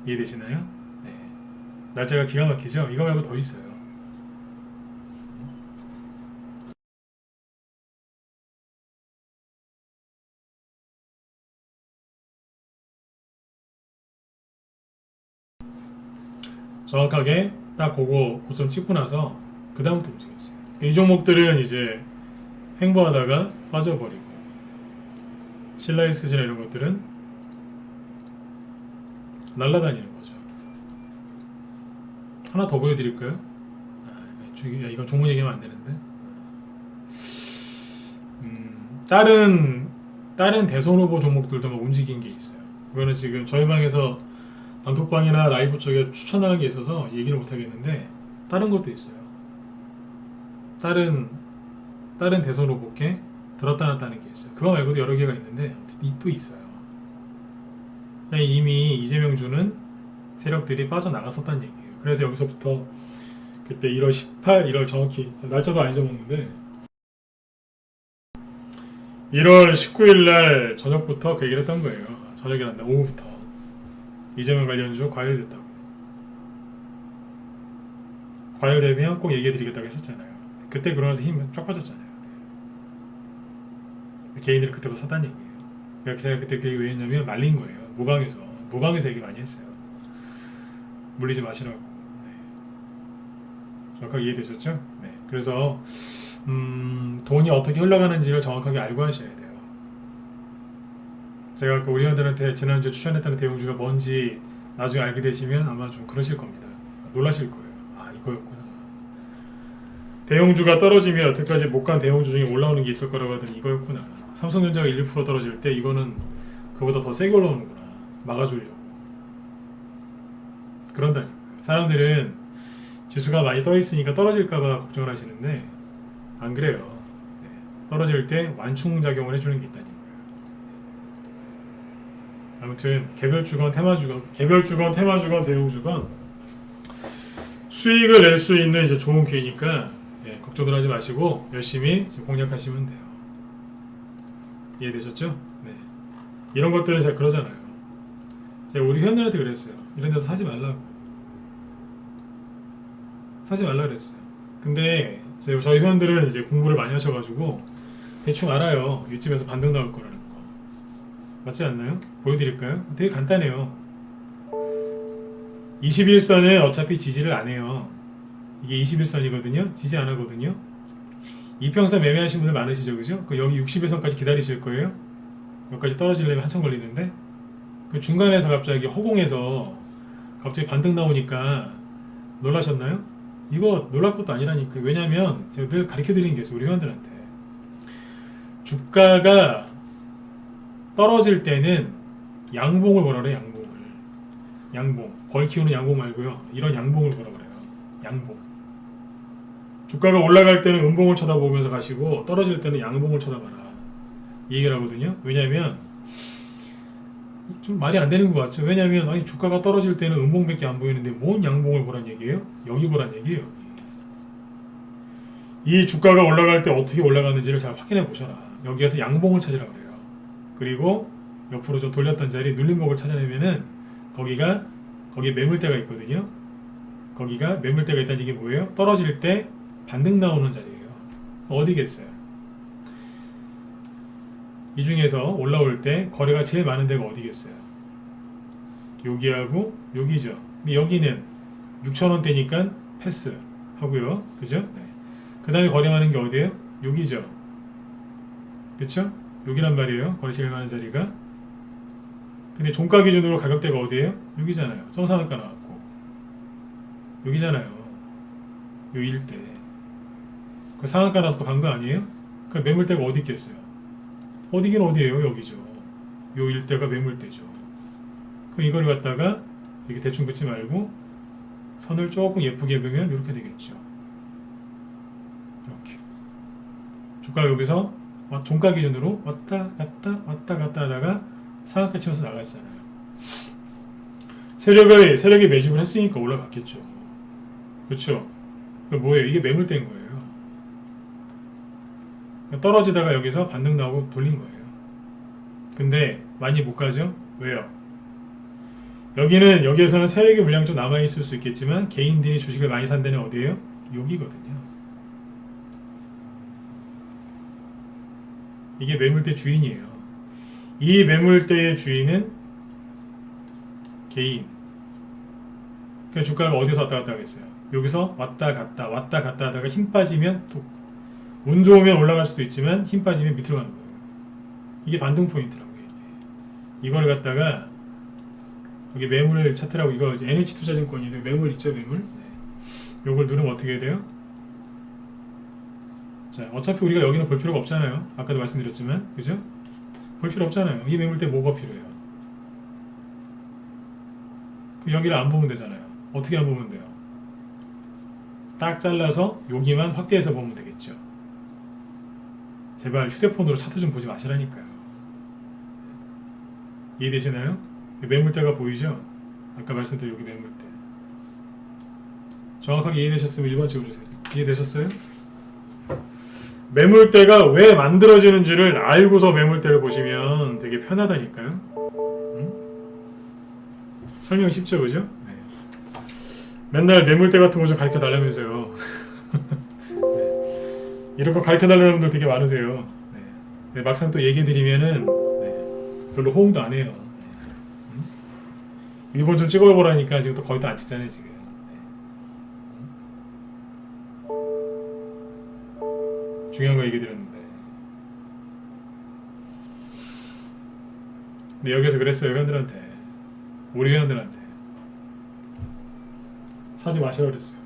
Speaker 1: 이해되시나요? 네. 날짜가 기가 막히죠? 이거 말고 더 있어요. 정확하게 딱 그거 고점 찍고 나서 그 다음부터 움직였어요. 이 종목들은 이제 횡보하다가 빠져버리고 신라이스지나 이런 것들은 날아다니는 거죠. 하나 더 보여드릴까요? 이건 종목 얘기하면 안 되는데. 다른 대선 후보 종목들도 막 움직인 게 있어요. 그거는 지금 저희 방에서 단톡방이나 라이브 쪽에 추천하는 게 있어서 얘기를 못 하겠는데 다른 것도 있어요. 다른 대선 후보께 들었다 놨다는 게 있어요. 그거 말고도 여러 개가 있는데 또 있어요. 이미 이재명 주는 세력들이 빠져나갔었다는 얘기예요. 그래서 여기서부터 그때 1월 1월 정확히 날짜도 안 잊어먹는데 1월 19일 날 저녁부터 그 얘기를 했던 거예요. 저녁이란다 오후부터 이재명 관련주 과열됐다고. 과열되면 꼭 얘기해드리겠다고 했었잖아요. 그때 그러면서 힘 쫙 빠졌잖아요. 개인들이 그때부터 샀다는 얘기예요. 그러니까 제가 그때 그 얘기 왜 했냐면 말린 거예요. 모방에서 얘기 많이 했어요. 물리지 마시라고. 네. 정확하게 이해되셨죠? 네. 그래서 돈이 어떻게 흘러가는지를 정확하게 알고 하셔야 돼요. 제가 그 우리 회원들한테 지난주에 추천했다는 대형주가 뭔지 나중에 알게 되시면 아마 좀 그러실 겁니다. 놀라실 거예요. 아, 이거였구나. 대형주가 떨어지면 여태까지 못 간 대형주 중에 올라오는 게 있을 거라고 하더니 이거였구나. 삼성전자가 1% 떨어질 때 이거는 그보다 더 세게 올라오는구나. 막아주려고. 그런다니까요. 사람들은 지수가 많이 떠있으니까 떨어질까봐 걱정을 하시는데 안 그래요. 네. 떨어질 때 완충작용을 해주는 게 있다니까요. 아무튼 개별주건 테마주건 대형주건 수익을 낼 수 있는 이제 좋은 기회니까 걱정들 하지 마시고 열심히 공략하시면 돼요. 이해되셨죠? 네. 이런 것들은 제가 그러잖아요. 제가 우리 회원들한테 그랬어요. 이런 데서 사지 말라 그랬어요. 근데 저희 회원들은 이제 공부를 많이 하셔가지고 대충 알아요. 이쯤에서 반등 나올 거라는 거. 맞지 않나요? 보여드릴까요? 되게 간단해요. 21선은 어차피 지지를 안 해요. 이게 21선이거든요. 지지 안 하거든요. 이평선 매매하신 분들 많으시죠, 그죠? 그 여기 60일선까지 기다리실 거예요. 여기까지 떨어지려면 한참 걸리는데 그 중간에서 갑자기 허공에서 갑자기 반등 나오니까 놀라셨나요? 이거 놀랄 것도 아니라니까. 왜냐면 제가 늘 가르쳐드리는 게 있어요, 우리 회원들한테. 주가가 떨어질 때는 양봉을 보라 그래요. 양봉을. 양봉. 벌 키우는 양봉 말고요. 이런 양봉을 보라 그래요. 양봉. 주가가 올라갈 때는 음봉을 쳐다보면서 가시고 떨어질 때는 양봉을 쳐다봐라. 이 얘기를 하거든요. 왜냐면 좀 말이 안 되는 것 같죠. 왜냐면 아니 주가가 떨어질 때는 음봉밖에 안 보이는데 뭔 양봉을 보란 얘기예요? 여기 보란 얘기예요. 이 주가가 올라갈 때 어떻게 올라가는지를 잘 확인해 보셔라. 여기에서 양봉을 찾으라 그래요. 그리고 옆으로 좀 돌렸던 자리 눌림목을 찾아내면은 거기에 매물대가 있거든요. 거기가 매물대가 있다는 이게 뭐예요? 떨어질 때 반등 나오는 자리예요. 어디겠어요? 이 중에서 올라올 때 거래가 제일 많은 데가 어디겠어요? 여기하고 여기죠. 여기는 6,000원대니까 패스 하고요. 그죠? 네. 그 다음에 거래 많은 게 어디예요? 여기죠. 그쵸? 여기란 말이에요. 거래 제일 많은 자리가. 근데 종가 기준으로 가격대가 어디예요? 여기잖아요. 정상가가 나왔고 여기잖아요. 요 일대. 그 상한가 나서도 간 거 아니에요? 그럼 매물대가 어디 있겠어요? 어디긴 어디예요? 여기죠. 요 일대가 매물대죠. 그럼 이걸 갖다가 이렇게 대충 붙지 말고 선을 조금 예쁘게 그으면 이렇게 되겠죠. 이렇게. 주가가 여기서 종가 기준으로 왔다 갔다 하다가 상한가 치면서 나갔잖아요. 세력이 매집을 했으니까 올라갔겠죠. 그렇죠? 뭐예요? 이게 매물대인 거예요. 떨어지다가 여기서 반등 나오고 돌린 거예요. 근데 많이 못 가죠? 왜요? 여기에서는 세력의 물량이 좀 남아있을 수 있겠지만 개인들이 주식을 많이 산 데는 어디예요? 여기거든요. 이게 매물대 주인이에요. 이 매물대의 주인은 개인. 그러니까 주가가 어디서 왔다 갔다 하겠어요? 여기서 왔다 갔다 하다가 힘 빠지면 운 좋으면 올라갈 수도 있지만 힘 빠지면 밑으로 가는 거예요. 이게 반등 포인트라고요. 이걸 갖다가 여기 매물 차트라고 이거 NH투자증권인데 매물 있죠, 매물. 네. 요걸 누르면 어떻게 돼요? 자, 어차피 우리가 여기는 볼 필요가 없잖아요. 아까도 말씀드렸지만, 그죠? 볼 필요 없잖아요. 이 매물대 뭐가 필요해요? 여기를 안 보면 되잖아요. 어떻게 안 보면 돼요? 딱 잘라서 여기만 확대해서 보면 되겠죠. 제발 휴대폰으로 차트 좀 보지 마시라니까요. 이해되시나요? 매물대가 보이죠? 아까 말씀드린 여기 매물대. 정확하게 이해되셨으면 1번 찍어주세요. 이해되셨어요? 매물대가 왜 만들어지는지를 알고서 매물대를 보시면 되게 편하다니까요. 응? 설명 쉽죠, 그죠? 네. 맨날 매물대 같은 거 좀 가르쳐 달라면서요. 네. 이런 거 가르쳐 달라는 분들 되게 많으세요. 네. 네, 막상 또 얘기 드리면은 네, 별로 호응도 안 해요. 일본 좀 찍어보라니까 지금 또 거의 다 안 찍잖아요, 지금. 중요한 거 얘기 드렸는데. 근데 여기서 그랬어요, 회원들한테. 우리 회원들한테. 사지 마시라 그랬어요.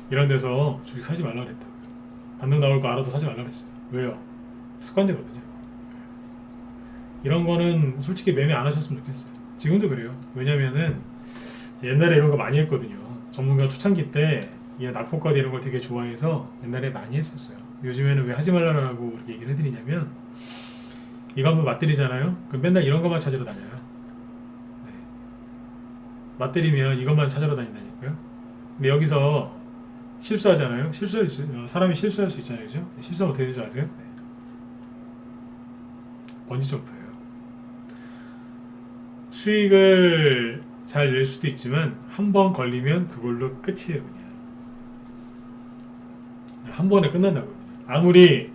Speaker 1: 이런 데서 주식 사지 말라 그랬다고요. 반등 나올 거 알아도 사지 말라 그랬어요. 왜요? 습관되거든요. 이런 거는 솔직히 매매 안 하셨으면 좋겠어요. 지금도 그래요. 왜냐면은 옛날에 이런 거 많이 했거든요. 전문가 초창기 때 낙폭과대 이런 걸 되게 좋아해서 옛날에 많이 했었어요. 요즘에는 왜 하지 말라고 그렇게 얘기를 해드리냐면 이거 한번 맞들이잖아요. 그럼 맨날 이런 것만 찾으러 다녀요. 네. 맞들이면 이것만 찾으러 다닌다니까요. 근데 여기서 실수하잖아요. 사람이 실수할 수 있잖아요. 그죠? 실수하면 어떻게 되는지 아세요? 네. 번지점프예요. 수익을 잘 낼 수도 있지만 한 번 걸리면 그걸로 끝이에요. 그냥 한 번에 끝난다고요. 아무리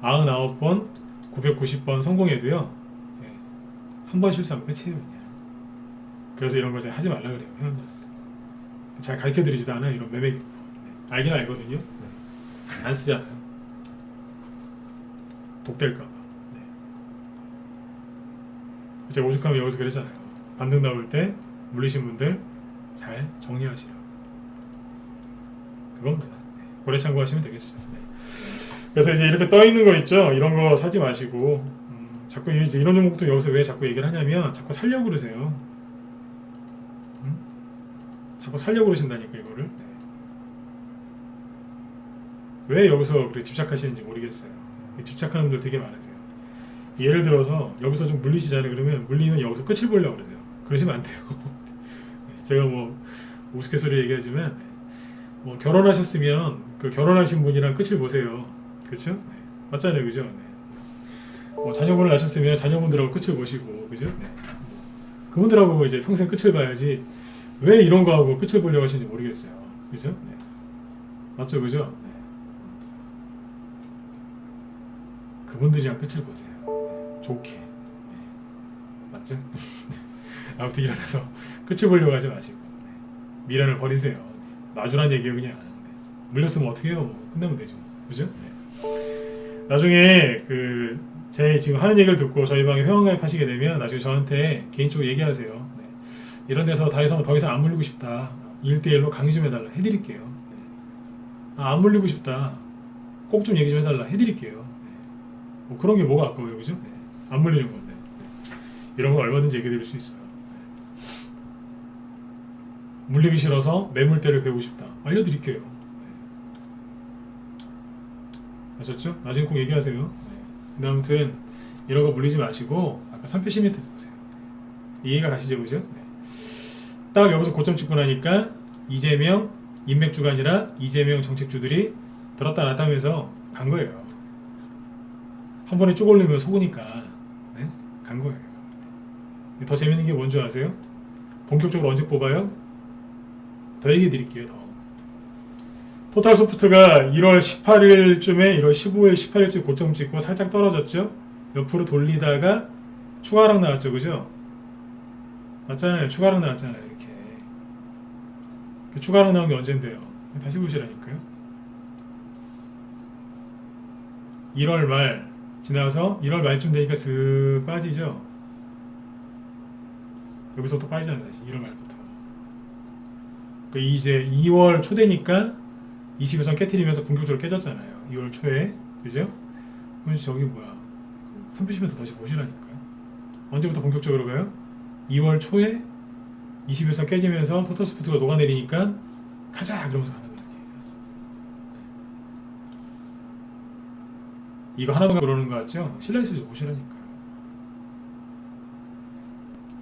Speaker 1: 99번, 990번 성공해도요. 예, 한 번 실수하면 끝이에요. 그냥. 그래서 이런 거 잘 하지 말라 그래요. 회원들한테. 잘 가르쳐드리지도 않아요. 이런 매매 기법. 네. 알긴 알거든요. 네. 안 쓰잖아요. 독될까봐. 네. 제가 오죽하면 여기서 그랬잖아요. 반등 나올 때 물리신 분들 잘 정리하시라고. 그겁니다. 네. 고래 참고하시면 되겠어요. 네. 그래서 이제 이렇게 떠 있는 거 있죠. 이런 거 사지 마시고 자꾸 이제 이런 종목도 여기서 왜 자꾸 얘기를 하냐면 자꾸 살려고 그러세요. 자꾸 살려고 그러신다니까 이거를. 네. 왜 여기서 그렇게 집착하시는지 모르겠어요. 집착하는 분들 되게 많으세요. 예를 들어서 여기서 좀 물리시잖아요. 그러면 물리면 여기서 끝을 보려고 그러세요. 그러시면 안 돼요. 제가 뭐 우스갯소리 얘기하지만 뭐 결혼하셨으면 그 결혼하신 분이랑 끝을 보세요. 그렇죠? 네. 맞잖아요, 그죠? 네. 뭐 자녀분을 낳으셨으면 자녀분들하고 끝을 보시고, 그죠? 네. 그분들하고 이제 평생 끝을 봐야지 왜 이런 거 하고 끝을 보려고 하시는지 모르겠어요. 그죠? 네. 맞죠, 그죠? 네. 그분들이랑 끝을 보세요. 네. 좋게. 네. 맞죠? 아무튼 일어나서 끝을 보려고 하지 마시고 네. 미련을 버리세요. 네. 놔주란 얘기예요, 그냥. 네. 물렸으면 어떻게 해요? 뭐 끝내면 되죠. 그죠? 네. 나중에 제 지금 하는 얘기를 듣고 저희 방에 회원가입 하시게 되면 나중에 저한테 개인적으로 얘기하세요. 네. 이런 데서 더 이상 안 물리고 싶다. 1대1로 강의 좀 해달라. 해드릴게요. 네. 안 물리고 싶다. 꼭 좀 얘기 좀 해달라. 해드릴게요. 네. 뭐 그런 게 뭐가 아까워요. 그죠? 네. 안 물리는 건데. 네. 이런 거 얼마든지 얘기 드릴 수 있어요. 네. 물리기 싫어서 매물대를 배우고 싶다. 알려드릴게요. 네. 아셨죠? 나중에 꼭 얘기하세요. 네. 근데 아무튼 이런 거 물리지 마시고 아까 3표 시멘트 보세요. 이해가 가시죠? 그죠? 네. 딱 여기서 고점 찍고 나니까 이재명 인맥주가 아니라 이재명 정책주들이 들었다 놨다 하면서 간 거예요. 한 번에 쭉 올리면 속으니까 네? 간 거예요. 더 재밌는 게 뭔지 아세요? 본격적으로 언제 뽑아요? 더 얘기해 드릴게요. 더. 토탈소프트가 1월 18일쯤에 1월 15일, 18일쯤 고점 찍고 살짝 떨어졌죠? 옆으로 돌리다가 추가락 나왔죠, 그죠? 맞잖아요. 추가락 나왔잖아요, 이렇게. 추가락 나온 게 언젠데요? 다시 보시라니까요. 1월 말 지나서 1월 말쯤 되니까 슥 빠지죠? 여기서부터 빠지잖아요, 다시. 1월 말부터. 이제 2월 초 되니까 21선 깨트리면서 본격적으로 깨졌잖아요. 2월 초에. 그죠? 그럼 저기 뭐야. 3표시면 다시 보시라니까요. 언제부터 본격적으로 가요? 2월 초에 21선 깨지면서 토탈소프트가 녹아내리니까 가자! 그러면서 가는 거예요. 이거 하나만 그러는 거 같죠? 신라이스 보시라니까요.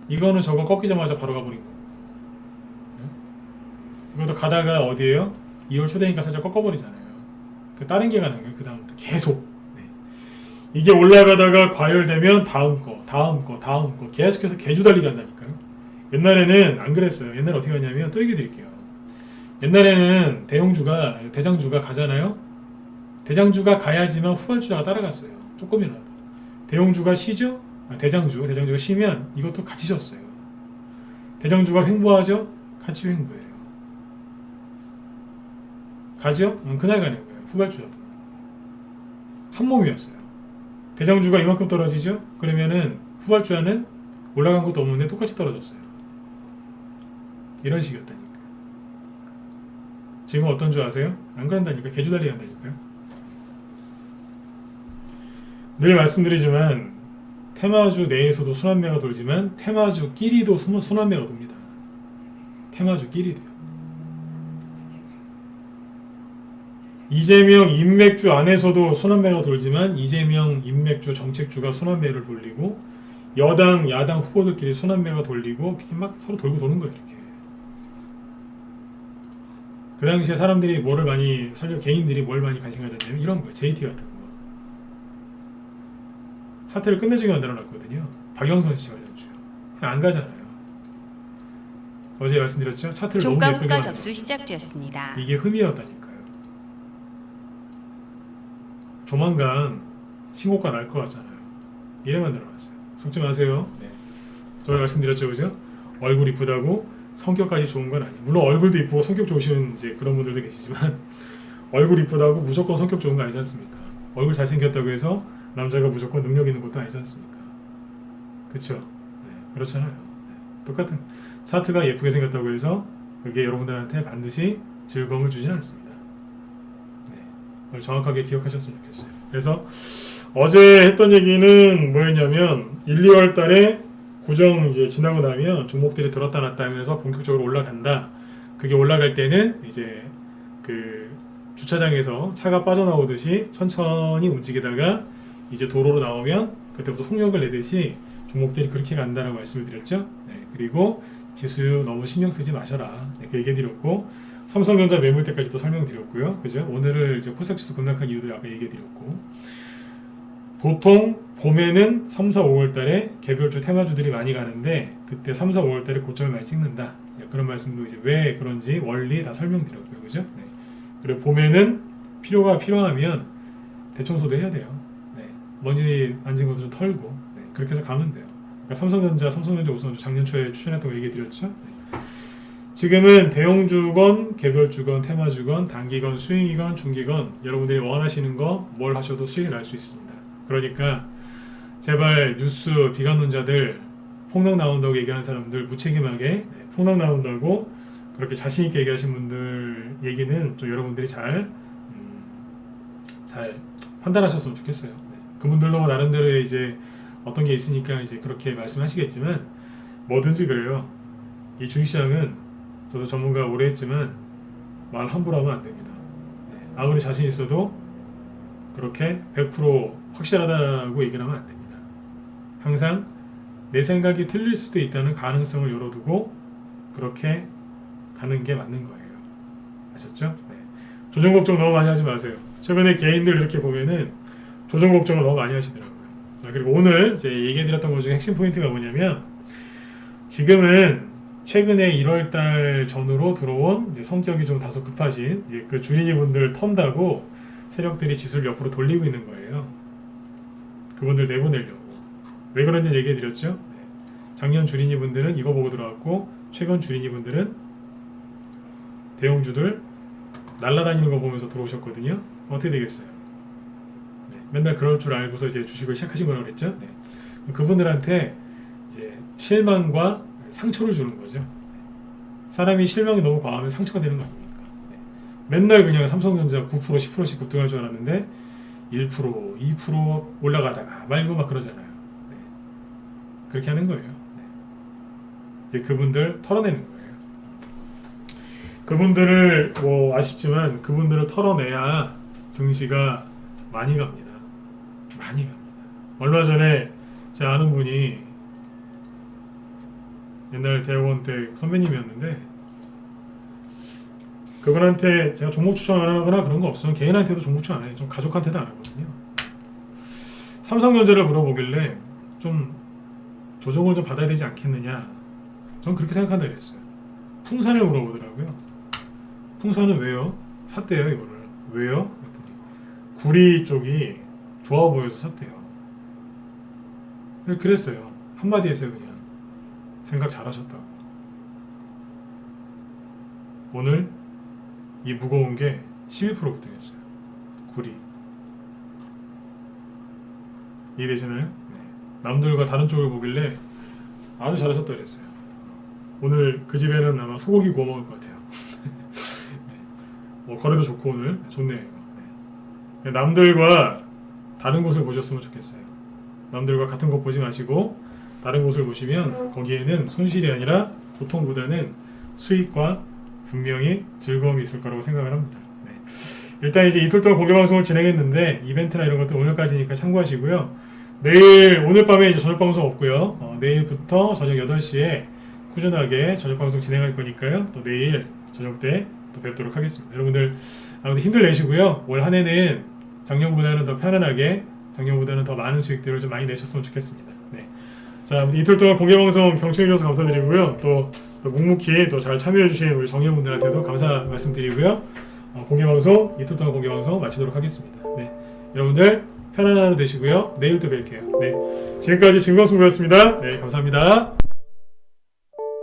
Speaker 1: 이거는 저거 꺾이자마자 바로 가버린 거고. 이것도 가다가 어디에요? 2월 초 되니까 살짝 꺾어버리잖아요. 다른 게 가는 거예요. 그 다음부터 계속. 네. 이게 올라가다가 과열되면 다음 거 계속해서 개주달리기 한다니까요. 옛날에는 안 그랬어요. 옛날에 어떻게 하냐면 또 얘기 드릴게요. 옛날에는 대장주가 가잖아요. 대장주가 가야지만 후발주자가 따라갔어요. 조금이라도. 대형주가 쉬죠? 대장주가 쉬면 이것도 같이 쉬었어요. 대장주가 횡보하죠? 같이 횡보해요. 가죠? 그날 가는 거예요. 후발주자도. 한 몸이었어요. 대장주가 이만큼 떨어지죠? 그러면은 후발주자는 올라간 것도 없는데 똑같이 떨어졌어요. 이런 식이었다니까요. 지금 어떤 줄 아세요? 안 그런다니까. 개주달리 한다니까요. 늘 말씀드리지만 테마주 내에서도 순환매가 돌지만 테마주끼리도 순환매가 돕니다. 테마주끼리도요. 이재명 인맥주 안에서도 순환매가 돌지만 이재명 인맥주 정책주가 순환매를 돌리고 여당 야당 후보들끼리 순환매가 돌리고 막 서로 돌고 도는 거예요. 이렇게. 그 당시에 사람들이 개인들이 뭘 많이 관심 가졌냐면 이런 거예요. JT 같은 거. 사태를 끝내주게 만들어놨거든요. 박영선 씨 관련주요. 안 가잖아요. 어제 말씀드렸죠. 차트를 너무 예쁘게
Speaker 2: 종가후가 접수 시작되었습니다.
Speaker 1: 이게 흠이었다니까요. 조만간 신고가 날 것 같잖아요. 이래 만들어놨어요. 속지 마세요. 네. 전에 말씀드렸죠, 그죠? 얼굴 이쁘다고 성격까지 좋은 건 아니에요. 물론 얼굴도 이쁘고 성격 좋으신 이제 그런 분들도 계시지만 얼굴 이쁘다고 무조건 성격 좋은 거 아니지 않습니까? 얼굴 잘생겼다고 해서 남자가 무조건 능력 있는 것도 아니지 않습니까? 그쵸? 네, 그렇잖아요. 네, 똑같은 차트가 예쁘게 생겼다고 해서 그게 여러분들한테 반드시 즐거움을 주지는 않습니다. 네, 그걸 정확하게 기억하셨으면 좋겠어요. 그래서 어제 했던 얘기는 뭐였냐면 1, 2월 달에 구정 이제 지나고 나면 종목들이 들었다 놨다 하면서 본격적으로 올라간다. 그게 올라갈 때는 이제 그 주차장에서 차가 빠져나오듯이 천천히 움직이다가 이제 도로로 나오면 그때부터 속력을 내듯이 종목들이 그렇게 간다라고 말씀을 드렸죠. 네, 그리고 지수 너무 신경 쓰지 마셔라. 네, 그 얘기 드렸고 삼성전자 매물대까지도 설명드렸고요. 그죠? 오늘을 이제 코스닥지수 급락한 이유도 아까 얘기 드렸고 보통 봄에는 3, 4, 5월 달에 개별주 테마주들이 많이 가는데 그때 3, 4, 5월 달에 고점을 많이 찍는다. 네, 그런 말씀도 이제 왜 그런지 원리 다 설명드렸고요. 그죠? 네. 그리고 봄에는 필요가 필요하면 대청소도 해야 돼요. 네. 먼지 앉은 것을 좀 털고 네. 그렇게 해서 가면 돼요. 그러니까 삼성전자 우선 작년 초에 추천했다고 얘기 드렸죠. 네. 지금은 대형주건, 개별주건, 테마주건, 단기건, 스윙이건, 중기건 여러분들이 원하시는 거 뭘 하셔도 수익이 날 수 있습니다. 그러니까 제발 뉴스 비관론자들 폭락 나온다고 얘기하는 사람들 무책임하게 폭락 나온다고 그렇게 자신 있게 얘기하신 분들 얘기는 좀 여러분들이 잘 판단하셨으면 좋겠어요. 네. 그분들도 나름대로 이제 어떤 게 있으니까 이제 그렇게 말씀하시겠지만 뭐든지 그래요. 이 주식시장은 저도 전문가 오래 했지만 말 함부로 하면 안 됩니다. 네. 아무리 자신 있어도 그렇게 100% 확실하다고 얘기를 하면 안 됩니다. 항상 내 생각이 틀릴 수도 있다는 가능성을 열어두고 그렇게 가는 게 맞는 거예요. 아셨죠? 네. 조정 걱정 너무 많이 하지 마세요. 최근에 개인들 이렇게 보면은 조정 걱정을 너무 많이 하시더라고요. 자, 그리고 오늘 이제 얘기해드렸던 것 중에 핵심 포인트가 뭐냐면 지금은 최근에 1월달 전후로 들어온 이제 성격이 좀 다소 급하신 이제 그 주린이 분들 턴다고 세력들이 지수를 옆으로 돌리고 있는 거예요. 그분들 내보내려고. 왜 그런지 얘기해드렸죠? 네. 작년 주린이 분들은 이거 보고 들어왔고 최근 주린이 분들은 대형주들 날아다니는 거 보면서 들어오셨거든요. 어떻게 되겠어요? 네. 맨날 그럴 줄 알고서 이제 주식을 시작하신 거라고 그랬죠? 네. 그분들한테 이제 실망과 상처를 주는 거죠. 네. 사람이 실망이 너무 과하면 상처가 되는 거 아닙니까? 네. 맨날 그냥 삼성전자 9% 10%씩 급등할 줄 알았는데 1%, 2% 올라가다가 말고 막 그러잖아요. 네. 그렇게 하는 거예요. 네. 이제 그분들 털어내는 거예요. 그분들을 뭐 아쉽지만 그분들을 털어내야 증시가 많이 갑니다. 많이 갑니다. 얼마 전에 제 아는 분이 옛날 대학원 때 선배님이었는데 그분한테 제가 종목 추천 안 하거나 그런 거 없어요. 개인한테도 종목 추천 안 해요. 좀 가족한테도 안 하거든요. 삼성전자를 물어보길래 좀 조정을 좀 받아야 되지 않겠느냐. 전 그렇게 생각한다 그랬어요. 풍산을 물어보더라고요. 풍산은 왜요? 샀대요 이거를. 왜요? 그랬더니 구리 쪽이 좋아 보여서 샀대요. 그랬어요. 한마디 했어요 그냥. 생각 잘하셨다고. 오늘 이 무거운 게 11% 급등했어요. 구리. 이해되시나요? 네. 남들과 다른 쪽을 보길래 아주 잘하셨다 그랬어요. 오늘 그 집에는 아마 소고기 구워 먹을 것 같아요. 네. 거래도 좋고 오늘 좋네요. 이거. 네. 남들과 다른 곳을 보셨으면 좋겠어요. 남들과 같은 곳 보지 마시고 다른 곳을 보시면 거기에는 손실이 아니라 고통보다는 수익과 분명히 즐거움이 있을 거라고 생각을 합니다. 네. 일단 이제 이틀 동안 공개 방송을 진행했는데 이벤트나 이런 것들 오늘까지니까 참고하시고요. 내일 오늘 밤에 이제 저녁 방송 없고요. 내일부터 저녁 8시에 꾸준하게 저녁 방송 진행할 거니까요. 또 내일 저녁 때 또 뵙도록 하겠습니다. 여러분들 아무튼 힘들 내시고요. 올 한 해는 작년보다는 더 편안하게 작년보다는 더 많은 수익들을 좀 많이 내셨으면 좋겠습니다. 네. 자, 아무튼 이틀 동안 공개 방송 경청해 주셔서 감사드리고요. 또 묵묵히 또 잘 참여해 주신 우리 정예분들한테도 감사 말씀드리고요. 공개 방송 이틀 동안 공개 방송 마치도록 하겠습니다. 네. 여러분들 편안한 하루 되시고요. 내일 또 뵐게요. 네, 지금까지 진광승부였습니다. 네, 감사합니다.